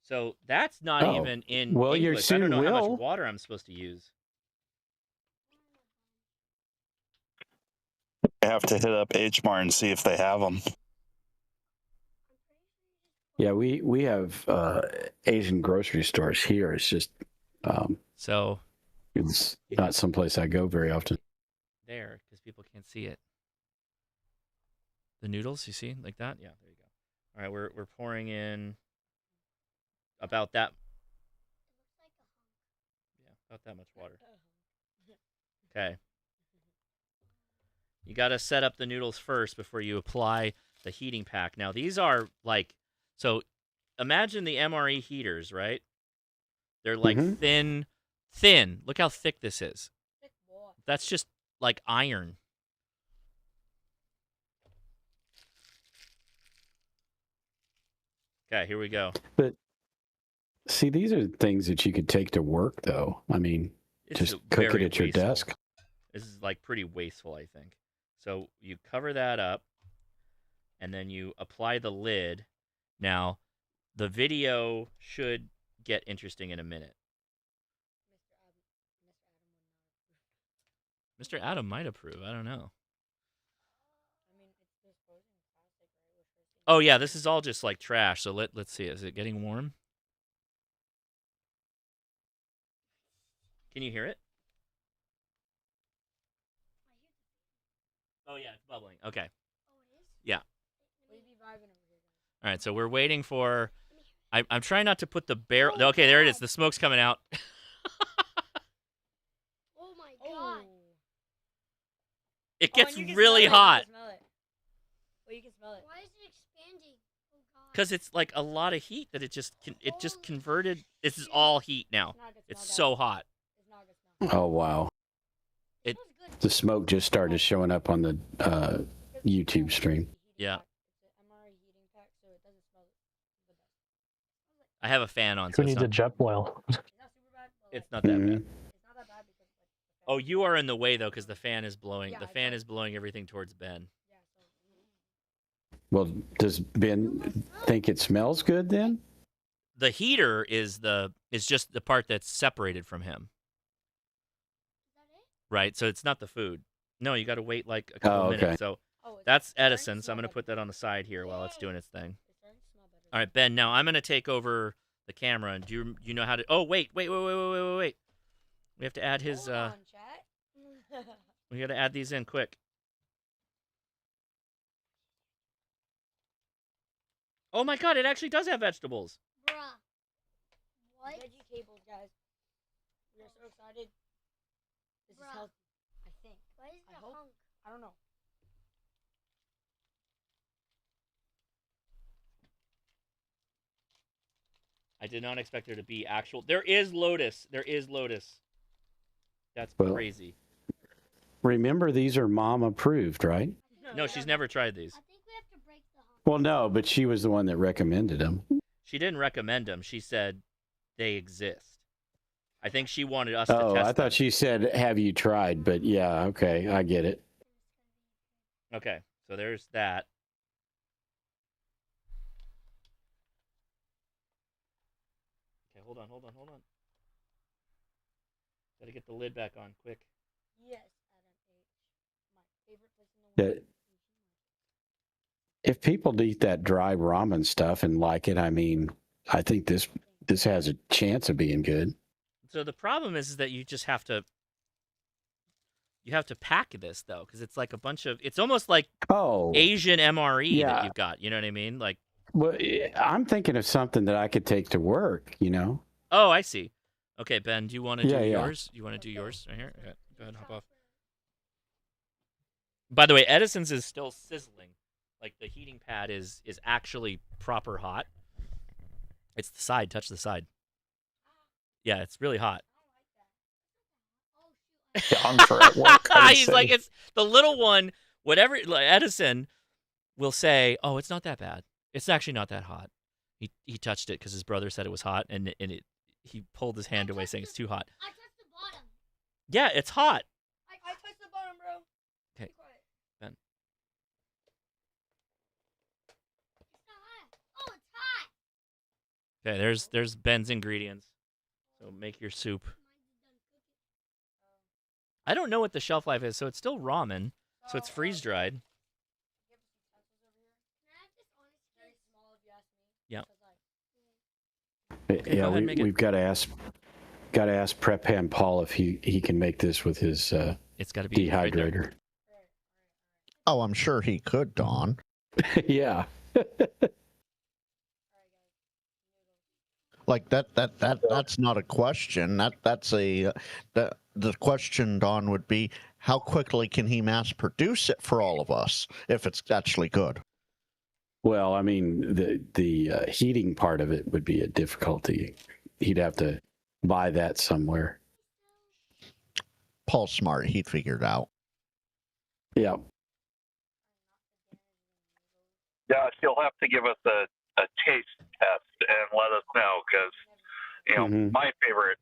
So that's not even in English. You soon I don't know how will. much water I'm supposed to use. I have to hit up HMart and see if they have them. Yeah, we have Asian grocery stores here. It's just so it's not someplace I go very often. There, because people can't see it. The noodles, you see, like that? Yeah, there you go. All right, we're pouring in about that. Yeah, about that much water. Okay. You got to set up the noodles first before you apply the heating pack. Now, these are like, so imagine the MRE heaters, right? They're like thin. Look how thick this is. That's just like iron. Okay, here we go. But see, these are things that you could take to work, though. I mean, just cook it at your desk. This is like pretty wasteful, I think. So you cover that up, and then you apply the lid. Now, the video should get interesting in a minute. Mr. Adam might approve. I don't know. Oh yeah, this is all just like trash. So let's see. Is it getting warm? Can you hear it? Oh yeah, it's bubbling. Okay. Yeah. All right, so we're waiting for. I'm trying not to put the barrel. Okay, there it is. The smoke's coming out. Oh my god. It gets really hot. Well, you can smell it. Why is it expanding? Oh god. Because it's like a lot of heat that it just converted. This is all heat now. It's so hot. Oh wow! The smoke just started showing up on the YouTube stream. Yeah. I have a fan on. Who needs a jet boil? It's not that bad. Oh, you are in the way though, because the fan is blowing. The fan is blowing everything towards Ben. Well, does Ben think it smells good then? The heater is just the part that's separated from him. Right, so it's not the food. No, you got to wait like a couple minutes. So that's Edison. So I'm gonna put that on the side here while it's doing its thing. All right, Ben. Now I'm gonna take over the camera. And do you know how to? Oh, wait. We have to add his. We got to add these in quick. Oh my God! It actually does have vegetables. Bruh. What? Veggie tables, guys. We are so excited. This is healthy, I think. What is the I hope. hunk? I don't know. I did not expect there to be actual. There is Lotus. There is Lotus. That's crazy. Remember, these are mom approved, right? No, she's never tried these. Well, no, but she was the one that recommended them. She didn't recommend them. She said they exist. I think she wanted us to test them. I thought she said, have you tried? But yeah, okay, I get it. Okay, so there's that. Okay, hold on. Gotta get the lid back on, quick. Yes, Adam H. My favorite place in the world. If people eat that dry ramen stuff and like it, I mean, I think this has a chance of being good. So the problem is that you just have to pack this though, because it's like a bunch of, it's almost like Asian MRE that you've got. You know what I mean? Like, well, I'm thinking of something that I could take to work. You know? Oh, I see. Okay, Ben, do you want to do Yeah. yours? You want to do yours right here? Okay, go ahead and hop off. By the way, Edison's is still sizzling. Like the heating pad is actually proper hot. It's the side. Touch the side. Yeah, it's really hot. Yeah, I'm sure at work. He's like, it's the little one. Whatever, like Edison will say, "Oh, it's not that bad. It's actually not that hot." He touched it because his brother said it was hot, and he pulled his hand away saying it's too hot. I touched the bottom. Yeah, it's hot. I touched the bottom, bro. Okay, Ben. Oh, it's hot. Okay, there's Ben's ingredients. So make your soup. I don't know what the shelf life is, so it's still ramen, so it's freeze dried. Yeah. Yeah, we've got to ask Prep Hand Paul if he can make this with his it's got to be dehydrator. Right. Oh, I'm sure he could, Don. Yeah. Like that's not a question. That's the question, Don, would be how quickly can he mass produce it for all of us if it's actually good? Well, I mean, the heating part of it would be a difficulty. He'd have to buy that somewhere. Paul's smart. He'd figure it out. Yeah. Yeah, she'll have to give us a taste test and let us know because, my favorite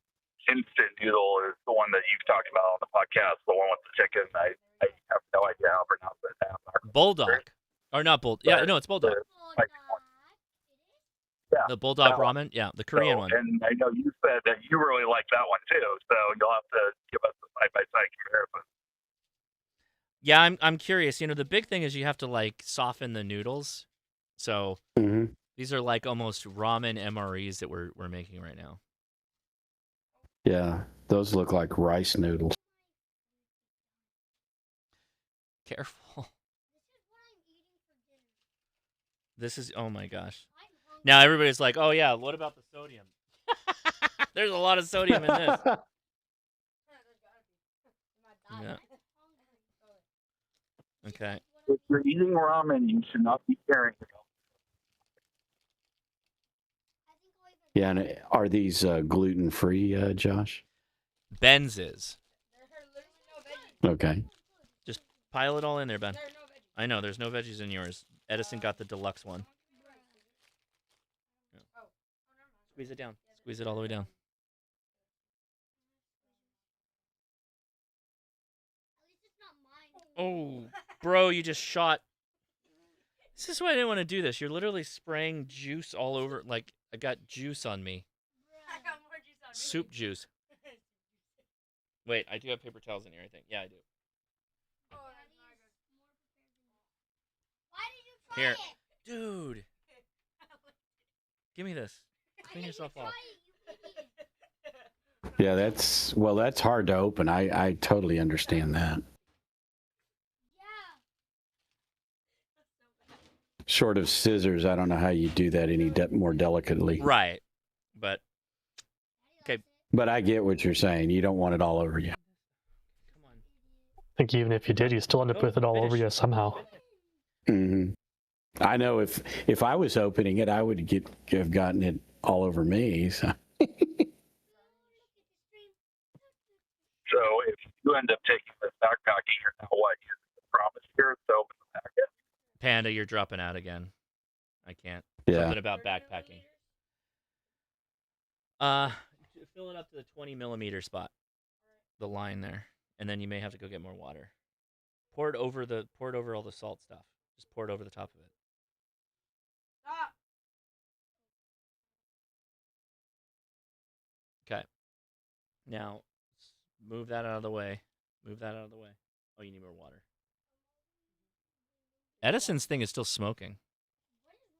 instant noodle is the one that you've talked about on the podcast, the one with the chicken. I have no idea how to pronounce it now. Bulldog. Or not Bulldog. Yeah, no, it's Bulldog. The Bulldog ramen? Yeah, the Korean one. And I know you said that you really like that one too, so you'll have to give us a side-by-side comparison. Yeah, I'm curious. The big thing is you have to like soften the noodles. So these are like almost ramen MREs that we're making right now. Yeah, those look like rice noodles. Careful. This is, oh my gosh. Now everybody's like, oh yeah, what about the sodium? There's a lot of sodium in this. Yeah. Okay. If you're eating ramen, you should not be carrying it. Yeah, and are these gluten-free, Josh? Ben's is. Okay. Just pile it all in there, Ben. I know, there's no veggies in yours. Edison got the deluxe one. Yeah. Squeeze it down. Squeeze it all the way down. Oh, bro, you just shot. This is why I didn't want to do this. You're literally spraying juice all over. Like, I got juice on me. I got more juice on me. Soup juice. Wait, I do have paper towels in here, I think. Yeah, I do. Oh, that's not good. Here. Dude. Give me this. Clean yourself off. Yeah, that's hard to open. I totally understand that. Short of scissors, I don't know how you do that any more delicately. Right. But, okay. But I get what you're saying. You don't want it all over you. I think even if you did, you still end up with it all over you somehow. I know if I was opening it, I would have gotten it all over me. So. So if you end up taking this backpacking, you're now what? Using the promise here to open the packet? Panda, you're dropping out again. I can't. Yeah. Something about backpacking. Fill it up to the 20 millimeter spot, the line there, and then you may have to go get more water. Pour it over all the salt stuff. Just pour it over the top of it. Stop. Okay. Now, move that out of the way. Move that out of the way. Oh, you need more water. Edison's thing is still smoking.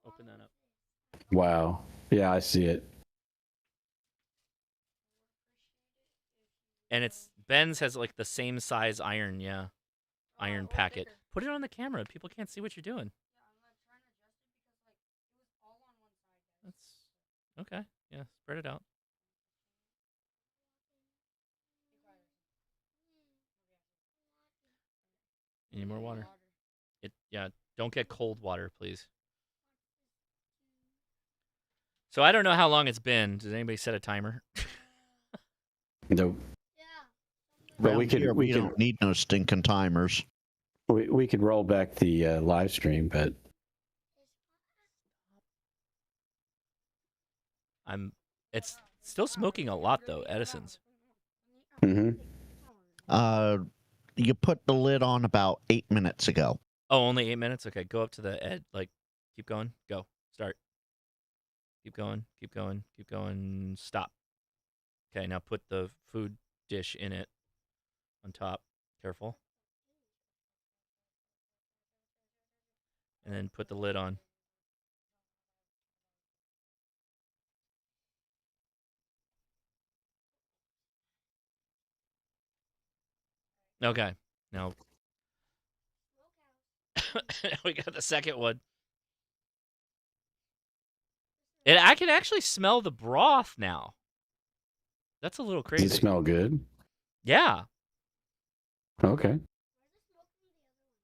Open that up. Wow. Yeah, I see it. And Ben's has like the same size iron, yeah. Iron packet. Put it on the camera. People can't see what you're doing. That's okay. Yeah, spread it out. You need more water. Don't get cold water, please. So I don't know how long it's been. Does anybody set a timer? Nope. But we don't need no stinking timers. We could roll back the live stream, but it's still smoking a lot though, Edison's. Mm-hmm. You put the lid on about 8 minutes ago. Oh, only 8 minutes? Okay, go up to the edge. Like, keep going. Go. Start. Keep going. Keep going. Keep going. Stop. Okay, now put the food dish in it on top. Careful. And then put the lid on. Okay, now we got the second one. I can actually smell the broth now. That's a little crazy. Does it smell good? Yeah. Okay.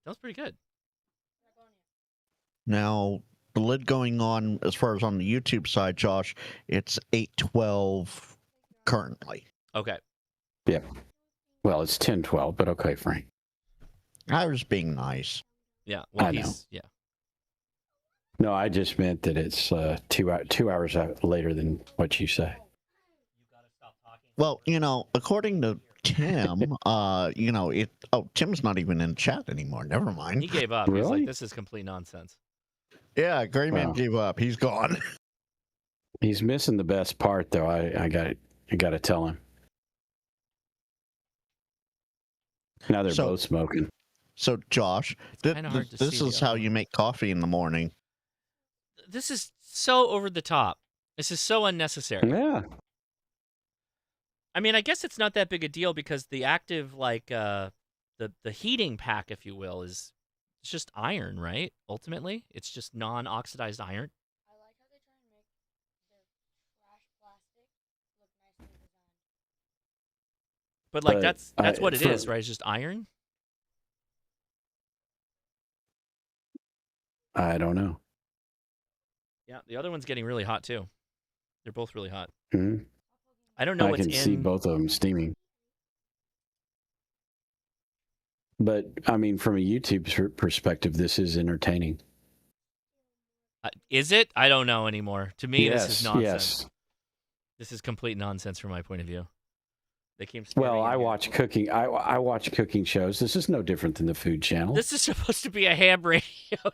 Smells pretty good. Now, the lid going on, as far as on the YouTube side, Josh, it's 8:12 currently. Okay. Yeah. Well, it's 10:12, but okay, Frank. I was being nice. Yeah. Well, I know. Yeah. No, I just meant that it's 2 hours later than what you say. Well, according to Tim, Tim's not even in chat anymore. Never mind. He gave up. Really? He's like, this is complete nonsense. Yeah, Grayman Wow. gave up. He's gone. He's missing the best part, though. I got to tell him. Now they're both smoking. So, Josh, kinda hard to this see is the how other you make coffee in the morning. This is so over the top. This is so unnecessary. Yeah. I mean, I guess it's not that big a deal because the active, like, the heating pack, if you will, it's just iron, right? Ultimately, it's just non-oxidized iron. I like how they try and make their trash plastic look nice and designed. But like But that's what it for- is, right? It's just iron. I don't know. Yeah, the other one's getting really hot too. They're both really hot. Mhm. I don't know I what's can see in. both of them steaming. But, I mean, from a YouTube perspective, this is entertaining. Is it? I don't know anymore. To me, this is nonsense. Yes. This is complete nonsense from my point of view. They came. Well, I watch cooking. I watch cooking shows. This is no different than the Food Channel. This is supposed to be a ham radio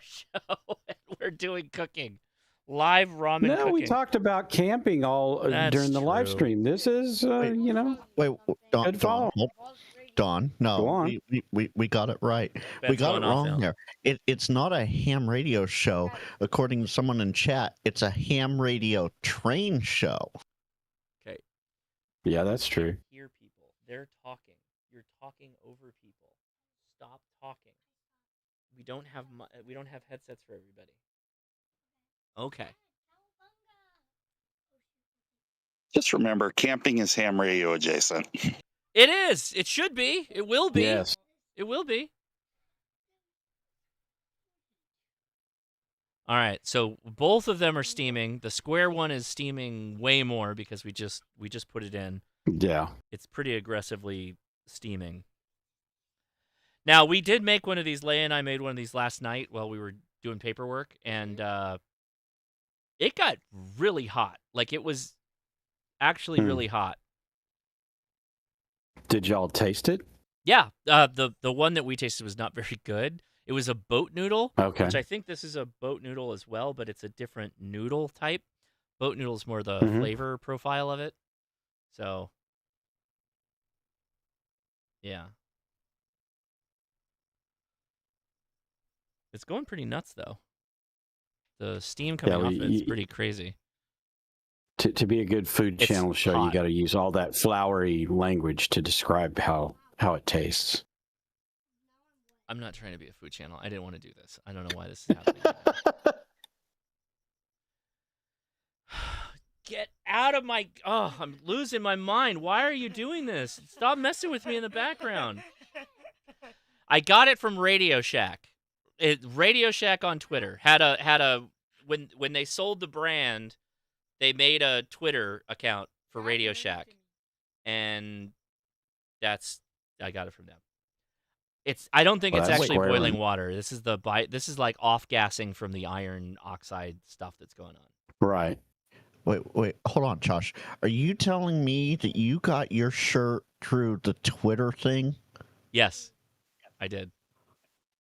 show, and we're doing cooking, live ramen No, cooking. we talked about camping all That's during the live true. stream. This is, Wait, good follow. Don, Go no, on. we got it right. We Ben's got it going off wrong now. there. It's not a ham radio show. According to someone in chat, it's a ham radio train show. Okay. Yeah, that's true. Hear people. They're talking. You're talking over people. Stop talking. We don't have headsets for everybody. Okay. Just remember, camping is ham radio adjacent. It is. It should be. It will be. Yes. It will be. All right, so both of them are steaming. The square one is steaming way more because we just put it in. Yeah. It's pretty aggressively steaming. Now, we did make one of these. Leia and I made one of these last night while we were doing paperwork, and it got really hot. Like, it was actually really hot. Did y'all taste it? Yeah, the one that we tasted was not very good. It was a boat noodle, Okay. which I think this is a boat noodle as well, but it's a different noodle type. Boat noodle is more the flavor profile of it. So, yeah. It's going pretty nuts, though. The steam coming off it's pretty crazy. To be a good food channel show, hot. you got to use all that flowery language to describe how it tastes. I'm not trying to be a food channel. I didn't want to do this. I don't know why this is happening. Get out of my... Oh, I'm losing my mind. Why are you doing this? Stop messing with me in the background. I got it from Radio Shack. Radio Shack on Twitter had a when they sold the brand, they made a Twitter account for Radio Shack, and I got it from them. I don't think it's actually boiling water. This is like off gassing from the iron oxide stuff that's going on. Right. Wait, hold on, Josh. Are you telling me that you got your shirt through the Twitter thing? Yes, I did.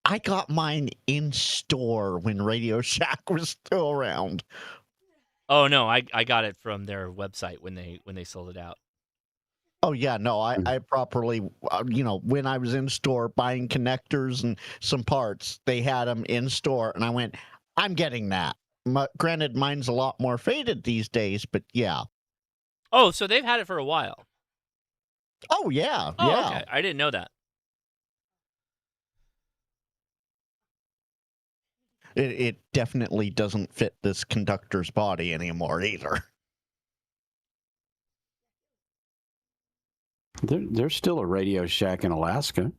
I got mine in store when Radio Shack was still around. Oh no, I got it from their website when they sold it out. Oh yeah, no, I properly, when I was in store buying connectors and some parts, they had them in store, and I went, I'm getting that. Granted, mine's a lot more faded these days, but yeah. Oh, so they've had it for a while. Oh yeah, oh, yeah. Okay. I didn't know that. It definitely doesn't fit this conductor's body anymore either. There's still a Radio Shack in Alaska.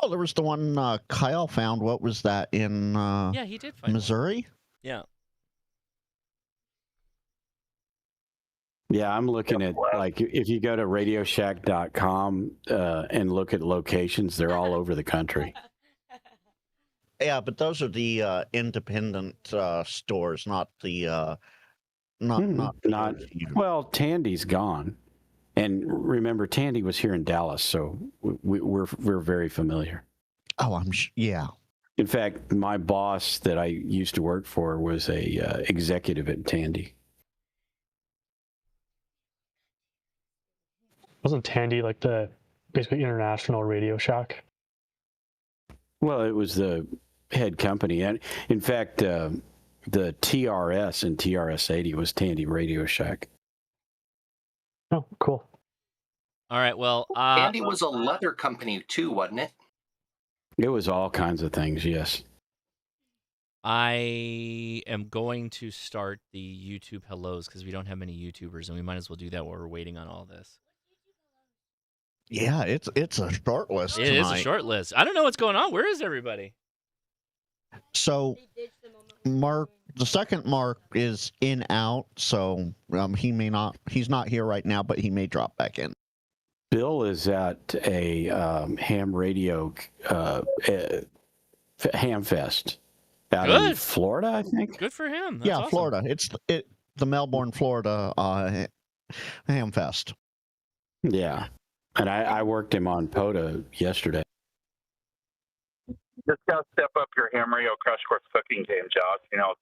Oh, there was the one Kyle found. What was that in yeah, he did find Missouri? One. Yeah. Yeah, I'm looking at, like, if you go to radioshack.com and look at locations, they're all over the country. Yeah, but those are the independent stores, not the not. Well, Tandy's gone, and remember, Tandy was here in Dallas, so we're very familiar. Oh, yeah. In fact, my boss that I used to work for was a executive at Tandy. Wasn't Tandy like the basically international Radio Shack? Well, it was the head company, and in fact, the TRS and TRS-80 was Tandy Radio Shack. Oh, cool. All right, well, Tandy was a leather company too, wasn't it? It was all kinds of things, yes. I am going to start the YouTube hellos because we don't have many YouTubers, and we might as well do that while we're waiting on all this. Yeah, it's a short list tonight. It is a short list. I don't know what's going on. Where is everybody? So, Mark, the second Mark is in out, so he's not here right now, but he may drop back in. Bill is at a ham radio ham fest out in Florida, I think. Good for him. That's awesome. Florida. It's the Melbourne, Florida ham fest. Yeah, and I worked him on POTA yesterday. Just gotta step up your ham radio crash course cooking game, Josh.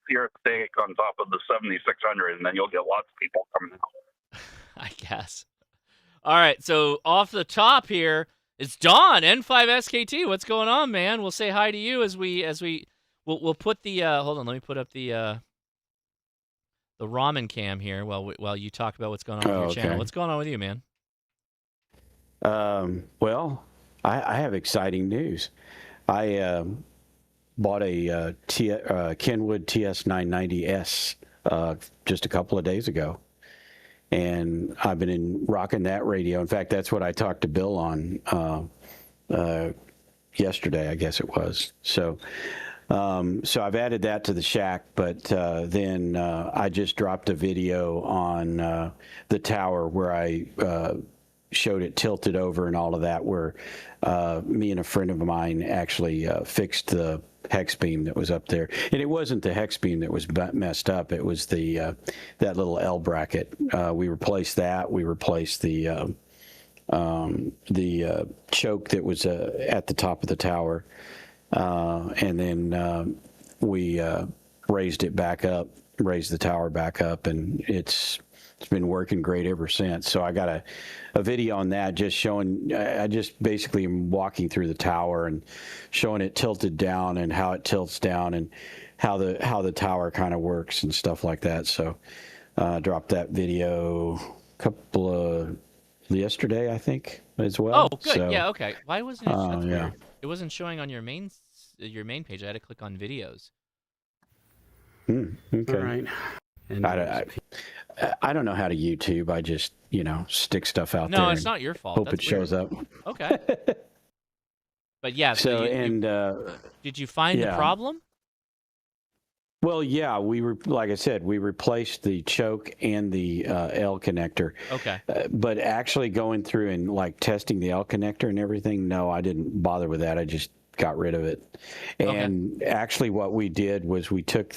Sear a steak on top of the 7600, and then you'll get lots of people coming out. I guess. All right, so off the top here, it's Don N5SKT. What's going on, man? We'll say hi to you as we'll put the hold on, let me put up the ramen cam here while you talk about what's going on with your channel. What's going on with you, man? Well, I have exciting news. I bought a Kenwood TS990S just a couple of days ago, and I've been rocking that radio. In fact, that's what I talked to Bill on yesterday, I guess it was. So So I've added that to the shack, but then I just dropped a video on the tower where I showed it tilted over and all of that, where me and a friend of mine actually fixed the hex beam that was up there. And it wasn't the hex beam that was messed up. It was the that little L bracket. We replaced that. We replaced the choke that was at the top of the tower. And then we raised it back up, raised the tower back up, and it's been working great ever since. So I got a video on that just showing, I just basically am walking through the tower and showing it tilted down and how it tilts down and how the tower kind of works and stuff like that. So dropped that video yesterday, I think, as well. Oh, good. So, yeah, okay. Why wasn't it? yeah. It wasn't showing on your main page. I had to click on videos. Okay. All right. And I don't know how to YouTube. I just, stick stuff out there. No, it's not your fault. Hope That's it shows weird. up. Okay. But yeah, So, did you find the problem? Well, yeah, like I said, we replaced the choke and the L connector. Okay. But actually going through and like testing the L connector and everything, no, I didn't bother with that. I just got rid of it. And actually what we did was we took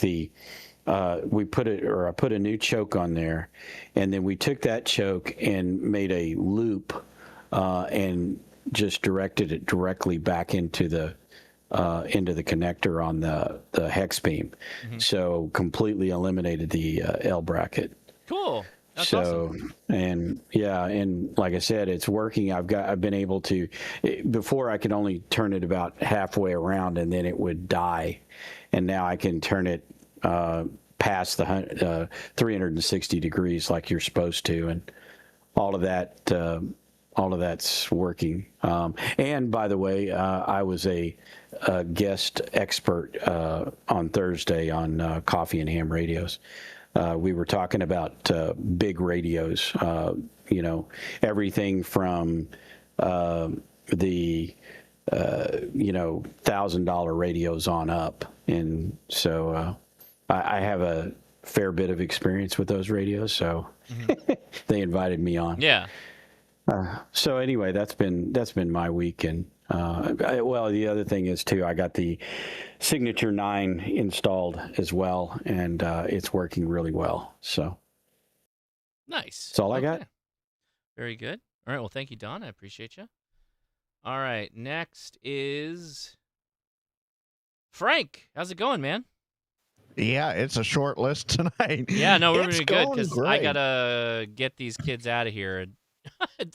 I put a new choke on there, and then we took that choke and made a loop and just directed it directly back into the connector on the hex beam. Mm-hmm. So completely eliminated the L bracket. Cool. That's so awesome. And like I said, it's working. I've been able to, before I could only turn it about halfway around and then it would die, and now I can turn it past the 360 degrees like you're supposed to, and all of that's working. And by the way, I was a guest expert on Thursday on Coffee and Ham Radios. We were talking about big radios, everything from the $1,000 radios on up. And so I have a fair bit of experience with those radios, so they invited me on. Yeah. So anyway, that's been my week. And the other thing is too, I got the Signature 9 installed as well, and it's working really well. So nice. That's all I got. Very good. All right. Well, thank you, Don. I appreciate you. All right. Next is Frank. How's it going, man? Yeah, it's a short list tonight. Yeah, no, we're doing good because I great. gotta get these kids out of here.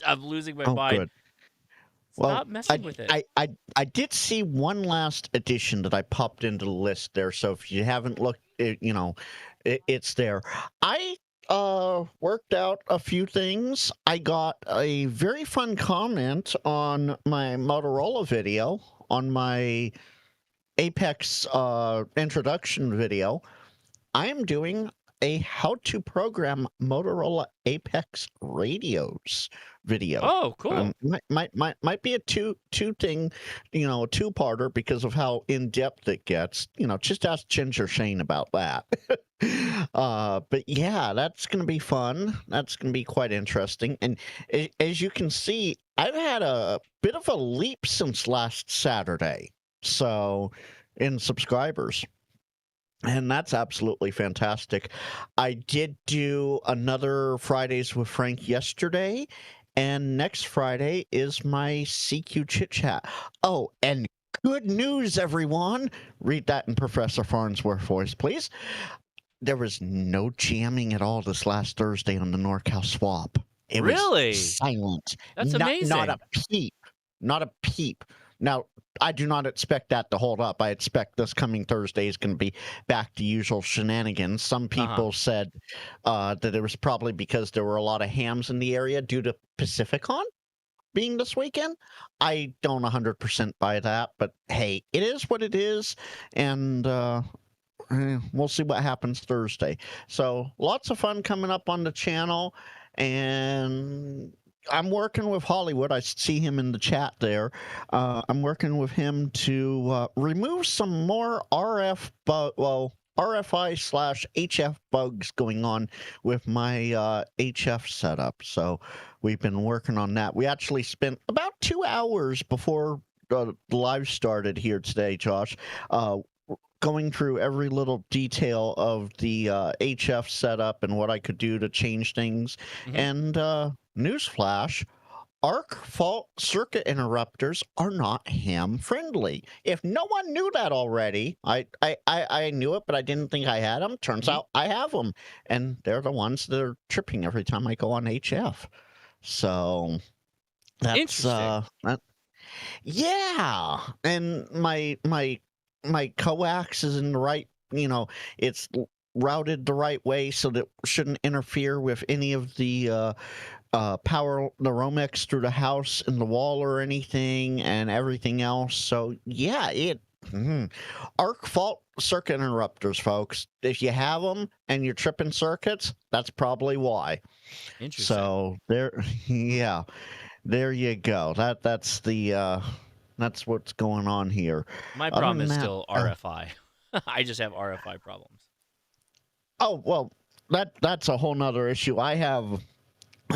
I'm losing my mind. Good. Stop messing with it. I did see one last addition that I popped into the list there. So if you haven't looked, it's there. I worked out a few things. I got a very fun comment on my Motorola video, on my Apex introduction video. I am doing a how to program Motorola Apex radios video. Oh, cool. Might be a two-parter because of how in-depth it gets. Just ask Ginger Shane about that. But yeah, that's going to be fun. That's going to be quite interesting. And as you can see, I've had a bit of a leap since last Saturday. So in subscribers. And that's absolutely fantastic. I did do another Fridays with Frank yesterday, and next Friday is my CQ Chit Chat. Oh, and good news, everyone. Read that in Professor Farnsworth voice, please. There was no jamming at all this last Thursday on the NorCal swap. It really? was silent. That's amazing. Not a peep. Not a peep. Now, I do not expect that to hold up. I expect this coming Thursday is going to be back to usual shenanigans. Some people said that it was probably because there were a lot of hams in the area due to Pacificon being this weekend. I don't 100% buy that, but hey, it is what it is, and we'll see what happens Thursday. So lots of fun coming up on the channel, and I'm working with Hollywood. I see him in the chat there. I'm working with him to remove some more RFI/HF bugs going on with my HF setup. So we've been working on that. We actually spent about 2 hours before the live started here today, Josh, going through every little detail of the HF setup and what I could do to change things. And newsflash, arc fault circuit interrupters are not ham friendly. If no one knew that already, I knew it, but I didn't think I had them. Turns out I have them, and they're the ones that are tripping every time I go on HF. So that's yeah, and my coax is in the right, it's routed the right way so that it shouldn't interfere with any of the power, the Romex through the house and the wall or anything and everything else. So yeah, arc fault circuit interrupters, folks. If you have them and you're tripping circuits, that's probably why. Interesting. So there you go. That's the that's what's going on here. My problem is still RFI. I just have RFI problems. Oh, well, that's a whole nother issue. I have,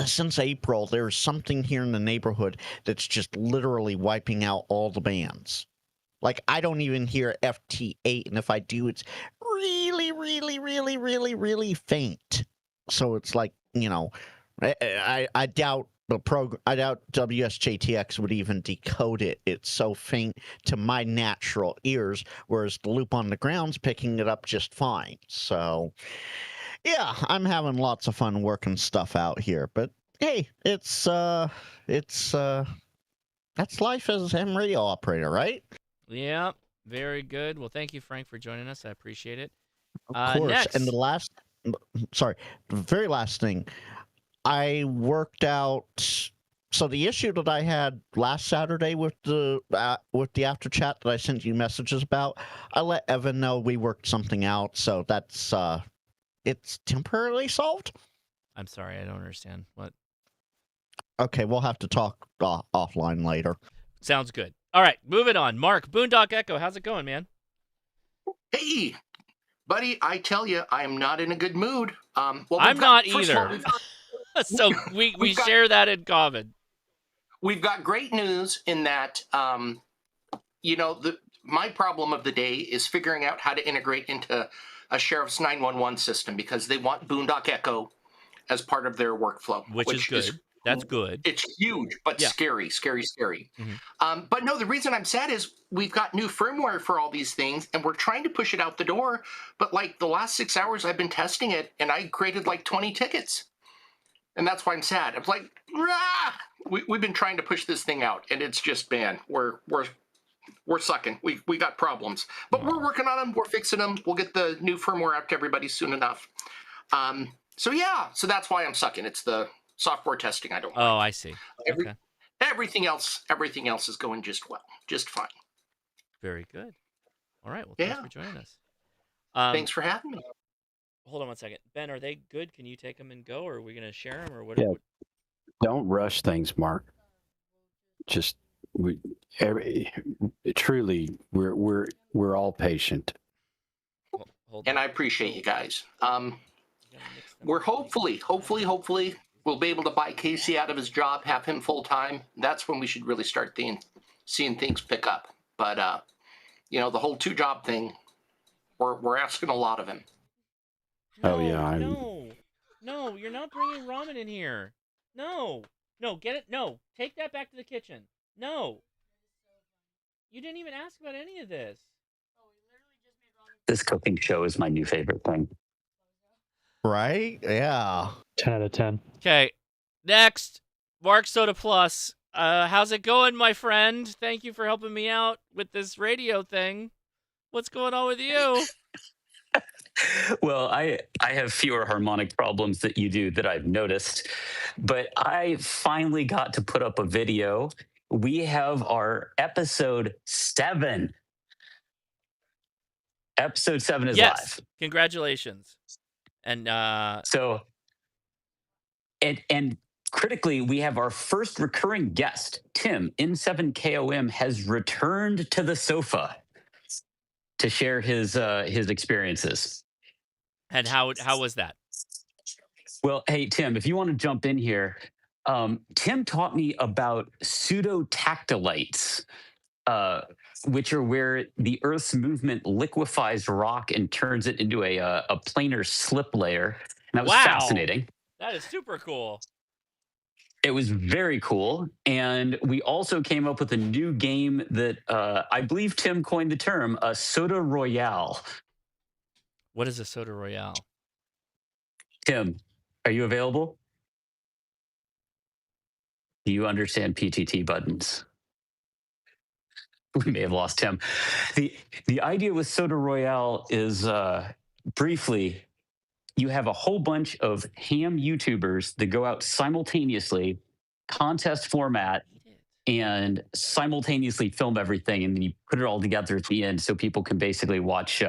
since April, there's something here in the neighborhood that's just literally wiping out all the bands. Like, I don't even hear FT8, and if I do, it's really, really, really, really, really faint. So it's like, I doubt I doubt WSJTX would even decode it. It's so faint to my natural ears, whereas the loop on the ground's picking it up just fine. So, yeah, I'm having lots of fun working stuff out here. But hey, that's life as a ham radio operator, right? Yeah, very good. Well, thank you, Frank, for joining us. I appreciate it. Of course. Next. And the very last thing. I worked out. So the issue that I had last Saturday with the after chat that I sent you messages about, I let Evan know we worked something out. So that's it's temporarily solved. I'm sorry, I don't understand what. Okay, we'll have to talk offline later. Sounds good. All right, moving on. Mark, Boondock Echo, how's it going, man? Hey, buddy, I tell you, I am not in a good mood. Well, I'm not either. So we share that in common. We've got great news in that, my problem of the day is figuring out how to integrate into a sheriff's 911 system because they want Boondock Echo as part of their workflow. Which is good. That's good. It's huge, but scary. Mm-hmm. But no, the reason I'm sad is we've got new firmware for all these things, and we're trying to push it out the door. But like the last 6 hours, I've been testing it, and I created like 20 tickets. And that's why I'm sad. I'm like, rah! We've been trying to push this thing out, and it's just, man, we're sucking. We got problems, but we're working on them. We're fixing them. We'll get the new firmware out to everybody soon enough. So that's why I'm sucking. It's the software testing I don't like. Oh, I see. Okay. Everything else is going just fine. Very good. All right. Well, thanks for joining us. Thanks for having me. Hold on one second. Ben, are they good? Can you take them and go, or are we going to share them, or what? Yeah. Don't rush things, Mark. Just truly, we're all patient. And I appreciate you guys. We're hopefully we'll be able to buy Casey out of his job, have him full time. That's when we should really start seeing things pick up. But the whole 2-job thing, we're asking a lot of him. No, oh yeah. No, you're not bringing ramen in here. No, get it. No, take that back to the kitchen. No, you didn't even ask about any of this. This cooking show is my new favorite thing. Right? Yeah. 10 out of 10. Okay, next, Mark Soda Plus. How's it going, my friend? Thank you for helping me out with this radio thing. What's going on with you? Well, I have fewer harmonic problems that you do that I've noticed, but I finally got to put up a video. We have our episode 7. Episode 7 is live. Congratulations. And and critically, we have our first recurring guest, Tim, N7KOM, has returned to the sofa to share his experiences. And how was that? Well, hey, Tim, if you want to jump in here, Tim taught me about pseudotactylites, which are where the Earth's movement liquefies rock and turns it into a planar slip layer. And that was fascinating. That is super cool. It was very cool. And we also came up with a new game that I believe Tim coined the term, a soda royale. What is a soda royale? Tim, are you available? Do you understand PTT buttons? We may have lost Tim. The idea with soda royale is briefly, you have a whole bunch of ham YouTubers that go out simultaneously, contest format, and simultaneously film everything, and then you put it all together at the end so people can basically watch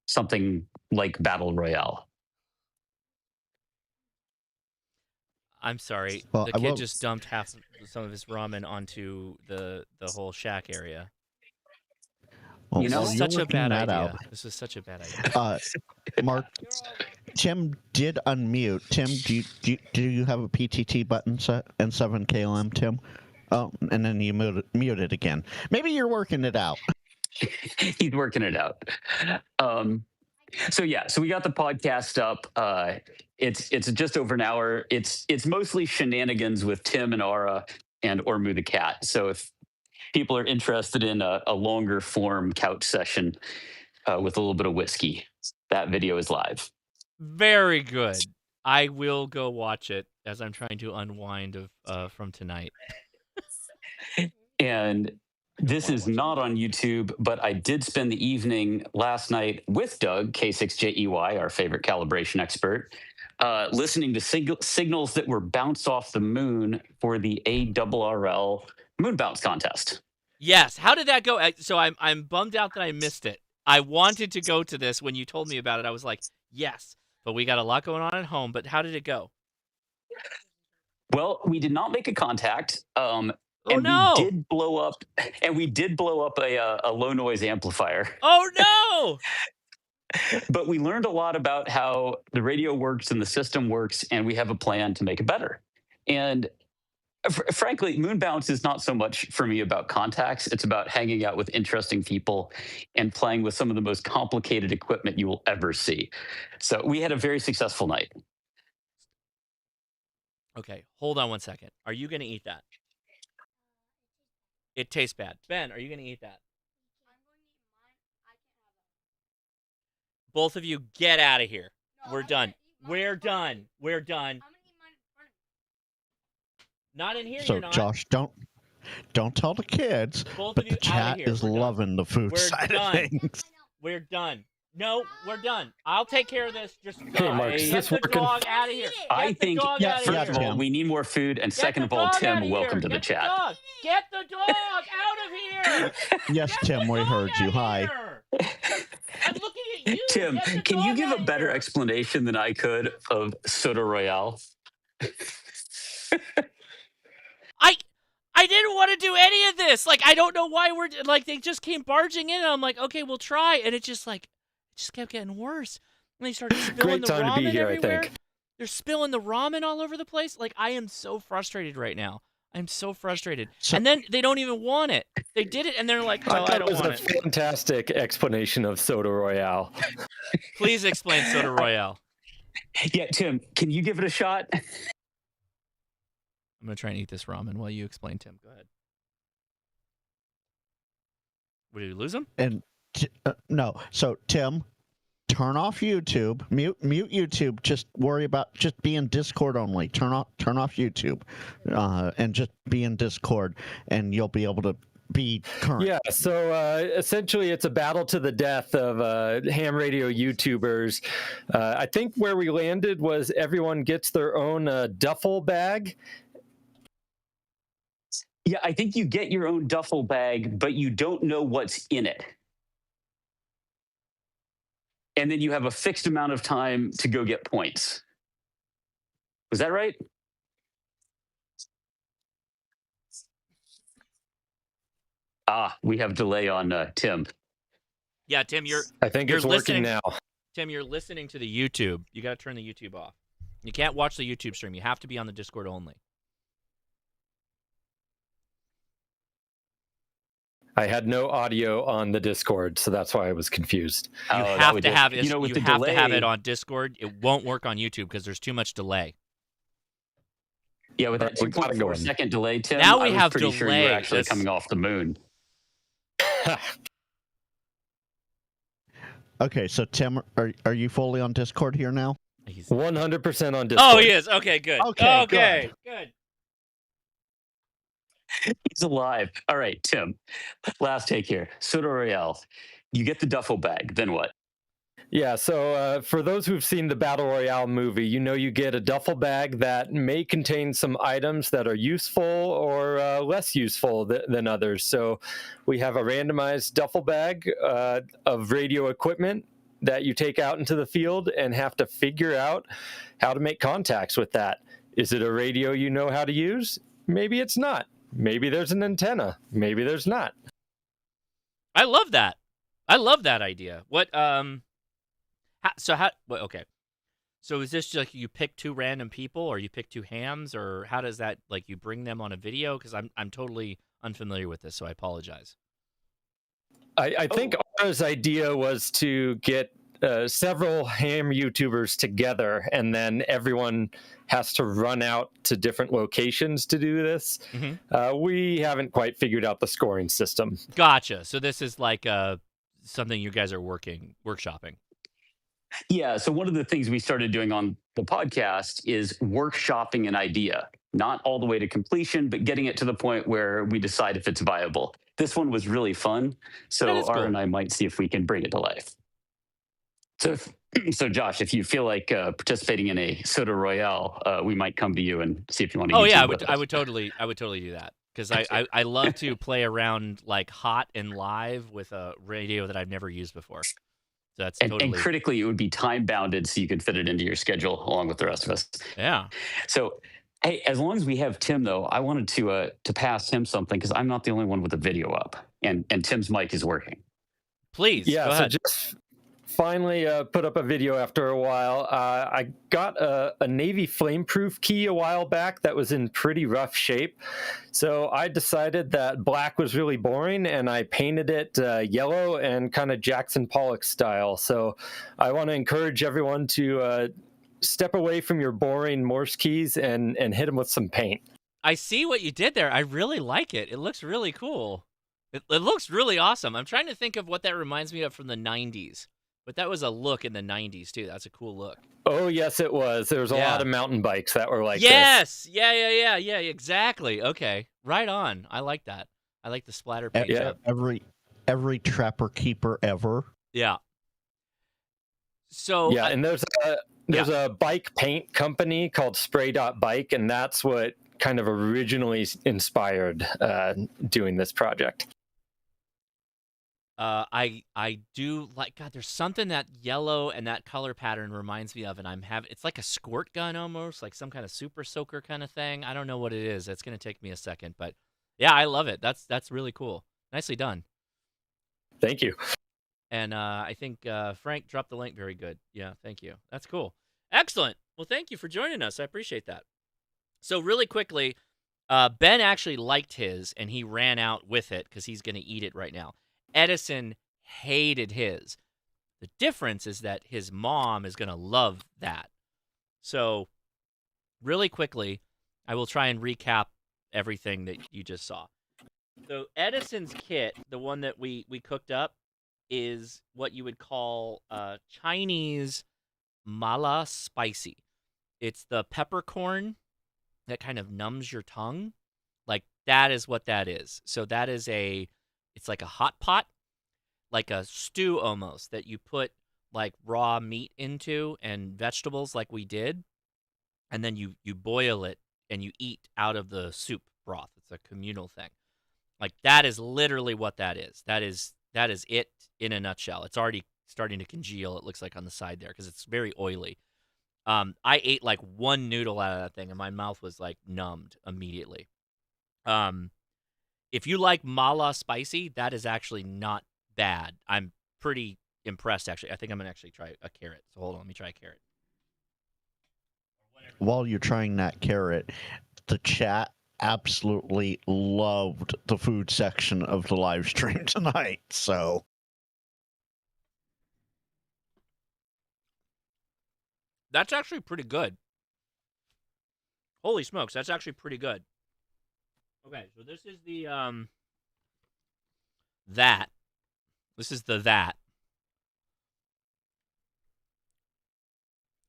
something like Battle Royale. I'm sorry. Well, the kid just dumped some of his ramen onto the whole shack area. Well, this is such a bad idea. Out. This is such a bad idea. Mark, Tim did unmute. Tim, do you have a PTT button set and 7KLM, Tim? Oh, and then you muted again. Maybe you're working it out. He's working it out. So we got the podcast up. It's just over an hour. It's mostly shenanigans with Tim and Ara and Ormu the cat. So if people are interested in a longer form couch session with a little bit of whiskey, that video is live. Very good. I will go watch it as I'm trying to unwind from tonight. And this is not on YouTube, but I did spend the evening last night with Doug, K6JEY, our favorite calibration expert, listening to signals that were bounced off the moon for the ARRL moon bounce contest. Yes. How did that go? So I'm bummed out that I missed it. I wanted to go to this when you told me about it. I was like, yes, but we got a lot going on at home. But how did it go? Well, we did not make a contact. We did blow up a low noise amplifier. Oh no! But we learned a lot about how the radio works and the system works, and we have a plan to make it better. And frankly, moon bounce is not so much for me about contacts. It's about hanging out with interesting people and playing with some of the most complicated equipment you will ever see. So we had a very successful night. Okay, hold on one second. Are you going to eat that? It tastes bad. Ben, are you going to eat that? Both of you, get out of here. We're done. We're done. We're done. Not in here, so, you're not. Josh, don't tell the kids, Both but of you the chat is loving the food side of things. We're done. No, we're done. I'll take care of this. Just Hey, Mark, is get this the working? dog out of here. I think, first of all, we need more food, and second of all, Tim, welcome to the chat. Get the dog out of here! Yes, Tim, we heard you. Hi. I'm looking at you. Tim, can you give a better explanation than I could of Soda Royale? I didn't want to do any of this. Like, I don't know why they just came barging in, and I'm like, okay, we'll try. And it just kept getting worse. And they started spilling Great time ramen to be here, everywhere. I think. They're spilling the ramen all over the place. Like, I am so frustrated right now. I'm so frustrated. And then they don't even want it. They did it, and they're like, no, I don't want it. That was a fantastic explanation of Soda Royale. Please explain Soda Royale. Yeah, Tim, can you give it a shot? I'm going to try and eat this ramen while you explain, Tim. Go ahead. Did we lose him? And no. So, Tim, turn off YouTube. Mute YouTube. Just worry about just be in Discord only. Turn off YouTube, and just be in Discord, and you'll be able to be current. Yeah, so essentially it's a battle to the death of ham radio YouTubers. I think where we landed was everyone gets their own duffel bag. Yeah, I think you get your own duffel bag, but you don't know what's in it. And then you have a fixed amount of time to go get points. Was that right? We have delay on Tim. Yeah, Tim, I think you're it's listening working now. Tim, you're listening to the YouTube. You got to turn the YouTube off. You can't watch the YouTube stream. You have to be on the Discord only. I had no audio on the Discord, so that's why I was confused. You have to have it. You have to have it on Discord. It won't work on YouTube because there's too much delay. Yeah, with that 2.4 second delay, Tim. Now we I was have pretty delay. sure you were actually coming off the moon. Okay, so Tim, are you fully on Discord here now? 100% on Discord. Oh, he is. Okay, good. Okay, good. He's alive. All right, Tim. Last take here. Soda Royale. You get the duffel bag. Then what? Yeah, so for those who've seen the Battle Royale movie, you get a duffel bag that may contain some items that are useful or less useful than others. So we have a randomized duffel bag of radio equipment that you take out into the field and have to figure out how to make contacts with that. Is it a radio you know how to use? Maybe it's not. Maybe there's an antenna. Maybe there's not. I love that. I love that idea. What okay. So is this just like you pick two random people or you pick two hams, or how does that, like, you bring them on a video? Because I'm totally unfamiliar with this, so I apologize. I think Ara's idea was to get several ham YouTubers together, and then everyone has to run out to different locations to do this. Mm-hmm. We haven't quite figured out the scoring system. Gotcha. So this is like something you guys are workshopping. Yeah, so one of the things we started doing on the podcast is workshopping an idea, not all the way to completion, but getting it to the point where we decide if it's viable. This one was really fun, so Ara and I might see if we can bring it to life. So Josh, if you feel like participating in a Soda Royale, we might come to you and see if you want to. Oh yeah, I would totally do that, because I love to play around like hot and live with a radio that I've never used before. So that's totally. And critically, it would be time bounded, so you could fit it into your schedule along with the rest of us. Yeah. So, hey, as long as we have Tim, though, I wanted to pass him something, because I'm not the only one with the video up, and Tim's mic is working. Please, yeah. go ahead. So just finally put up a video after a while. I got a Navy flameproof key a while back that was in pretty rough shape. So I decided that black was really boring, and I painted it yellow and kind of Jackson Pollock style. So I want to encourage everyone to step away from your boring Morse keys and hit them with some paint. I see what you did there. I really like it. It looks really cool. It looks really awesome. I'm trying to think of what that reminds me of from the 90s. But that was a look in the 90s, too. That's a cool look. Oh, yes, it was. There was a lot of mountain bikes that were like this. Yes! Yeah, exactly. Okay. Right on. I like that. I like the splatter paint job. Every trapper keeper ever. Yeah. So yeah, and there's a bike paint company called Spray.Bike, and that's what kind of originally inspired doing this project. I do like, God, there's something that yellow and that color pattern reminds me of, and it's like a squirt gun almost, like some kind of super soaker kind of thing. I don't know what it is. It's going to take me a second, but yeah, I love it. That's really cool. Nicely done. Thank you. And I think Frank dropped the link. Very good. Yeah, thank you. That's cool. Excellent. Well, thank you for joining us. I appreciate that. So really quickly, Ben actually liked his, and he ran out with it because he's going to eat it right now. Edison hated his. The difference is that his mom is going to love that. So really quickly, I will try and recap everything that you just saw. So Edison's kit, the one that we cooked up, is what you would call Chinese mala spicy. It's the peppercorn that kind of numbs your tongue. Like, that is what that is. So that is it's like a hot pot, like a stew almost, that you put like raw meat into and vegetables like we did. And then you boil it and you eat out of the soup broth. It's a communal thing. Like, that is literally what that is. That is it in a nutshell. It's already starting to congeal, it looks like, on the side there, because it's very oily. I ate like one noodle out of that thing, and my mouth was like numbed immediately. if you like mala spicy, that is actually not bad. I'm pretty impressed, actually. I think I'm going to actually try a carrot. So hold on, let me try a carrot. While you're trying that carrot, the chat absolutely loved the food section of the live stream tonight. So that's actually pretty good. Holy smokes, that's actually pretty good. Okay, so this is the that. This is the that.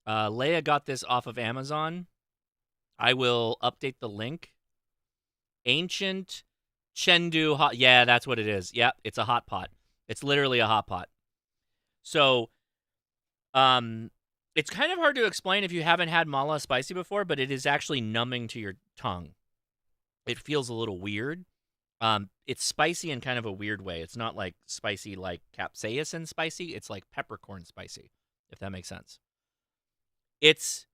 Leia got this off of Amazon. I will update the link. Ancient Chengdu hot. Yeah, that's what it is. Yep, it's a hot pot. It's literally a hot pot. So, it's kind of hard to explain if you haven't had mala spicy before, but it is actually numbing to your tongue. It feels a little weird. It's spicy in kind of a weird way. It's not like spicy like capsaicin spicy. It's like peppercorn spicy, if that makes sense. It's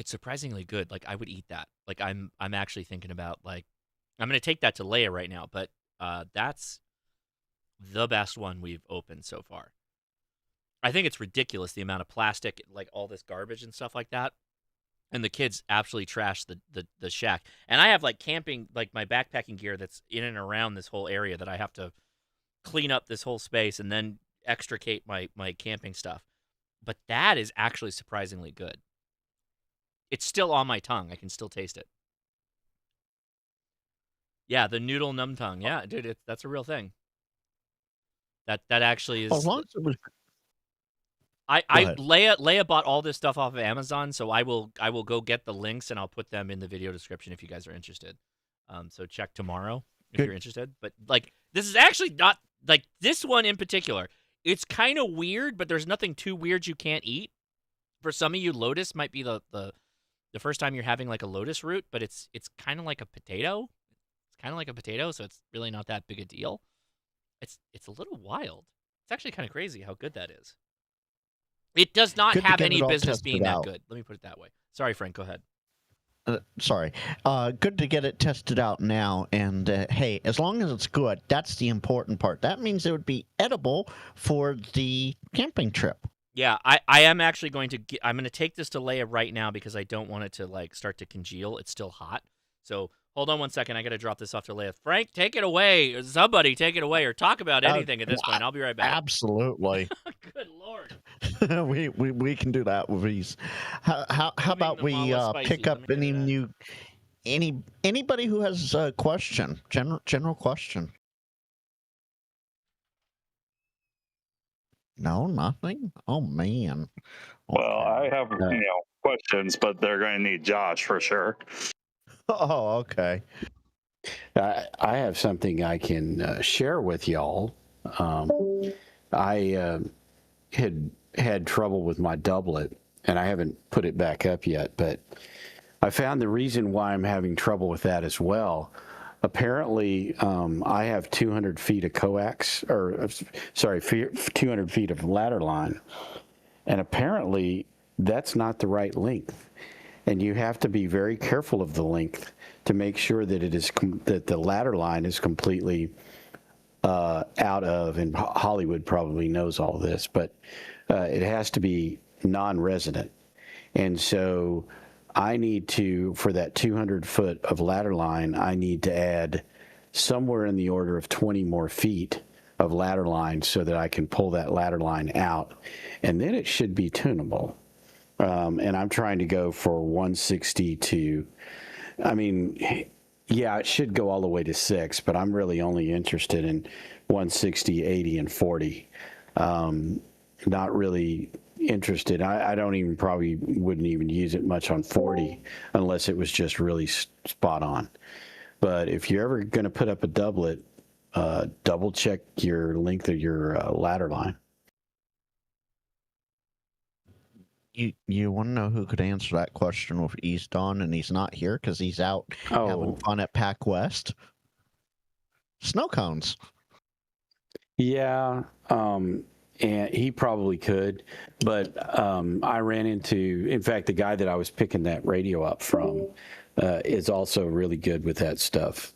surprisingly good. Like, I would eat that. Like, I'm actually thinking about, like, I'm going to take that to Leia right now, but that's the best one we've opened so far. I think it's ridiculous, the amount of plastic, like all this garbage and stuff like that. And the kids absolutely trash the shack. And I have, like, camping, like, my backpacking gear that's in and around this whole area that I have to clean up this whole space and then extricate my camping stuff. But that is actually surprisingly good. It's still on my tongue. I can still taste it. Yeah, the noodle numb tongue. Yeah, dude, that's a real thing. That actually is. as long as it was. Leia bought all this stuff off of Amazon, so I will go get the links and I'll put them in the video description if you guys are interested. So check tomorrow if you're interested. But, like, this is actually not, like, this one in particular. It's kind of weird, but there's nothing too weird you can't eat. For some of you, lotus might be the first time you're having, like, a lotus root, but it's kind of like a potato. It's kind of like a potato, so it's really not that big a deal. It's a little wild. It's actually kind of crazy how good that is. It does not have any business being that good. Let me put it that way. Sorry, Frank, go ahead. Sorry. Good to get it tested out now. And hey, as long as it's good, that's the important part. That means it would be edible for the camping trip. Yeah, I am actually going to I'm going to take this to Leia right now because I don't want it to, like, start to congeal. It's still hot. So hold on one second. I got to drop this off to Leia. Frank, take it away. Somebody take it away or talk about anything at this point. I'll be right back. Absolutely. Good Lord. we can do that with these. How about we pick up anybody who has a question, general question? No, nothing. Oh man. Well, I have questions, but they're going to need Josh for sure. Oh, okay. I have something I can share with y'all. I had trouble with my doublet, and I haven't put it back up yet, but I found the reason why I'm having trouble with that as well. Apparently, I have 200 feet of coax, 200 feet of ladder line, and apparently that's not the right length. And you have to be very careful of the length to make sure that it is that the ladder line is completely out of. And Hollywood probably knows all this, but it has to be non-resident. And so I need to, for that 200 foot of ladder line, I need to add somewhere in the order of 20 more feet of ladder line so that I can pull that ladder line out, and then it should be tunable. And I'm trying to go for 160 to, I mean, yeah, it should go all the way to 6, but I'm really only interested in 160, 80, and 40. Not really interested. I don't even wouldn't even use it much on 40 unless it was just really spot on. But if you're ever going to put up a doublet, double check your length of your ladder line. You want to know who could answer that question with ease, Dawn, and he's not here because he's out having fun at Pac West? Snow cones. Yeah, and he probably could, but I ran into, in fact, the guy that I was picking that radio up from is also really good with that stuff.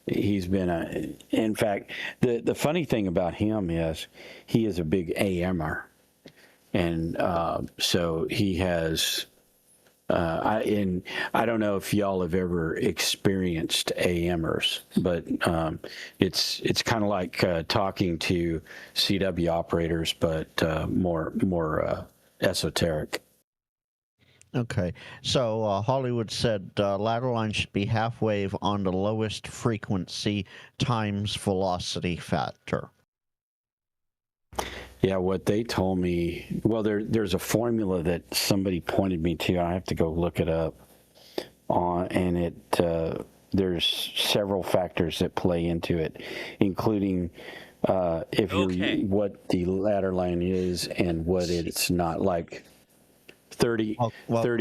He's been in fact, the funny thing about him is he is a big AMer. And so he has, I don't know if y'all have ever experienced AMers, but it's kind of like talking to CW operators, but more esoteric. Okay, so Hollywood said ladder line should be half wave on the lowest frequency times velocity factor. Yeah, what they told me, well, there's a formula that somebody pointed me to. I have to go look it up. And there's several factors that play into it, including if what the ladder line is and what it's not, like 30,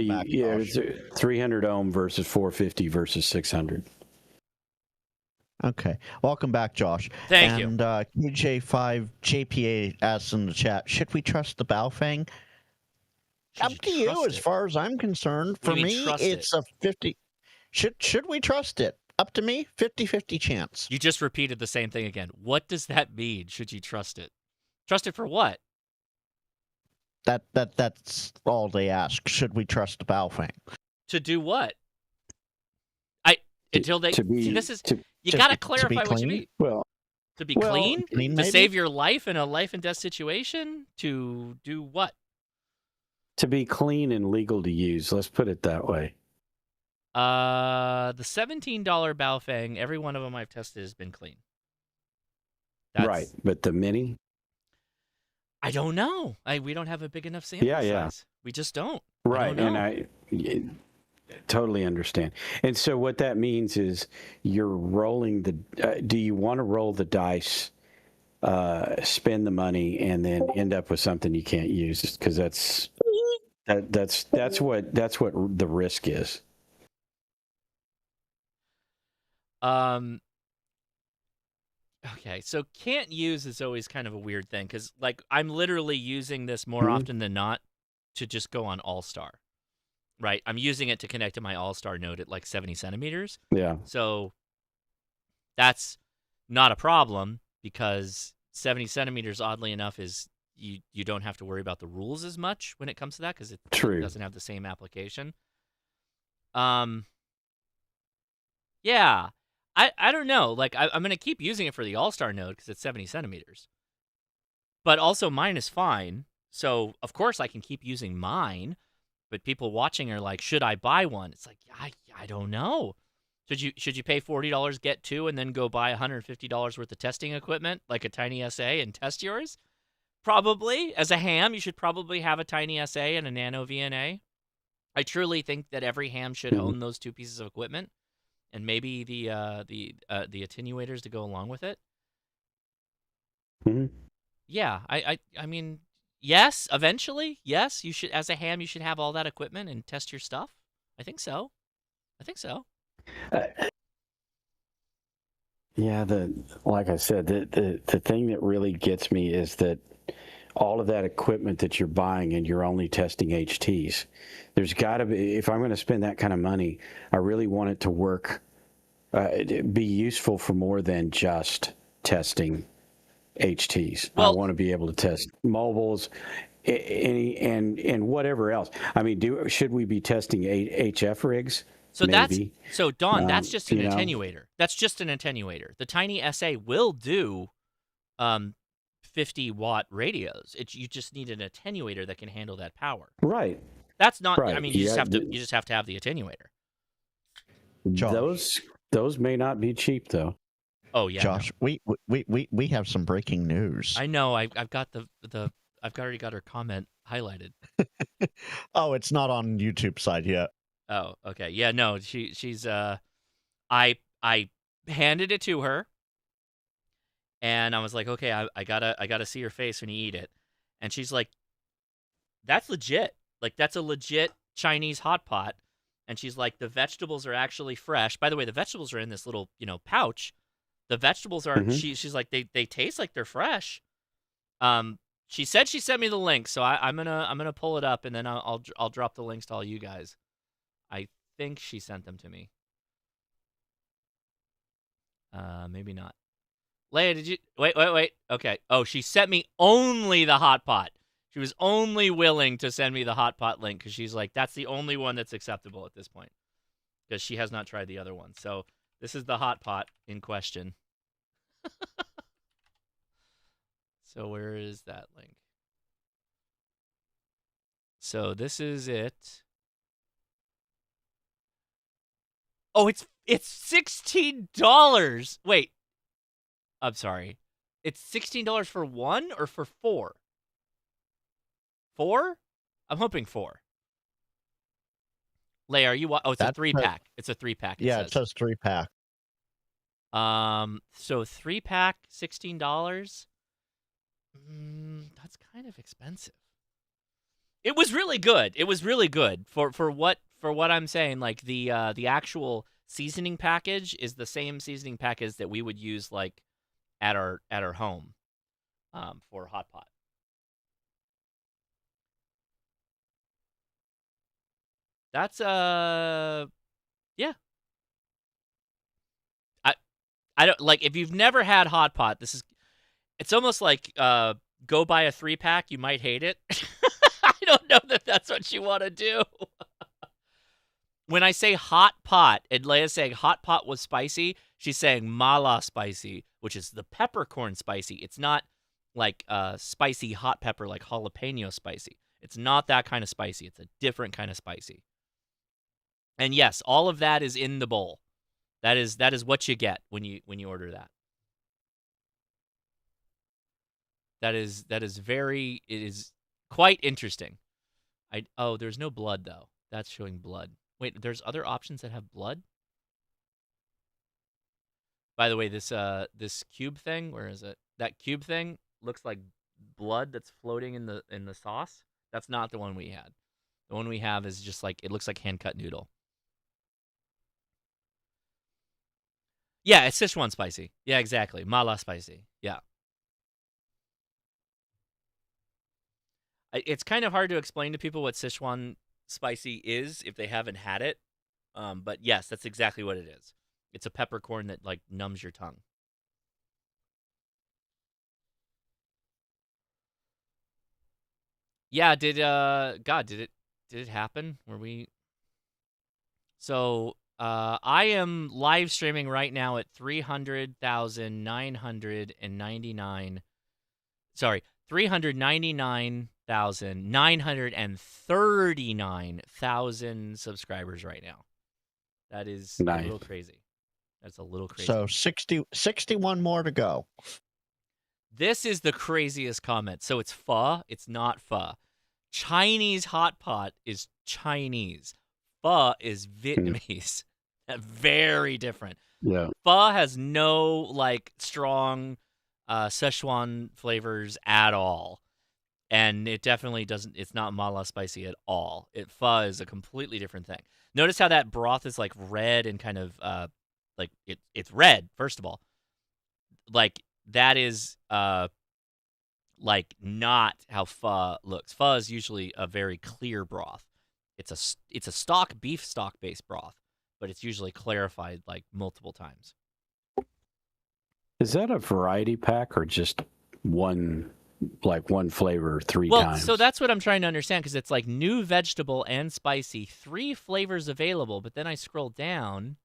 back, yeah, 300 ohm versus 450 versus 600. Okay. Welcome back, Josh. Thank you. And QJ5JPA asks in the chat, should we trust the Baofeng? Up to you, as far as I'm concerned. For me, it's a 50. Should we trust it? Up to me, 50-50 chance. You just repeated the same thing again. What does that mean? Should you trust it? Trust it for what? That's all they ask. Should we trust the Baofeng? To do what? Until they you got to clarify what you mean. To be clean? To save your life in a life and death situation? To do what? To be clean and legal to use. Let's put it that way. The $17 Baofeng, every one of them I've tested has been clean. Right, but the mini? I don't know. We don't have a big enough sample size. We just don't. Right, and I totally understand. And so what that means is you're rolling the. Do you want to roll the dice, spend the money, and then end up with something you can't use? Because that's what the risk is. Okay, so can't use is always kind of a weird thing because, like, I'm literally using this more often than not to just go on All-Star, right? I'm using it to connect to my All-Star node at like 70 centimeters. Yeah. So that's not a problem because 70 centimeters, oddly enough, is you don't have to worry about the rules as much when it comes to that because it doesn't have the same application. Yeah. I don't know. Like, I'm going to keep using it for the All-Star node because it's 70 centimeters. But also mine is fine. So, of course, I can keep using mine. But people watching are like, should I buy one? It's like, I don't know. Should you pay $40, get two, and then go buy $150 worth of testing equipment, like a tiny SA, and test yours? Probably. As a ham, you should probably have a tiny SA and a nano VNA. I truly think that every ham should own those two pieces of equipment. And maybe the attenuators to go along with it. Mm-hmm. Yeah, I mean, yes, eventually, yes, you should. As a ham, you should have all that equipment and test your stuff. I think so. Yeah, like I said, the thing that really gets me is that all of that equipment that you're buying and you're only testing HTs. There's got to be, if I'm going to spend that kind of money, I really want it to work, be useful for more than just testing HTs. I want to be able to test mobiles, and whatever else. I mean, should we be testing HF rigs? So Maybe. Don, that's just an attenuator. That's just an attenuator. The tiny SA will do 50-watt radios. You just need an attenuator that can handle that power. Right. That's not. Right. I mean, you just have to have the attenuator. Josh. Those may not be cheap though. Oh yeah, Josh. No. We have some breaking news. I know. I've got I've already got her comment highlighted. Oh, it's not on YouTube side yet. Oh, okay. Yeah, no. She's I handed it to her. And I was like, okay, I gotta see your face when you eat it. And she's like, that's legit. Like, that's a legit Chinese hot pot. And she's like, the vegetables are actually fresh. By the way, the vegetables are in this little, pouch. The vegetables are, she's like, they taste like they're fresh. She said she sent me the link, so I'm gonna pull it up and then I'll drop the links to all you guys. I think she sent them to me. Maybe not. Leia, did you wait? Okay. Oh, she sent me only the hot pot. She was only willing to send me the hot pot link because she's like, that's the only one that's acceptable at this point because she has not tried the other one. So this is the hot pot in question. So where is that link? So this is it. Oh, it's $16. Wait. I'm sorry. It's $16 for one or for four? 4? I'm hoping 4. Leia, are you? Oh, it's a 3-pack. It's a 3-pack. Yeah, it says 3-pack. So 3-pack, $16. That's kind of expensive. It was really good. It was really good for what I'm saying. Like the actual seasoning package is the same seasoning package that we would use like at our home for hot pot. That's yeah. I don't like if you've never had hot pot, it's almost like go buy a 3-pack, you might hate it. I don't know that that's what you want to do. When I say hot pot, and Leia's saying hot pot was spicy, she's saying mala spicy, which is the peppercorn spicy. It's not like spicy hot pepper like jalapeno spicy. It's not that kind of spicy. It's a different kind of spicy. And yes, all of that is in the bowl. That is what you get when you order that. It is quite interesting. There's no blood though. That's showing blood. Wait, there's other options that have blood? By the way, this cube thing, where is it? That cube thing looks like blood that's floating in the sauce. That's not the one we had. The one we have is just like it looks like hand-cut noodle. Yeah, it's Sichuan spicy. Yeah, exactly. Mala spicy. Yeah. It's kind of hard to explain to people what Sichuan spicy is if they haven't had it. But yes, that's exactly what it is. It's a peppercorn that like numbs your tongue. Yeah, did it happen? Were we? So I am live streaming right now at 399,939 subscribers right now. That is nice. A little crazy. That's a little crazy. So 61 more to go. This is the craziest comment. So it's pho. It's not pho. Chinese hot pot is Chinese. Pho is Vietnamese. Very different. Yeah. Pho has no like strong Szechuan flavors at all. And it definitely doesn't, it's not mala spicy at all. Pho is a completely different thing. Notice how that broth is like red and kind of like it's red, first of all. Like that is like not how pho looks. Pho is usually a very clear broth. It's a beef stock based broth, but it's usually clarified like multiple times. Is that a variety pack or just one flavor 3 times? Well, so that's what I'm trying to understand because it's like new vegetable and spicy, 3 flavors available, but then I scroll down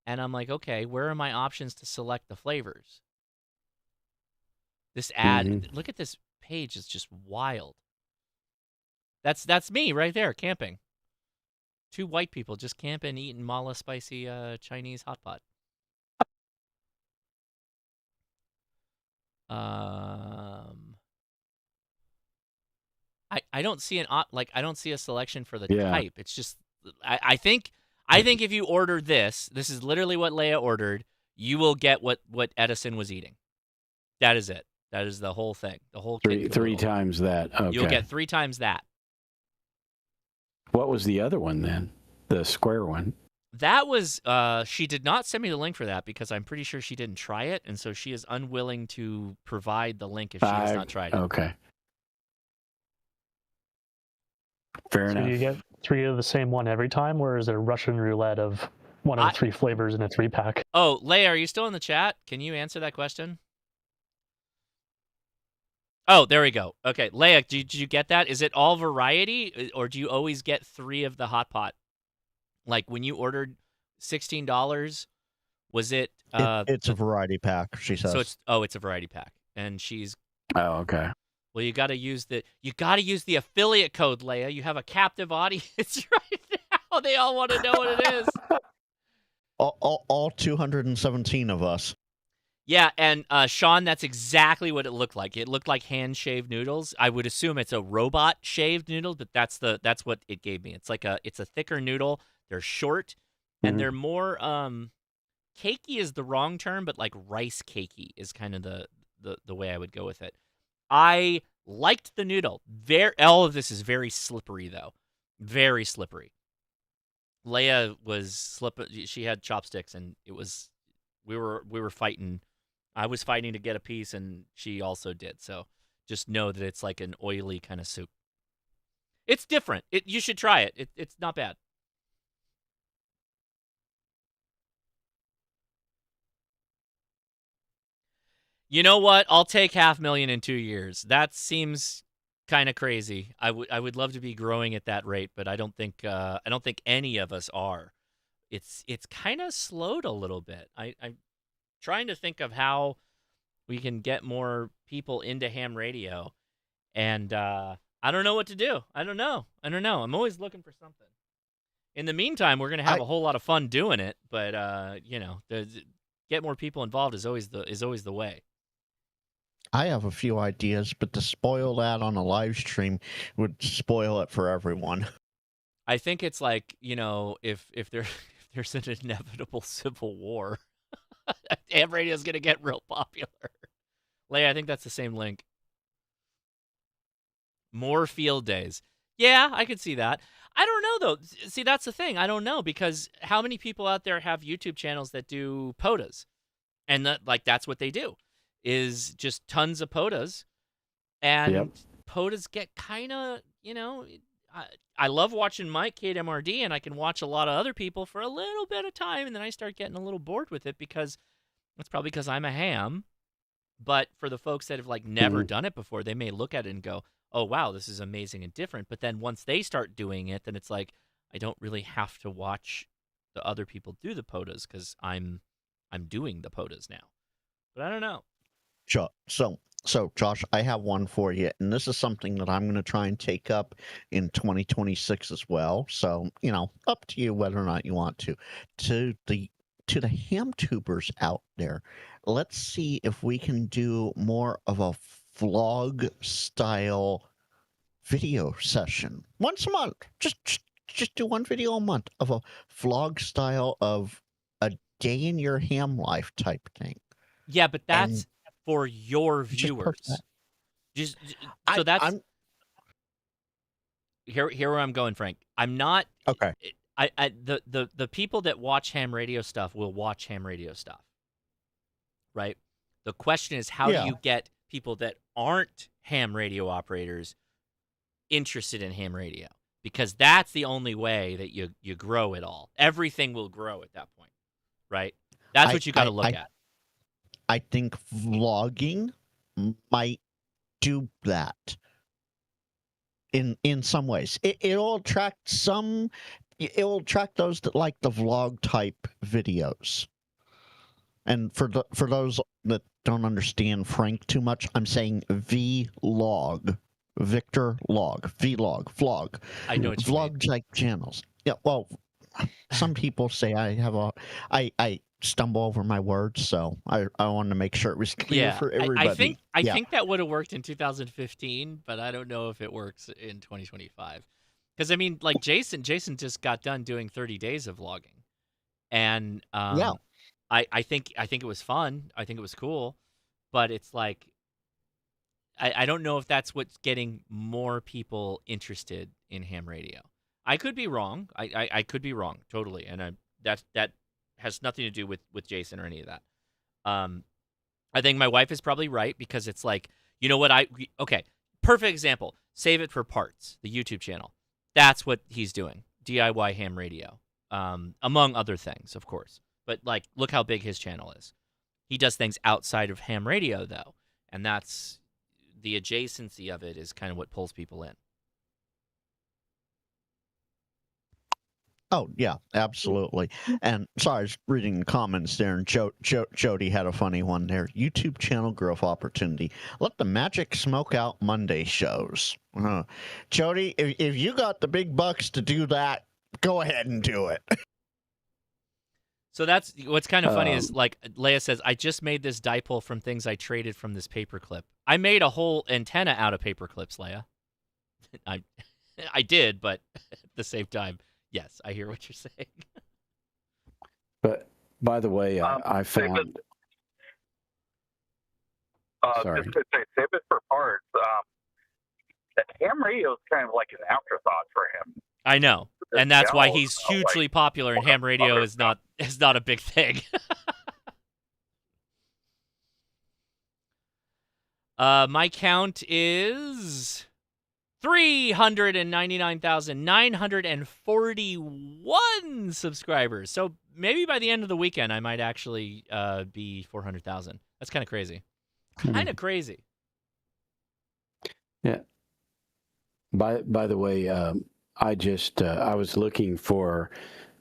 and I'm like, okay, where are my options to select the flavors? This ad, look at this page, it's just wild. That's me right there, camping. 2 white people just camping, eating mala spicy Chinese hot pot. I don't see I don't see a selection for the type. It's just I think if you order this is literally what Leia ordered. You will get what Edison was eating. That is it. That is the whole thing. The whole three times that. Okay. You'll get 3 times that. What was the other one then? The square one. That was she did not send me the link for that because I'm pretty sure she didn't try it, and so she is unwilling to provide the link if she has not tried it. Okay. Fair So enough. do you get 3 of the same one every time, or is it a Russian roulette of one of the 3 flavors in a 3-pack? Oh, Leia, are you still in the chat? Can you answer that question? Oh, there we go. Okay, Leia, did you get that? Is it all variety, or do you always get 3 of the hot pot? Like when you ordered $16, was it? It's a variety pack, she says. So it's a variety pack, and she's. Oh, okay. Well, you got to use the affiliate code, Leia. You have a captive audience right now. They all want to know what it is. All 217 of us. Yeah, and Sean, that's exactly what it looked like. It looked like hand-shaved noodles. I would assume it's a robot shaved noodle, but that's what it gave me. It's a thicker noodle. They're short, and they're more cakey is the wrong term, but like rice cakey is kind of the way I would go with it. I liked the noodle. All of this is very slippery though, very slippery. Leia was slipping. She had chopsticks, and it was we were fighting. I was fighting to get a piece, and she also did. So just know that it's like an oily kind of soup. It's different. You should try it. It's not bad. You know what? I'll take 500,000 in 2 years. That seems kind of crazy. I would love to be growing at that rate, but I don't think any of us are. It's kind of slowed a little bit. I'm trying to think of how we can get more people into ham radio, and I don't know what to do. I don't know. I'm always looking for something. In the meantime, we're gonna have a whole lot of fun doing it, but get more people involved is always the way. I have a few ideas, but to spoil that on a live stream would spoil it for everyone. I think it's like, if there's an inevitable civil war, ham radio is going to get real popular. Leia, I think that's the same link. More field days. Yeah, I could see that. I don't know, though. See, that's the thing. I don't know, because how many people out there have YouTube channels that do POTAs? And that's what they do. Is just tons of POTAs, and POTAs get kind of, I love watching Mike KMRD, and I can watch a lot of other people for a little bit of time, and then I start getting a little bored with it, because that's probably because I'm a ham. But for the folks that have never done it before, they may look at it and go, oh wow, this is amazing and different. But then once they start doing it, then it's like, I don't really have to watch the other people do the POTAs, because I'm doing the POTAs now. But I don't know. Sure. So Josh, I have one for you, and this is something that I'm going to try and take up in 2026 as well. So, up to you whether or not you want to. To the ham tubers out there, let's see if we can do more of a vlog style video session once a month. Just do one video a month of a vlog style of a day in your ham life type thing. Yeah, but that's for your viewers. That's here where I'm going, Frank. I'm not okay. The people that watch ham radio stuff will watch ham radio stuff, right? The question is, how do you get people that aren't ham radio operators interested in ham radio? Because that's the only way that you grow it all. Everything will grow at that point, right? That's what you got to look at. I think vlogging might do that in some ways. It'll attract those that like the vlog type videos. And for those that don't understand Frank too much, I'm saying vlog, Victor log, vlog, vlog. I know what you mean. Vlog type channels. Yeah, well, some people say I stumble over my words, so I wanted to make sure it was clear for everybody. I think that would have worked in 2015, but I don't know if it works in 2025. Because I mean, like Jason just got done doing 30 days of vlogging, and I think it was fun. I think it was cool, but it's like I don't know if that's what's getting more people interested in ham radio. I could be wrong. I could be wrong totally, and that has nothing to do with Jason or any of that. I think my wife is probably right, because it's like, you know what? Okay, perfect example. Save It for Parts, the YouTube channel. That's what he's doing. DIY ham radio, among other things, of course. But like, look how big his channel is. He does things outside of ham radio, though, and that's the adjacency of it is kind of what pulls people in. Oh, yeah, absolutely. And sorry, I was reading the comments there, and Jody had a funny one there. YouTube channel growth opportunity. Let the magic smoke out Monday shows. Jody, if you got the big bucks to do that, go ahead and do it. So that's what's kind of funny is, like, Leia says, I just made this dipole from things I traded from this paperclip. I made a whole antenna out of paperclips, Leia. I did, but at the same time, yes, I hear what you're saying. But by the way, I found. Sorry. Just to say, save it for parts. The ham radio is kind of like an afterthought for him. I know, and that's why he's hugely popular, and ham radio is not a big thing. My count is 399,941 subscribers. So maybe by the end of the weekend, I might actually be 400,000. That's kind of crazy. Kind of crazy. Yeah. By the way, I was looking for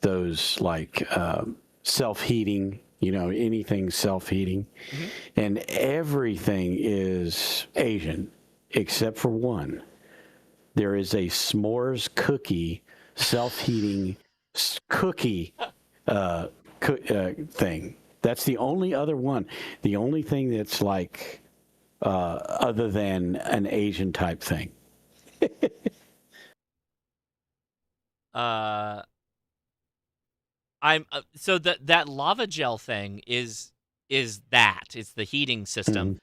those like self-heating, anything self-heating, and everything is Asian except for one. There is a s'mores cookie, self-heating cookie thing. That's the only other one. The only thing that's like other than an Asian type thing. So that lava gel thing is that. It's the heating system,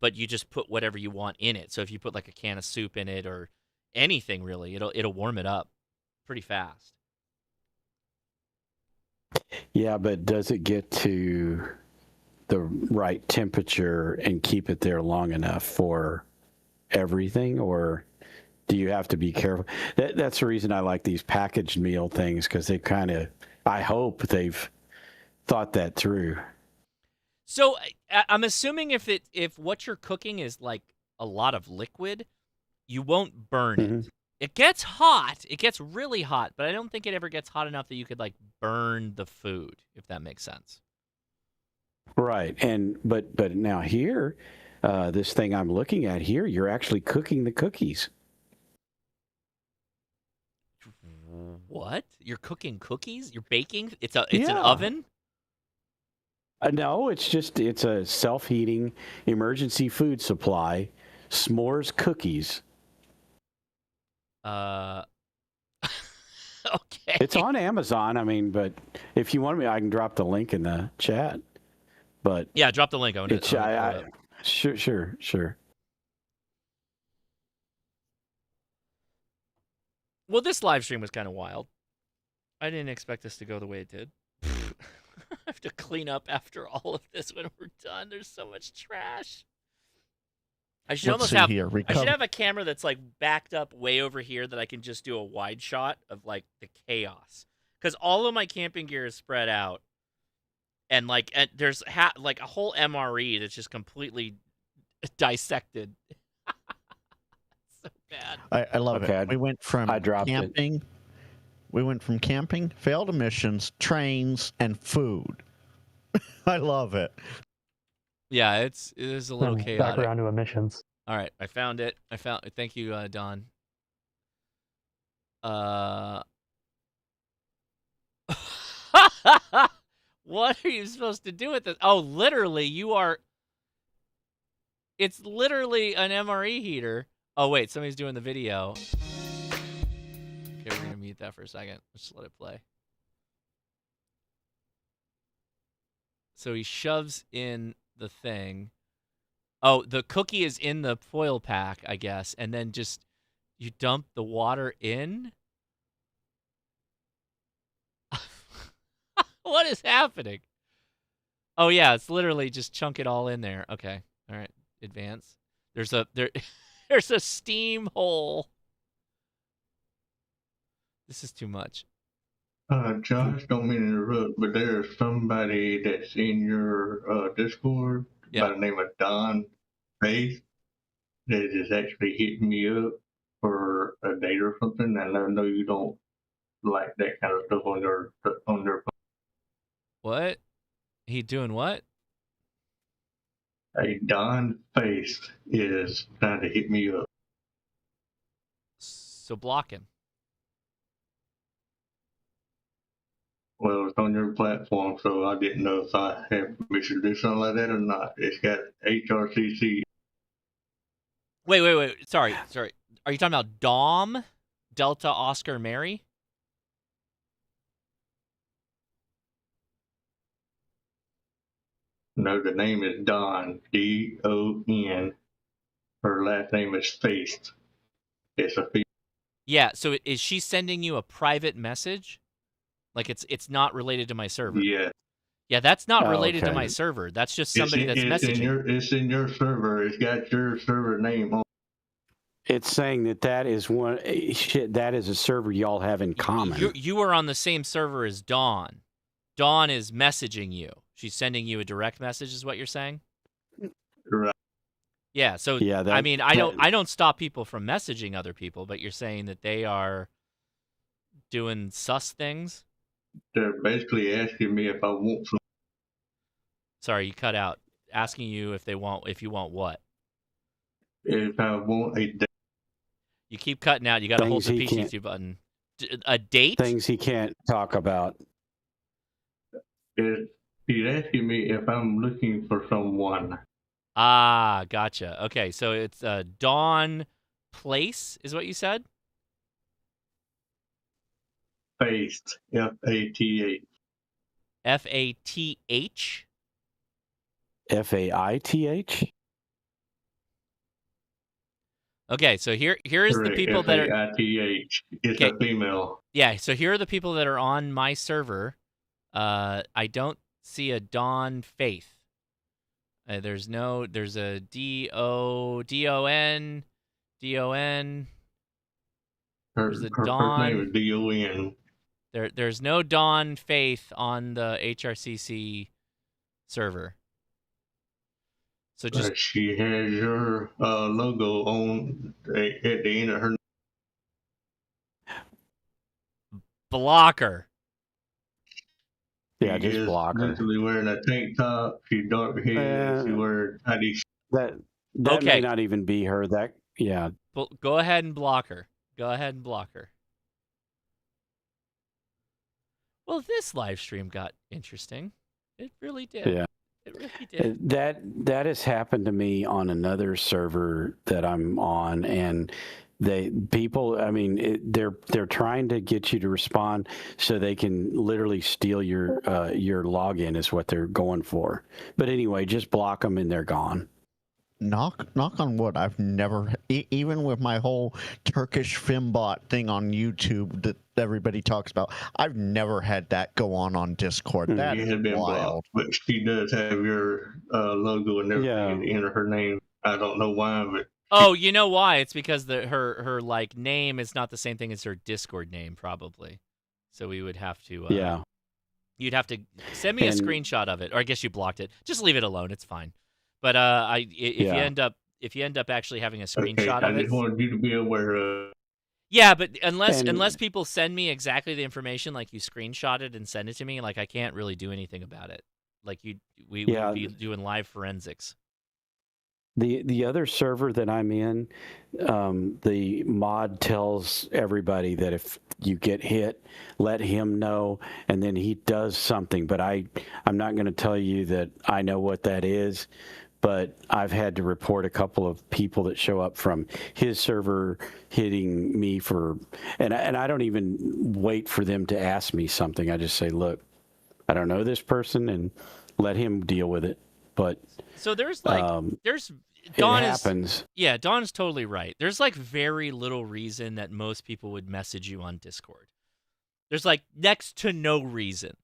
but you just put whatever you want in it. So if you put like a can of soup in it or anything really, it'll warm it up pretty fast. Yeah, but does it get to the right temperature and keep it there long enough for everything, or do you have to be careful? That's the reason I like these packaged meal things, because they kind of, I hope they've thought that through. So I'm assuming if what you're cooking is like a lot of liquid, you won't burn it. It gets hot. It gets really hot, but I don't think it ever gets hot enough that you could like burn the food, if that makes sense. Right. But now here, this thing I'm looking at here, you're actually cooking the cookies. What? You're cooking cookies? You're baking? It's an oven? No, it's a self-heating emergency food supply, s'mores cookies. Okay. It's on Amazon. I mean, but if you want me, I can drop the link in the chat. But yeah, drop the link. Sure. Well, this live stream was kind of wild. I didn't expect this to go the way it did. I have to clean up after all of this when we're done. There's so much trash. I should have a camera that's like backed up way over here that I can just do a wide shot of like the chaos, because all of my camping gear is spread out, and there's like a whole MRE that's just completely dissected. So bad. I love it. We went from camping. We went from camping, failed emissions, trains, and food. I love it. Yeah, it is a little chaotic. Back around to emissions. All right, I found it. Thank you, Don. What are you supposed to do with this? Oh, literally, it's literally an MRE heater. Oh, wait, somebody's doing the video. Okay, we're going to mute that for a second. Let's just let it play. So he shoves in the thing. Oh, the cookie is in the foil pack, I guess, and then just you dump the water in? What is happening? Oh yeah, it's literally just chunk it all in there. Okay. All right. Advance. There's a steam hole. This is too much. Josh, don't mean to interrupt, but there's somebody that's in your Discord by the name of Don Faith that is actually hitting me up for a date or something. And I know you don't like that kind of stuff on their. What? He doing what? Hey, Don Faith is trying to hit me up. So block him. Well, it's on your platform, so I didn't know if I had permission to do something like that or not. It's got HRCC. Wait. Sorry. Are you talking about Dom? Delta Oscar Mary? No, the name is Don, D-O-N. Her last name is Faith. It's a female. Yeah, so is she sending you a private message? Like it's not related to my server? Yeah. Yeah, that's not related to my server. That's just somebody that's messaging. It's in your server. It's got your server name on. It's saying that is one that is a server y'all have in common. You are on the same server as Dawn. Dawn is messaging you. She's sending you a direct message, is what you're saying? Right. Yeah. So I mean, I don't stop people from messaging other people, but you're saying that they are doing sus things. They're basically asking me if I want some. Sorry, you cut out. Asking you if you want what? If I want a date. You keep cutting out. You got to hold the PCC button. A date? Things he can't talk about. He's asking me if I'm looking for someone. Ah, gotcha. Okay, so it's Dawn Place, is what you said? Faith. F-A-T-H. F-A-T-H? F-A-I-T-H? Okay, so here is the people that are F-A-I-T-H. It's a female. Yeah, so here are the people that are on my server. I don't see a Dawn Faith. There's a D-O-N. There's a Dawn. Her name is D-O-N. There's no Dawn Faith on the HRCC server. So just she has your logo on at the end of her. Blocker. Yeah, just block her. Usually wearing a tank top. She's dark hair. She wears tidy. That okay. May not even be her. Well, go ahead and block her. Well, this live stream got interesting. It really did. Yeah. It really did. That has happened to me on another server that I'm on, and they're trying to get you to respond so they can literally steal your login is what they're going for. But anyway, just block them and they're gone. Knock on wood. I've never, even with my whole Turkish Fimbot thing on YouTube that everybody talks about, I've never had that go on Discord. That is wild. But she does have your logo and everything in her name. I don't know why, but. Oh, you know why? It's because her like name is not the same thing as her Discord name, probably. So we would have to. You'd have to send me a screenshot of it, or I guess you blocked it. Just leave it alone. It's fine. But if you end up actually having a screenshot of it, I just wanted you to be aware of. Yeah, but unless people send me exactly the information, like you screenshot it and send it to me, like I can't really do anything about it. Like we would be doing live forensics. The other server that I'm in, the mod tells everybody that if you get hit, let him know, and then he does something. But I'm not going to tell you that I know what that is. But I've had to report a couple of people that show up from his server hitting me and I don't even wait for them to ask me something. I just say, look, I don't know this person, and let him deal with it. But so Dawn happens. Dawn's totally right. There's like very little reason that most people would message you on Discord. There's like next to no reason.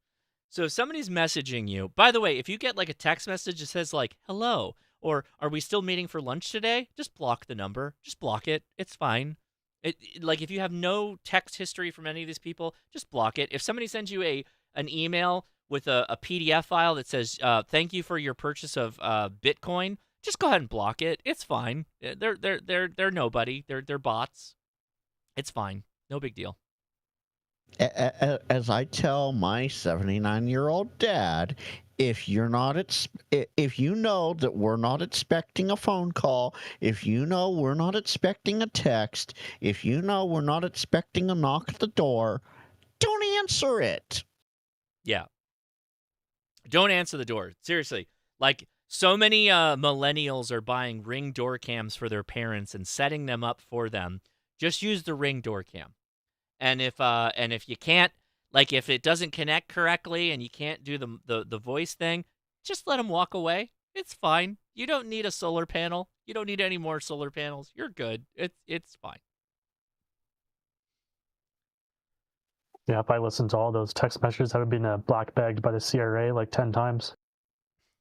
So if somebody's messaging you, by the way, if you get like a text message that says like, hello, or are we still meeting for lunch today? Just block the number. Just block it. It's fine. Like if you have no text history from any of these people, just block it. If somebody sends you an email with a PDF file that says thank you for your purchase of Bitcoin, just go ahead and block it. It's fine. They're nobody. They're bots. It's fine. No big deal. As I tell my 79-year-old dad, if you know that we're not expecting a phone call, if you know we're not expecting a text, if you know we're not expecting a knock at the door, don't answer it. Yeah. Don't answer the door. Seriously. Like, so many millennials are buying Ring door cams for their parents and setting them up for them. Just use the Ring door cam. And if you can't, like if it doesn't connect correctly and you can't do the voice thing, just let them walk away. It's fine. You don't need a solar panel. You don't need any more solar panels. You're good. It's fine. Yeah, if I listened to all those text messages, I would have been black bagged by the CRA like 10 times.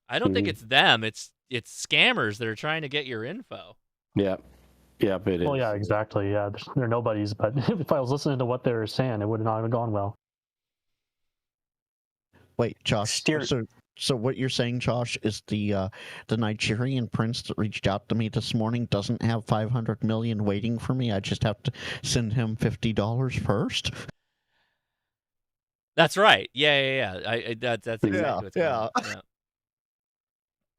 I don't think it's them. It's scammers that are trying to get your info. Yeah. Yeah, it is. Well, yeah, exactly. Yeah, they're nobodies. But if I was listening to what they were saying, it would not have gone well. Wait, Josh. So what you're saying, Josh, is the Nigerian prince that reached out to me this morning doesn't have 500 million waiting for me. I just have to send him $50 first. That's right. Yeah. That's exactly what's going on.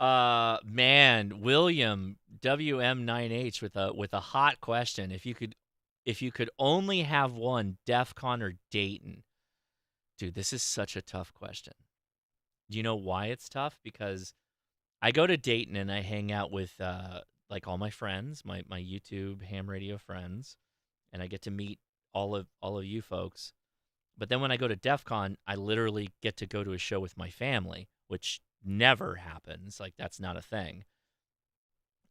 Yeah. Man, William WM9H with a hot question. If you could only have one, DEF CON or Dayton? Dude, this is such a tough question. Do you know why it's tough? Because I go to Dayton and I hang out with like all my friends, my YouTube ham radio friends, and I get to meet all of you folks. But then when I go to DEF CON, I literally get to go to a show with my family, which never happens. Like, that's not a thing.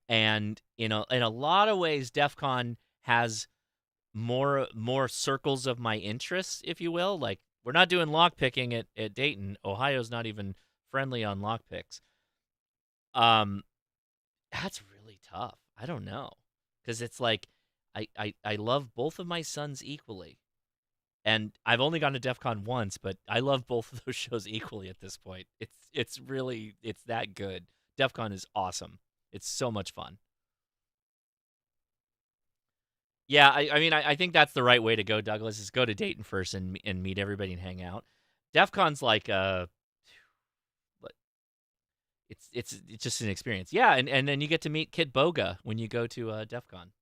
And in a lot of ways, DEF CON has more circles of my interests, if you will. Like, we're not doing lockpicking at Dayton. Ohio's not even friendly on lockpicks. That's really tough. I don't know. Because it's like, I love both of my sons equally. And I've only gone to DEF CON once, but I love both of those shows equally at this point. It's really that good. DEF CON is awesome. It's so much fun. Yeah, I mean, I think that's the right way to go, Douglas, is go to Dayton first and meet everybody and hang out. DEF CON's like it's just an experience. Yeah, and then you get to meet Kid Boga when you go to DEF CON.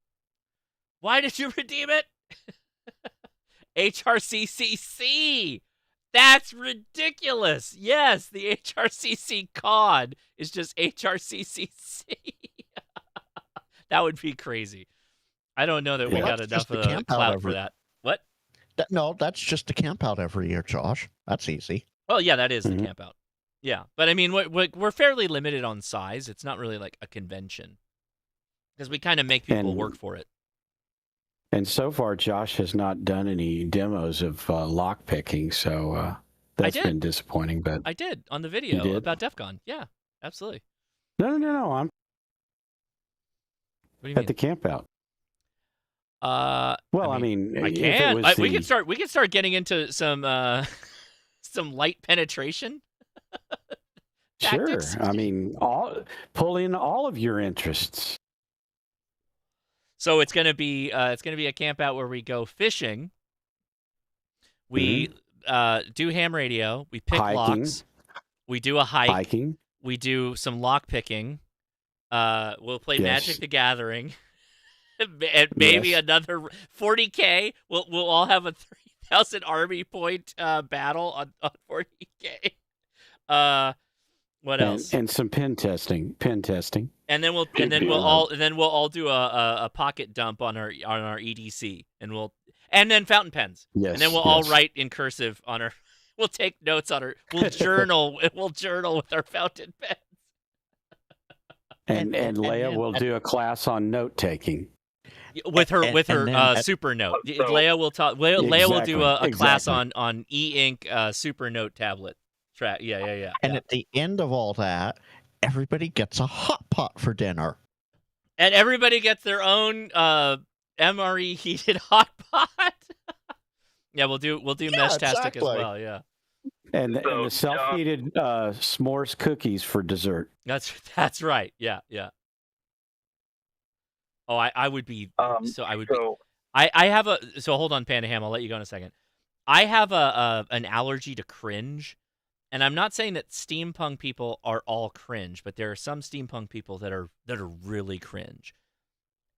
Why did you redeem it? HRCC. That's ridiculous. Yes, the HRCC COD is just HRCC. That would be crazy. I don't know that we got enough of a clout for that. What? No, that's just a camp out every year, Josh. That's easy. Well, yeah, that is the camp out. Yeah, but I mean, we're fairly limited on size. It's not really like a convention because we kind of make people work for it. And so far, Josh has not done any demos of lock picking, so that's been disappointing. But I did on the video about DEF CON. Yeah, absolutely. No. I'm what do you at mean? the camp out. Well, I mean I can. We can start getting into some light penetration. Sure. I mean, pull in all of your interests. So it's gonna be a camp out where we go fishing. We do ham radio. We pick locks. We do a hike. Hiking. We do some lock picking. We'll play Magic the Gathering. And maybe another 40K. We'll all have a 3,000 army point battle on 40K. What else? And some pen testing. And then we'll all do a pocket dump on our EDC, and then fountain pens. Yes. And then we'll all write in cursive on our. We'll take notes on our. We'll journal. We'll journal with our fountain pens. And Leia will do a class on note taking. With her super note. Leia will talk. Leia will do a class on e-ink super note tablet. Yeah. And at the end of all that, everybody gets a hot pot for dinner. And everybody gets their own MRE heated hot pot. Yeah, we'll do Meshtastic as well. Yeah. And the self-heated s'mores cookies for dessert. That's right. Yeah. Oh, I would be. I have a. So hold on, Panda Ham. I'll let you go in a second. I have an allergy to cringe, and I'm not saying that steampunk people are all cringe, but there are some steampunk people that are really cringe.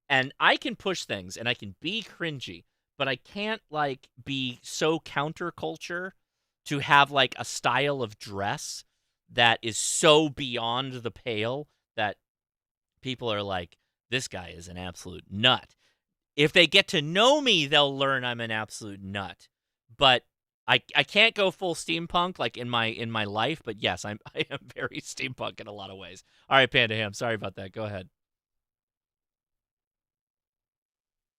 And I can push things, and I can be cringy, but I can't like be so counterculture to have like a style of dress that is so beyond the pale that people are like, this guy is an absolute nut. If they get to know me, they'll learn I'm an absolute nut. But I can't go full steampunk like in my life. But yes, I am very steampunk in a lot of ways. All right, Panda Ham, sorry about that. Go ahead.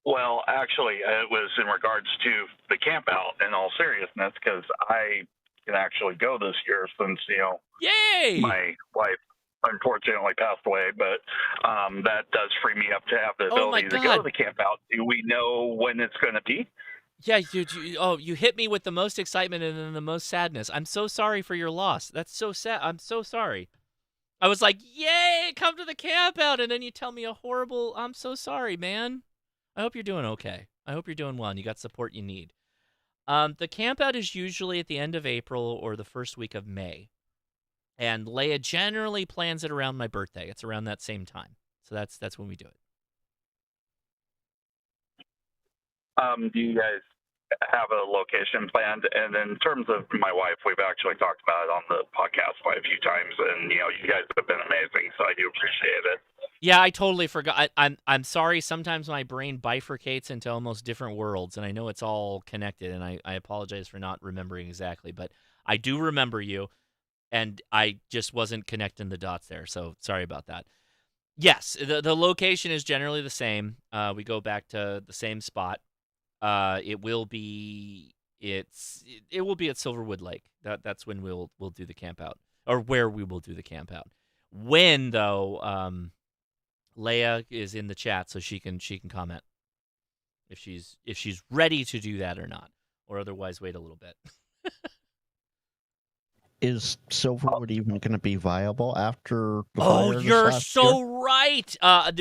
Well, actually, it was in regards to the campout. In all seriousness, because I can actually go this year since Yay! My wife unfortunately passed away, but that does free me up to have the ability to go to the campout. Do we know when it's going to be? Yeah, you hit me with the most excitement and then the most sadness. I'm so sorry for your loss. That's so sad. I'm so sorry. I was like, yay, come to the campout, and then you tell me a horrible, I'm so sorry, man. I hope you're doing okay. I hope you're doing well and you got support you need. The campout is usually at the end of April or the first week of May. And Leia generally plans it around my birthday. It's around that same time. So that's when we do it. Do you guys have a location planned? And in terms of my wife, we've actually talked about it on the podcast quite a few times, and you guys have been amazing, so I do appreciate it. Yeah, I totally forgot. I'm sorry. Sometimes my brain bifurcates into almost different worlds, and I know it's all connected, and I apologize for not remembering exactly, but I do remember you, and I just wasn't connecting the dots there, so sorry about that. Yes, the location is generally the same. We go back to the same spot. It will be at Silverwood Lake. That's when we'll do the camp out, or where we will do the camp out. When though, Leia is in the chat, so she can comment if she's ready to do that or not, or otherwise wait a little bit. Is Silverwood even going to be viable after the Oh, fire you're last so year? right.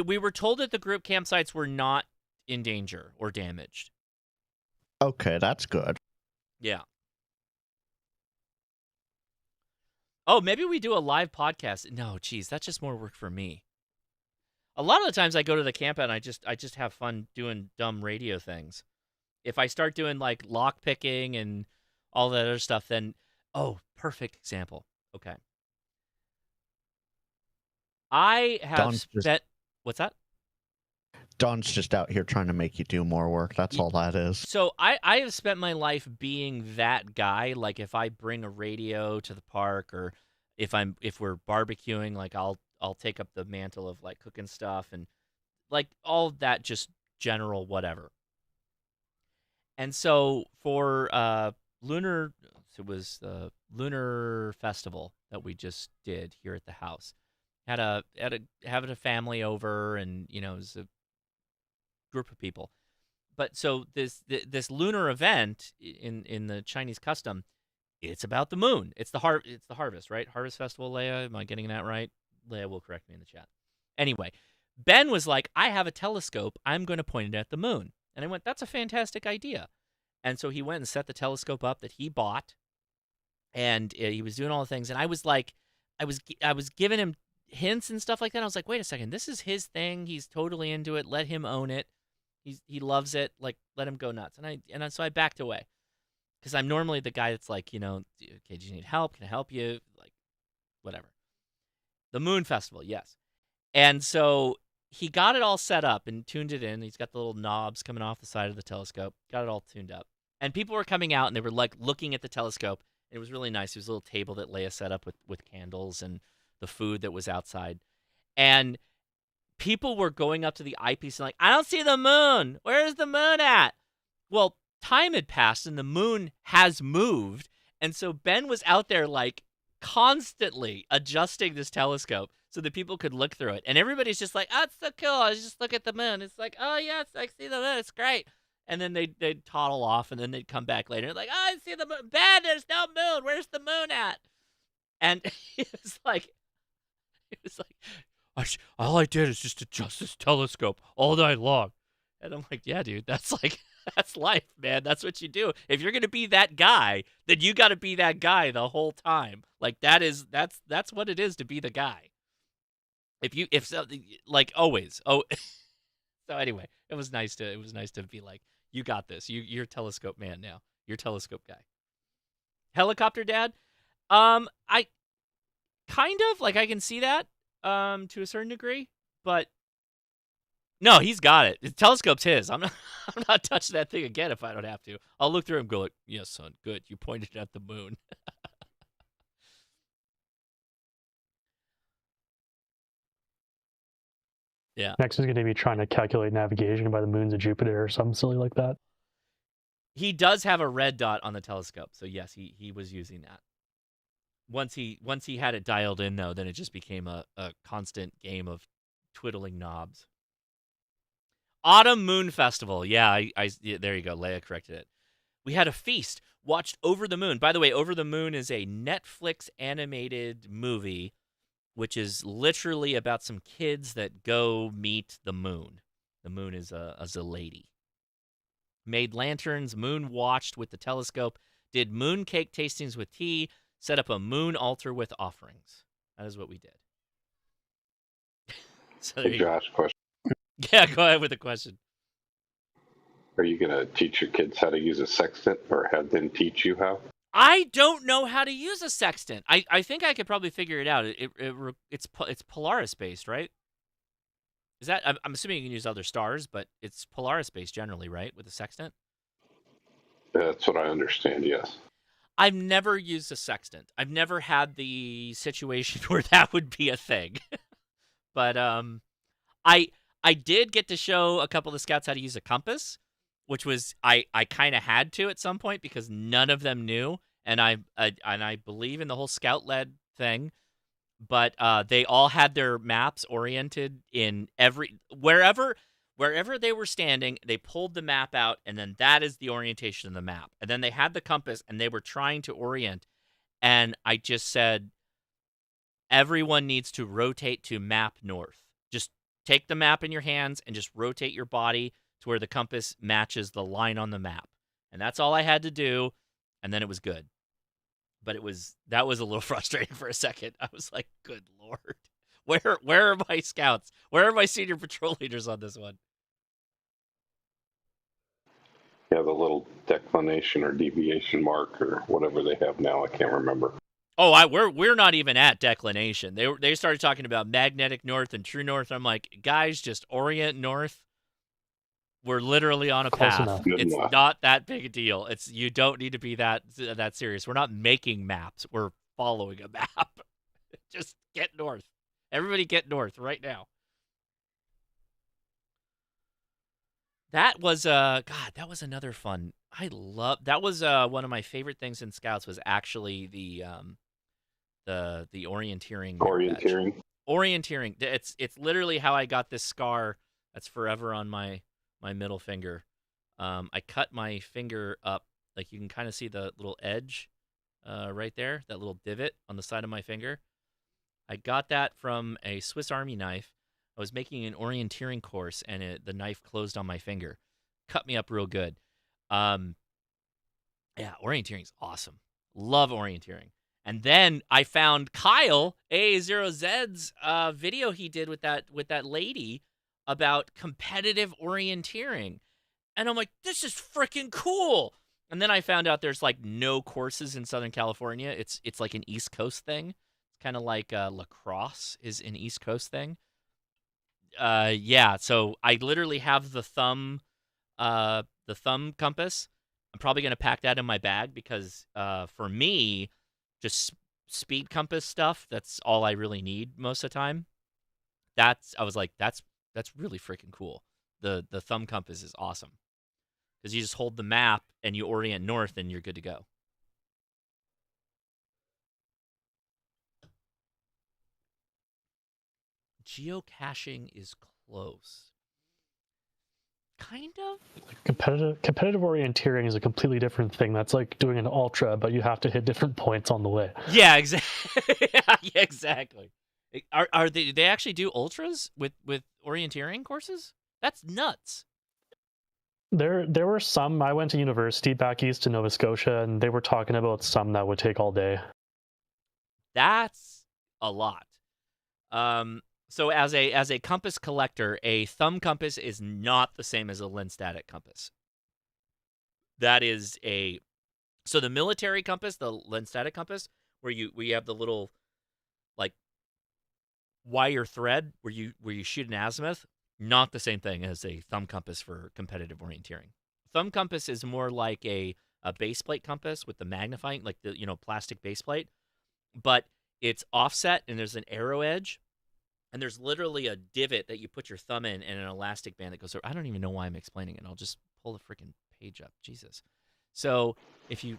We were told that the group campsites were not in danger or damaged. Okay, that's good. Yeah. Oh, maybe we do a live podcast. No, geez, that's just more work for me. A lot of the times I go to the camp and I just have fun doing dumb radio things. If I start doing like lock picking and all that other stuff, then perfect example. Okay. I have spent. What's that? Don's just out here trying to make you do more work. That's all that is. So I have spent my life being that guy. Like if I bring a radio to the park, or if we're barbecuing, like I'll take up the mantle of like cooking stuff and like all that, just general whatever. And so for Lunar Festival that we just did here at the house, having a family over, and it was a group of people. But so this lunar event in the Chinese custom, it's about the moon. It's the harvest, right? Harvest Festival, Leia. Am I getting that right? Leia will correct me in the chat. Anyway, Ben was like, I have a telescope. I'm going to point it at the moon. And I went, that's a fantastic idea. And so he went and set the telescope up that he bought, and he was doing all the things. And I was like, I was giving him hints and stuff like that. I was like, wait a second, this is his thing. He's totally into it. Let him own it. He loves it. Like, let him go nuts. And so I backed away, because I'm normally the guy that's like, okay, do you need help? Can I help you? Like, whatever. The Moon Festival, yes. And so he got it all set up and tuned it in. He's got the little knobs coming off the side of the telescope. Got it all tuned up. And people were coming out, and they were like looking at the telescope. It was really nice. There was a little table that Leia set up with candles and the food that was outside. And people were going up to the eyepiece and like, I don't see the moon. Where's the moon at? Well, time had passed and the moon has moved. And so Ben was out there like constantly adjusting this telescope so so that people could look through it. And everybody's just like, oh, it's so cool. I just look at the moon. It's like, oh, yes, I see the moon. It's great. And then they'd toddle off, and then they'd come back later. Like, oh, I see the moon. Ben, there's no moon. Where's the moon at? And it was like, all I did is just adjust this telescope all night long. And I'm like, yeah, dude, that's life, man. That's what you do. If you're gonna be that guy, then you got to be that guy the whole time. Like that's what it is to be the guy. If something like always. Oh, so anyway, it was nice to be like, you got this. You're a telescope man now. You're a telescope guy. Helicopter dad. I kind of like I can see that to a certain degree, but. No, he's got it. The telescope's his. I'm not touching that thing again if I don't have to. I'll look through and go like, yes, son, good. You pointed at the moon. Yeah. Next is going to be trying to calculate navigation by the moons of Jupiter or something silly like that. He does have a red dot on the telescope, so yes, he was using that. Once he had it dialed in, though, then it just became a constant game of twiddling knobs. Autumn Moon Festival. Yeah, there you go. Leia corrected it. We had a feast. Watched Over the Moon. By the way, Over the Moon is a Netflix animated movie, which is literally about some kids that go meet the moon. The moon is a lady. Made lanterns, moon watched with the telescope, did moon cake tastings with tea, set up a moon altar with offerings. That is what we did. So there you go. Josh, question. Yeah, go ahead with the question. Are you going to teach your kids how to use a sextant or have them teach you how? I don't know how to use a sextant. I think I could probably figure it out. It's Polaris based, right? Is that I'm assuming you can use other stars, but it's Polaris based generally, right? With a sextant? That's what I understand, yes. I've never used a sextant. I've never had the situation where that would be a thing. But I did get to show a couple of the scouts how to use a compass, which was I kind of had to at some point because none of them knew, and I believe in the whole scout-led thing, but they all had their maps oriented in wherever they were standing, they pulled the map out, and then that is the orientation of the map. And then they had the compass, and they were trying to orient, and I just said, everyone needs to rotate to map north. Just take the map in your hands and just rotate your body to where the compass matches the line on the map. And that's all I had to do, and then it was good. But that was a little frustrating for a second. I was like, good Lord. Where are my scouts? Where are my senior patrol leaders on this one? Yeah, the little declination or deviation mark or whatever they have now, I can't remember. Oh, we're not even at declination. They started talking about magnetic north and true north. I'm like, guys, just orient north. We're literally on a path. It's not that big a deal. You don't need to be that serious. We're not making maps. We're following a map. Just get north. Everybody get north right now. That was that was another fun. That was one of my favorite things in Scouts was actually the orienteering. Orienteering. It's literally how I got this scar that's forever on my middle finger. I cut my finger up, like you can kind of see the little edge right there, that little divot on the side of my finger. I got that from a Swiss Army knife. I was making an orienteering course, and the knife closed on my finger. Cut me up real good. Yeah, orienteering's awesome. Love orienteering. And then I found Kyle AA0Z's video he did with that lady about competitive orienteering. And I'm like, this is freaking cool. And then I found out there's like no courses in Southern California. It's like an East Coast thing. It's kind of like lacrosse is an East Coast thing. Yeah, so I literally have the thumb compass. I'm probably going to pack that in my bag because for me, just speed compass stuff, that's all I really need most of the time. I was like, that's really freaking cool. The thumb compass is awesome because you just hold the map and you orient north and you're good to go. geocaching is close. Kind of. Competitive orienteering is a completely different thing. That's like doing an ultra, but you have to hit different points on the way. Yeah, exactly. Yeah, exactly. Are they actually do ultras with orienteering courses? That's nuts. There were some. I went to university back east in Nova Scotia, and they were talking about some that would take all day. That's a lot. So as a compass collector, a thumb compass is not the same as a lensatic compass. That is so the military compass, the lensatic compass, where you have the little like wire thread where you shoot an azimuth, not the same thing as a thumb compass for competitive orienteering. Thumb compass is more like a base plate compass with the magnifying, like the plastic base plate, but it's offset and there's an arrow edge. And there's literally a divot that you put your thumb in and an elastic band that goes over. I don't even know why I'm explaining it. I'll just pull the freaking page up. Jesus. So if you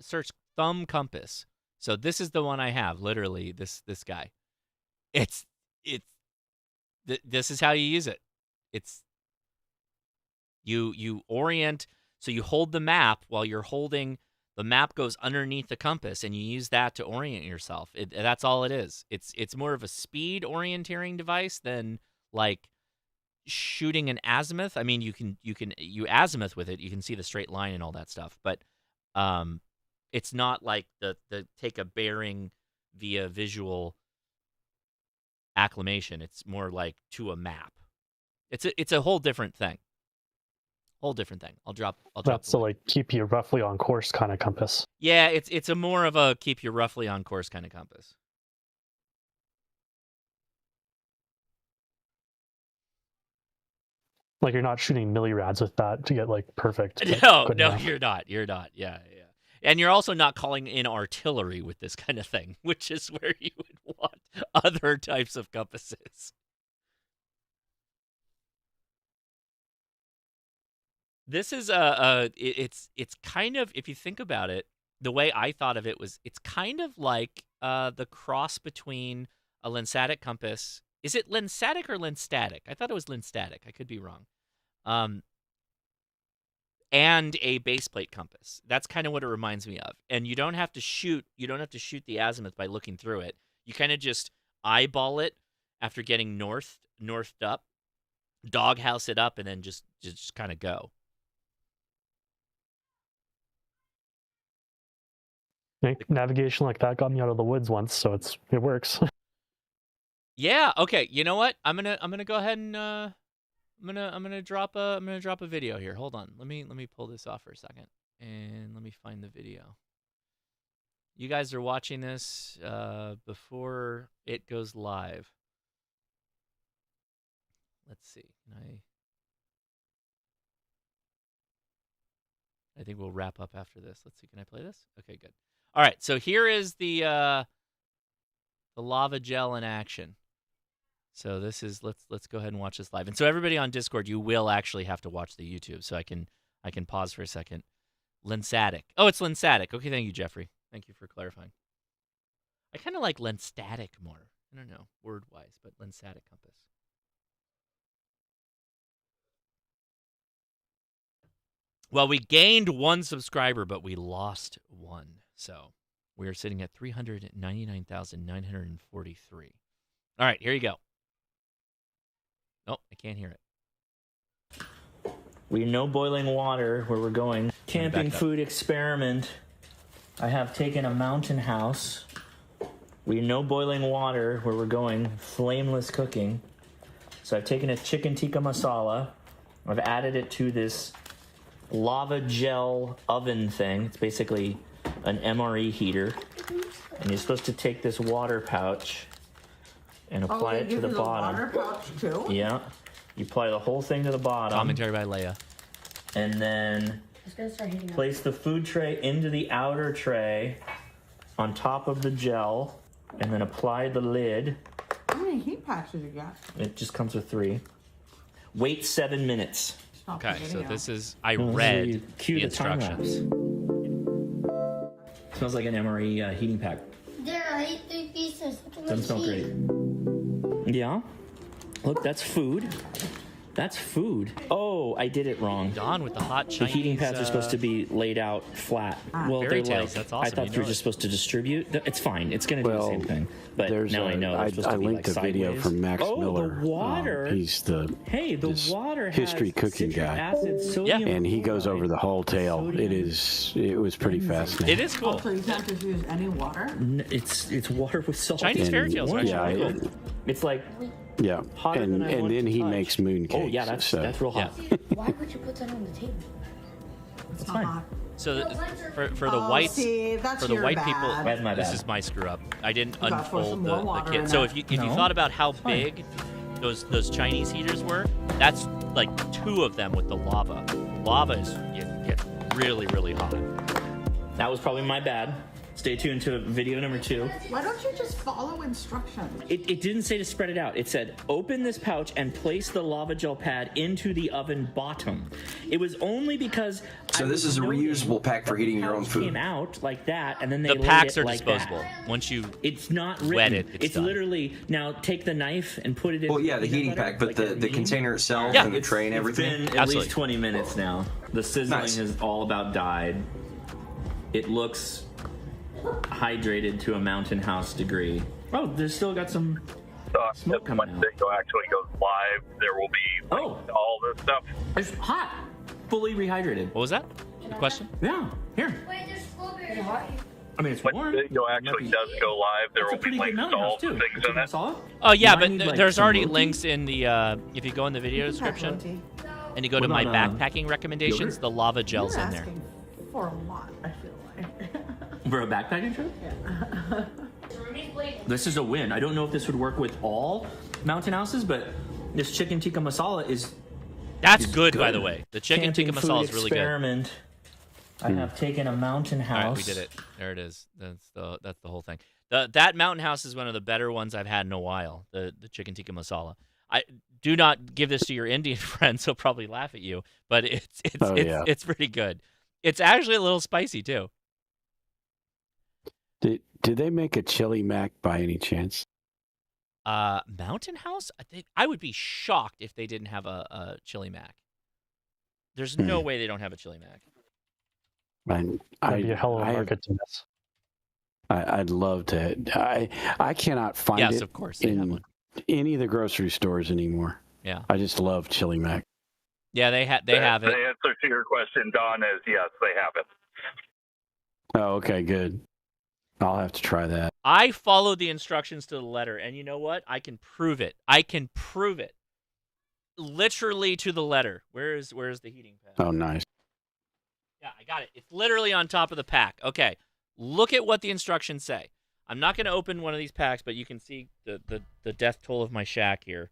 search thumb compass, so this is the one I have. Literally, this guy. This is how you use it. It's you orient. So you hold the map while you're holding. The map goes underneath the compass, and you use that to orient yourself. That's all it is. It's more of a speed orienteering device than like shooting an azimuth. I mean, you azimuth with it. You can see the straight line and all that stuff, but it's not like the take a bearing via visual acclimation. It's more like to a map. It's a whole different thing. Whole different thing. I'll drop. That's to like keep you roughly on course kind of compass. Yeah, it's a more of a keep you roughly on course kind of compass. Like you're not shooting millirads with that to get like perfect. No, you're not. You're not. Yeah. And you're also not calling in artillery with this kind of thing, which is where you would want other types of compasses. This is it's kind of, if you think about it, the way I thought of it was it's kind of like the cross between a lensatic compass. Is it lensatic or lenstatic? I thought it was lenstatic. I could be wrong. And a base plate compass. That's kind of what it reminds me of. And you don't have to shoot the azimuth by looking through it. You kind of just eyeball it after getting northed up, doghouse it up, and then just kind of go. Navigation like that got me out of the woods once, so it works. Yeah. Okay. You know what? I'm gonna go ahead and I'm gonna drop a video here. Hold on. Let me pull this off for a second, and let me find the video. You guys are watching this before it goes live. Let's see. I think we'll wrap up after this. Let's see. Can I play this? Okay, good. All right, so here is the lava gel in action. So this is let's go ahead and watch this live. And so everybody on Discord, you will actually have to watch the YouTube. So I can pause for a second. Lensatic. Oh, it's lensatic. Okay, thank you, Jeffrey. Thank you for clarifying. I kind of like lenstatic more. I don't know, word-wise, but lensatic compass. Well, we gained 1 subscriber, but we lost 1. So we are sitting at 399,943. All right, here you go. Oh, I can't hear it. We know boiling water where we're going. Camping food experiment. I have taken a mountain house. We know boiling water where we're going. Flameless cooking. So I've taken a chicken tikka masala. I've added it to this lava gel oven thing. It's basically an MRE heater, and you're supposed to take this water pouch and apply it to the bottom. Water pouch too? Yeah, you apply the whole thing to the bottom. Commentary by Leia. And then place the food tray into the outer tray on top of the gel, and then apply the lid. How many heat packs did you get? It just comes with 3. Wait 7 minutes. Okay, so this is, I read the instructions. Smells like an MRE heating pack. There, I ate 3 pieces. Look at Doesn't smell great. Yeah. Look, that's food. That's food. Oh, I did it wrong. Don with the hot Chinese. The heating pads are supposed to be laid out flat. Well, Fairy they're tales, like, that's awesome. I thought You they were know just supposed to distribute. It's fine. It's going to do the same thing. But now I know they're supposed to be linked like a video sideways. from Max Miller. The water. He's the water history has cooking citric guy, acid, sodium and he goes over the whole tale. It was pretty fascinating. It is cool. So you can't just use any water? It's water with salt. Chinese fairy tales are actually cool. It's like hotter and than I want then to he touch. makes mooncakes. Oh yeah, that's real hot. Why would you put that on the table? It's fine. So for the whites, see, that's for the your white bad. people, That's my this bad. is my screw up. I didn't You gotta pour some unfold more the water kit. in So that. if you thought about how big those Chinese heaters were, that's like 2 of them with the lava. Lava gets really, really hot. That was probably my bad. Stay tuned to video number 2. Why don't you just follow instructions? It didn't say to spread it out. It said, open this pouch and place the lava gel pad into the oven bottom. It was only because... So this is a reusable pack for heating your own food. Came out like that, and then they The laid packs it are like disposable. that. Once you It's not written. wet it, it's done. literally, now take the knife and put it in... Well, yeah, the heating pack, but the container itself and the tray and everything. It's been at least 20 minutes now. The sizzling has all about died. It looks hydrated to a mountain house degree. Oh, there's still got some smoke coming When the video actually goes live, there will be all this stuff. It's hot. Fully rehydrated. What was that? The question? Yeah. Here. Wait, there's strawberry. I mean, it's When warm. the video actually does go live, there will be links to all the things in it. Oh yeah, but need, like, there's some already roti? links in the if you go in the video description and you go to What my about, backpacking recommendations, yogurt? the lava gel's You're in there. asking for a lot, I feel like. For a backpacking trip? Yeah. This is a win. I don't know if this would work with all mountain houses, but this chicken tikka masala is... That's good, by the way. The chicken Camping tikka food masala is really good. experiment. I have taken a mountain house. All right, we did it. There it is. That's the whole thing. That mountain house is one of the better ones I've had in a while. The chicken tikka masala. I do not give this to your Indian friends; he'll probably laugh at you. But it's pretty good. It's actually a little spicy too. Did they make a chili mac by any chance? Mountain House? I would be shocked if they didn't have a chili mac. There's no way they don't have a chili mac. That'd be a hell of a market to miss. I'd love to. I cannot find it of course, they have in one. any of the grocery stores anymore. Yeah. I just love chili mac. Yeah, they have it. The answer to your question, Don, is yes, they have it. Oh, okay, good. I'll have to try that. I followed the instructions to the letter, and you know what? I can prove it. Literally to the letter. Where's the heating pad? Oh, nice. Yeah, I got it. It's literally on top of the pack. Okay, look at what the instructions say. I'm not going to open one of these packs, but you can see the death toll of my shack here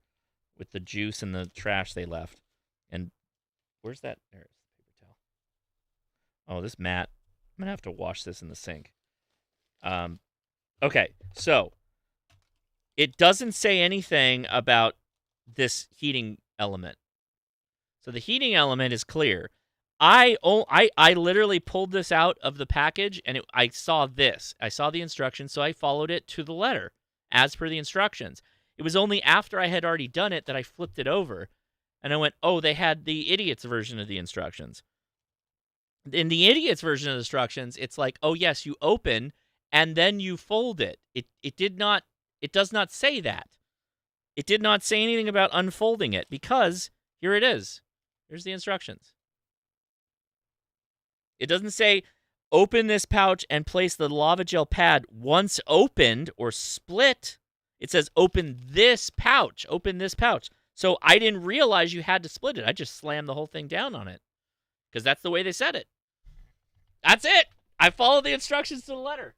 with the juice and the trash they left. And where's that? There's the paper towel. Oh, this mat. I'm going to have to wash this in the sink. Okay, so it doesn't say anything about this heating element. So the heating element is clear. I literally pulled this out of the package, and I saw this. I saw the instructions, so I followed it to the letter, as per the instructions. It was only after I had already done it that I flipped it over, and I went, oh, they had the idiot's version of the instructions. In the idiot's version of the instructions, it's like, oh, yes, you open, and then you fold it. It does not say that. It did not say anything about unfolding it, because here it is. Here's the instructions. It doesn't say, open this pouch and place the lava gel pad once opened or split. It says, open this pouch. Open this pouch. So I didn't realize you had to split it. I just slammed the whole thing down on it because that's the way they said it. That's it. I followed the instructions to the letter.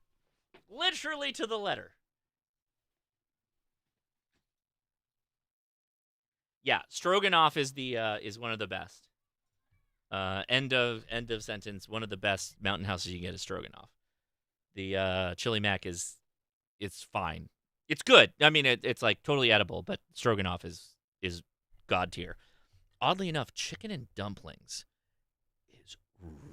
Literally to the letter. Yeah, stroganoff is is one of the best. End of sentence. One of the best mountain houses you can get is stroganoff. The chili mac it's fine. It's good. I mean, it's like totally edible, but stroganoff is god tier. Oddly enough, chicken and dumplings is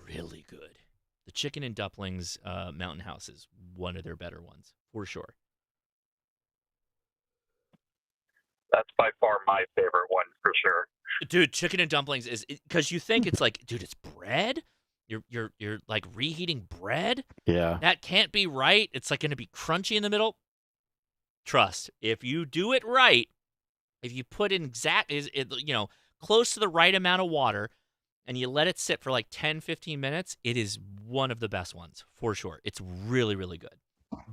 really good. The chicken and dumplings mountain house is one of their better ones for sure. That's by far my favorite one for sure. Dude, chicken and dumplings is because you think it's like, dude, it's bread. You're like reheating bread. Yeah. That can't be right. It's like going to be crunchy in the middle. Trust, if you do it right, if you put in close to the right amount of water, and you let it sit for like 10, 15 minutes, it is one of the best ones for sure. It's really, really good.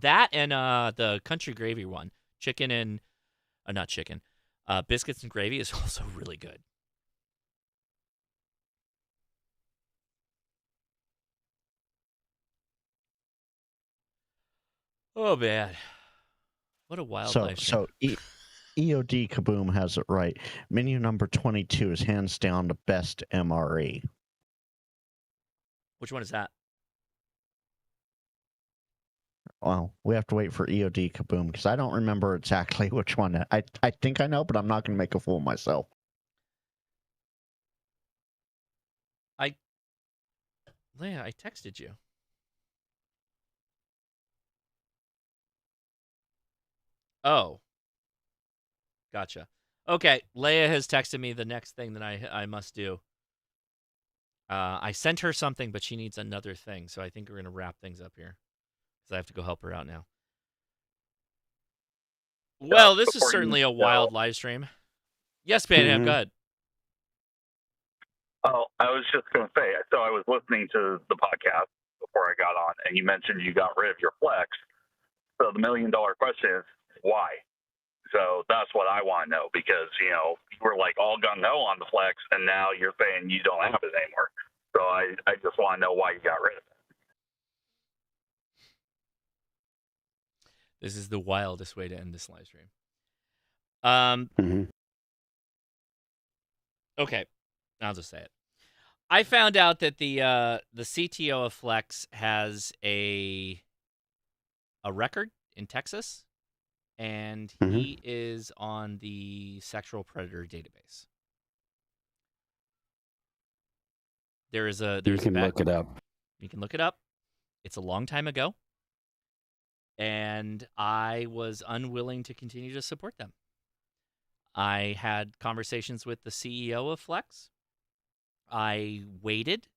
That and the country gravy one, chicken and not chicken, biscuits and gravy is also really good. Oh man, what a wild life. So EOD Kaboom has it right. Menu number 22 is hands down the best MRE. Which one is that? Well, we have to wait for EOD Kaboom because I don't remember exactly which one. I think I know, but I'm not going to make a fool of myself. Leia, I texted you. Oh. Gotcha. Okay, Leia has texted me the next thing that I must do. I sent her something, but she needs another thing, so I think we're going to wrap things up here because I have to go help her out now. Well, this is certainly a wild live stream. Yes, Banham, go ahead. Oh, I was just going to say, so I was listening to the podcast before I got on, and you mentioned you got rid of your flex. So the $1 million question is, why? So that's what I want to know, because, you were like all gung-ho on the flex, and now you're saying you don't have it anymore. So I just want to know why you got rid of it. This is the wildest way to end this live stream. Okay, I'll just say it. I found out that the CTO of Flex has a record in Texas, and he is on the sexual predator database. There's you can look it up. You can look it up. It's a long time ago, and I was unwilling to continue to support them. I had conversations with the CEO of Flex. I waited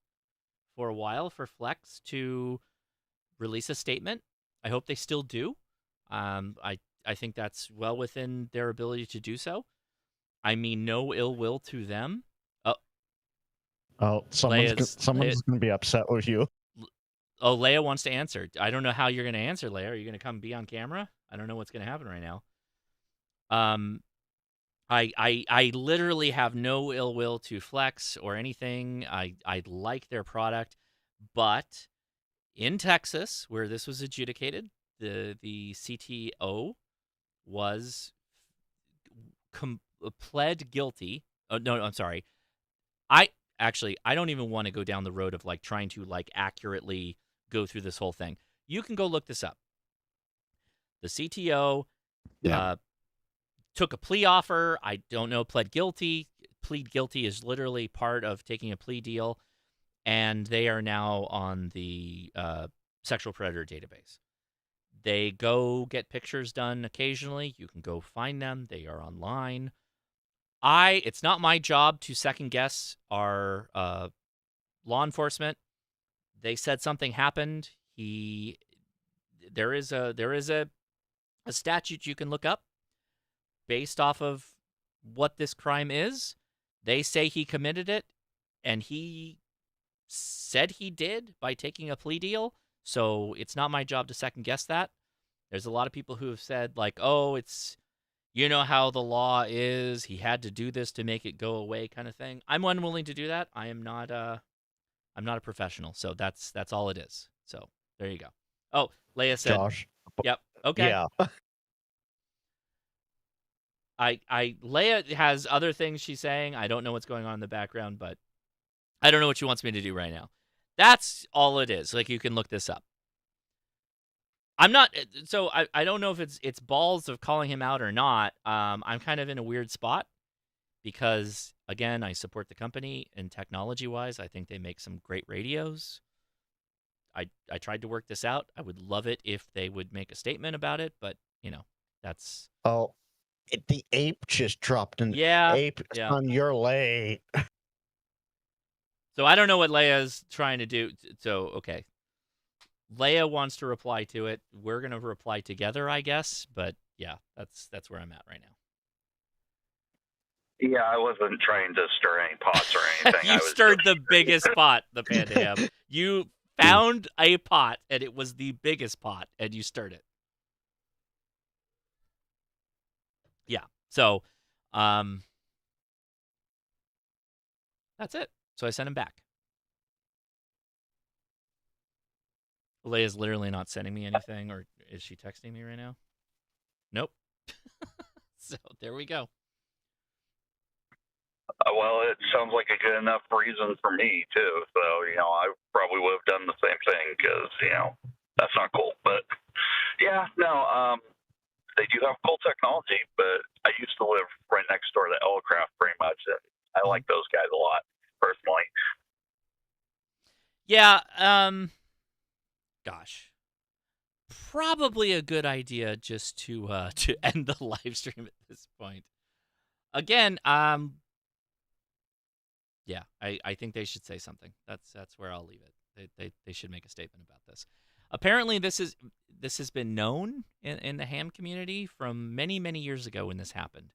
for a while for Flex to release a statement. I hope they still do. I think that's well within their ability to do so. I mean, no ill will to them. Someone's going to be upset with you. Oh, Leia wants to answer. I don't know how you're going to answer, Leia. Are you going to come be on camera? I don't know what's going to happen right now. I literally have no ill will to Flex or anything. I like their product, but in Texas, where this was adjudicated, the CTO was pled guilty. Oh, no, I'm sorry. I don't even want to go down the road of like trying to like accurately go through this whole thing. You can go look this up. The CTO took a plea offer. I don't know, pled guilty. Plead guilty is literally part of taking a plea deal, and they are now on the sexual predator database. They go get pictures done occasionally. You can go find them. They are online. It's not my job to second guess our law enforcement. They said something happened. There is a statute you can look up based off of what this crime is. They say he committed it, and he said he did by taking a plea deal. So it's not my job to second guess that. There's a lot of people who have said like, oh, it's, you know how the law is. He had to do this to make it go away, kind of thing. I'm unwilling to do that. I'm not a professional, so that's all it is. So there you go. Oh, Leia said, Josh. Yep. Okay. Yeah. Leia has other things she's saying. I don't know what's going on in the background, but I don't know what she wants me to do right now. That's all it is. Like, you can look this up. I don't know if it's balls of calling him out or not. I'm kind of in a weird spot because, again, I support the company, and technology-wise, I think they make some great radios. I tried to work this out. I would love it if they would make a statement about it, but, that's... Oh, The ape just dropped in. Yeah. Ape, Yeah. son, you're late. So I don't know what Leia's trying to do. So, okay. Leia wants to reply to it. We're going to reply together, I guess. But, yeah, that's where I'm at right now. Yeah, I wasn't trying to stir any pots or anything. You stirred the biggest pot, the Panda Ham. You found a pot, and it was the biggest pot, and you stirred it. Yeah. So, that's it. So I sent him back. Leia's literally not sending me anything, or is she texting me right now? Nope. So there we go. Well, it sounds like a good enough reason for me, too. So, I probably would have done the same thing because, that's not cool. But, yeah, no, they do have cool technology, but I used to live right next door to Elcraft pretty much, and I like those guys a lot, personally. Yeah, gosh. Probably a good idea just to end the live stream at this point. Again, yeah, I think they should say something. That's where I'll leave it. They should make a statement about this. Apparently, this has been known in the ham community from many, many years ago when this happened.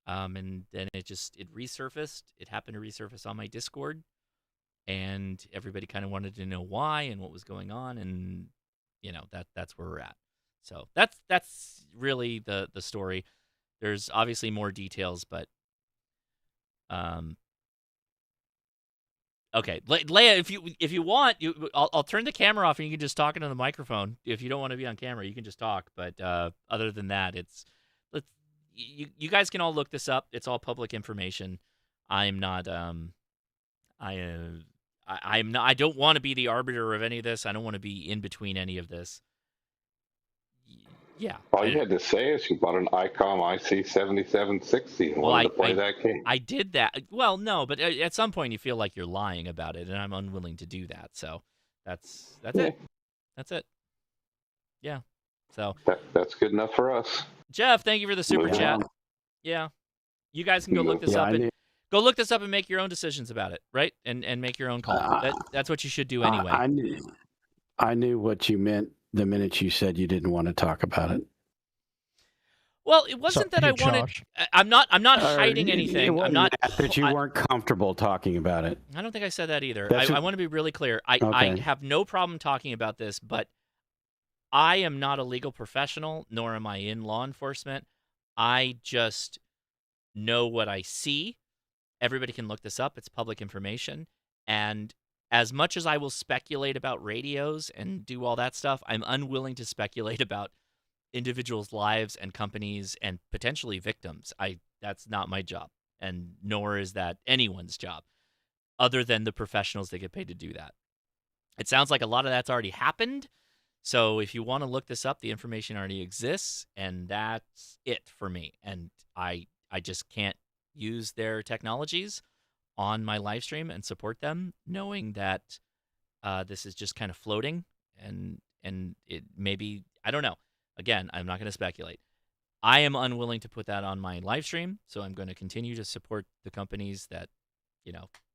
And then it resurfaced. It happened to resurface on my Discord, and everybody kind of wanted to know why and what was going on, and that's where we're at. So that's really the story. There's obviously more details, but okay, Leia, if you want, I'll turn the camera off and you can just talk into the microphone. If you don't want to be on camera, you can just talk. But other than that, you guys can all look this up. It's all public information. I'm not I don't want to be the arbiter of any of this. I don't want to be in between any of this. Yeah. All you had to say is you bought an ICOM IC7760 and wanted to play that game. I did that. Well, no, but at some point you feel like you're lying about it, and I'm unwilling to do that. So that's it. That's it. Yeah. So that's good enough for us. Jeff, thank you for the super chat. Yeah. You guys can go look this up go look this up and make your own decisions about it, right? And make your own call. That's what you should do anyway. I knew what you meant the minute you said you didn't want to talk about it. Well, it wasn't that I wanted. I'm not hiding anything. I'm not that you weren't comfortable talking about it. I don't think I said that either. I want to be really clear. I have no problem talking about this, but I am not a legal professional, nor am I in law enforcement. I just know what I see. Everybody can look this up. It's public information. And as much as I will speculate about radios and do all that stuff, I'm unwilling to speculate about individuals' lives and companies and potentially victims. That's not my job, and nor is that anyone's job, other than the professionals that get paid to do that. It sounds like a lot of that's already happened. So if you want to look this up, the information already exists, and that's it for me. And I just can't use their technologies on my live stream and support them, knowing that this is just kind of floating, and it maybe, I don't know. Again, I'm not going to speculate. I am unwilling to put that on my live stream, so I'm going to continue to support the companies that,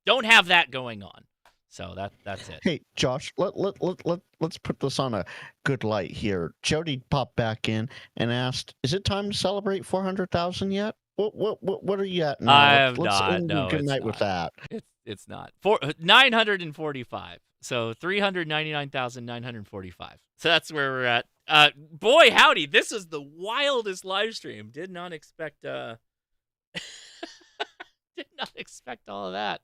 don't have that going on. So that's it. Hey, Josh, let's put this on a good light here. Jody popped back in and asked, "Is it time to celebrate 400,000 yet? What are you at now? I am let's not. end No, good it's night not. with that. It's not. 945. So 399,945. So that's where we're at. Boy, howdy! This is the wildest live stream. Did not expect. Did not expect all of that.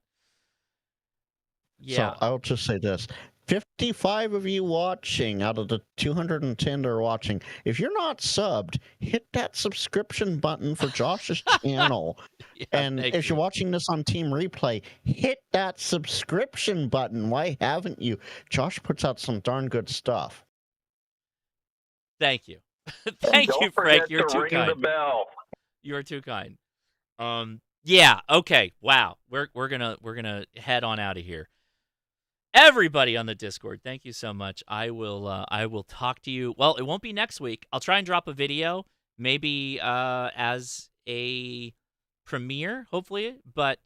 Yeah. So I'll just say this. 55 of you watching out of the 210 that are watching. If you're not subbed, hit that subscription button for Josh's channel. Yeah, and if you're watching this on Team Replay, hit that subscription button. Why haven't you? Josh puts out some darn good stuff. Thank you. Thank you, Frank. You're too ring kind. the bell. You're too kind. Yeah, okay. Wow. We're gonna head on out of here. Everybody on the Discord, thank you so much. I will talk to you. Well, it won't be next week. I'll try and drop a video maybe as a premiere, hopefully, but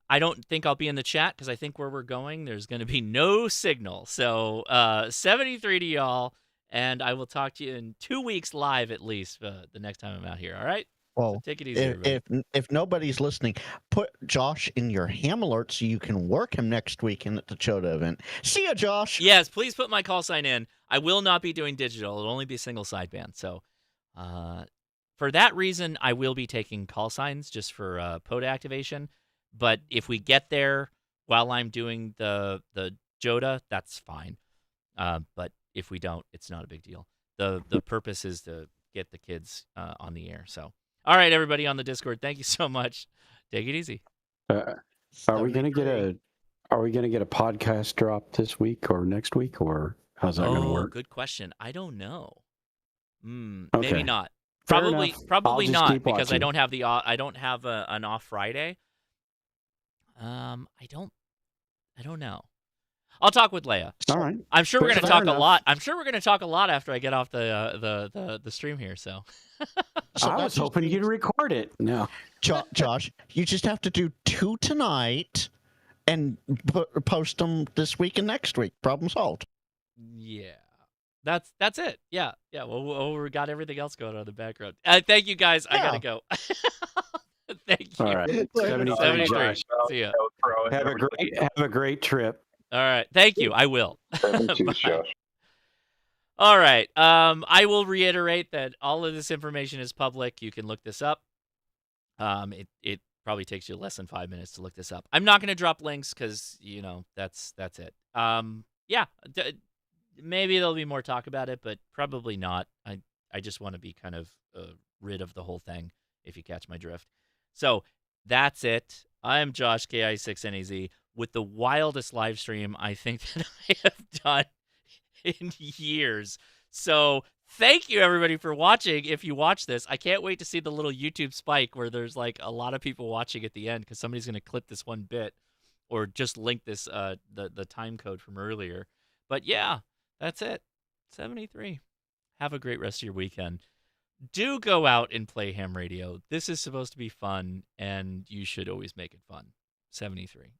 I don't think I'll be in the chat because I think where we're going, there's going to be no signal. So 73 to y'all, and I will talk to you in 2 weeks live at least the next time I'm out here. All right? Well, so take it easy, if nobody's listening, put Josh in your ham alert so you can work him next weekend at the Chota event. See ya, Josh. Yes, please put my call sign in. I will not be doing digital. It'll only be single sideband. So for that reason, I will be taking call signs just for POTA activation. But if we get there while I'm doing the Jota, that's fine. But if we don't, it's not a big deal. The purpose is to get the kids on the air. So, all right, everybody on the Discord, thank you so much. Take it easy. Are we gonna get a podcast drop this week or next week, or how's that gonna work? Good question. I don't know. Okay. Maybe not. Fair Probably enough. I'll just not keep because I watching. don't have an off Friday. I don't know. I'll talk with Leia. All right. I'm sure we're going to Fair talk enough. a lot. I'm sure we're going to talk a lot after I get off the stream here. So I was hoping you'd record it. No, Josh, you just have to do 2 tonight and post them this week and next week. Problem solved. yeah, that's it. Yeah. Well, we got everything else going on in the background. Thank you guys. I gotta go. Thank you. All right. 73. Josh. See ya. Have a great trip. All right. Thank you. I will. 72, Bye. Josh. All right. I will reiterate that all of this information is public. You can look this up. It probably takes you less than 5 minutes to look this up. I'm not going to drop links because that's it. Yeah. Maybe there'll be more talk about it, but probably not. I just want to be kind of rid of the whole thing, if you catch my drift. So that's it. I am Josh, KI6NAZ, with the wildest live stream I think that I have done in years. So thank you, everybody, for watching. If you watch this, I can't wait to see the little YouTube spike where there's like a lot of people watching at the end because somebody's going to clip this one bit or just link this the time code from earlier. But yeah, that's it. 73. Have a great rest of your weekend. Do go out and play ham radio. This is supposed to be fun, and you should always make it fun. 73.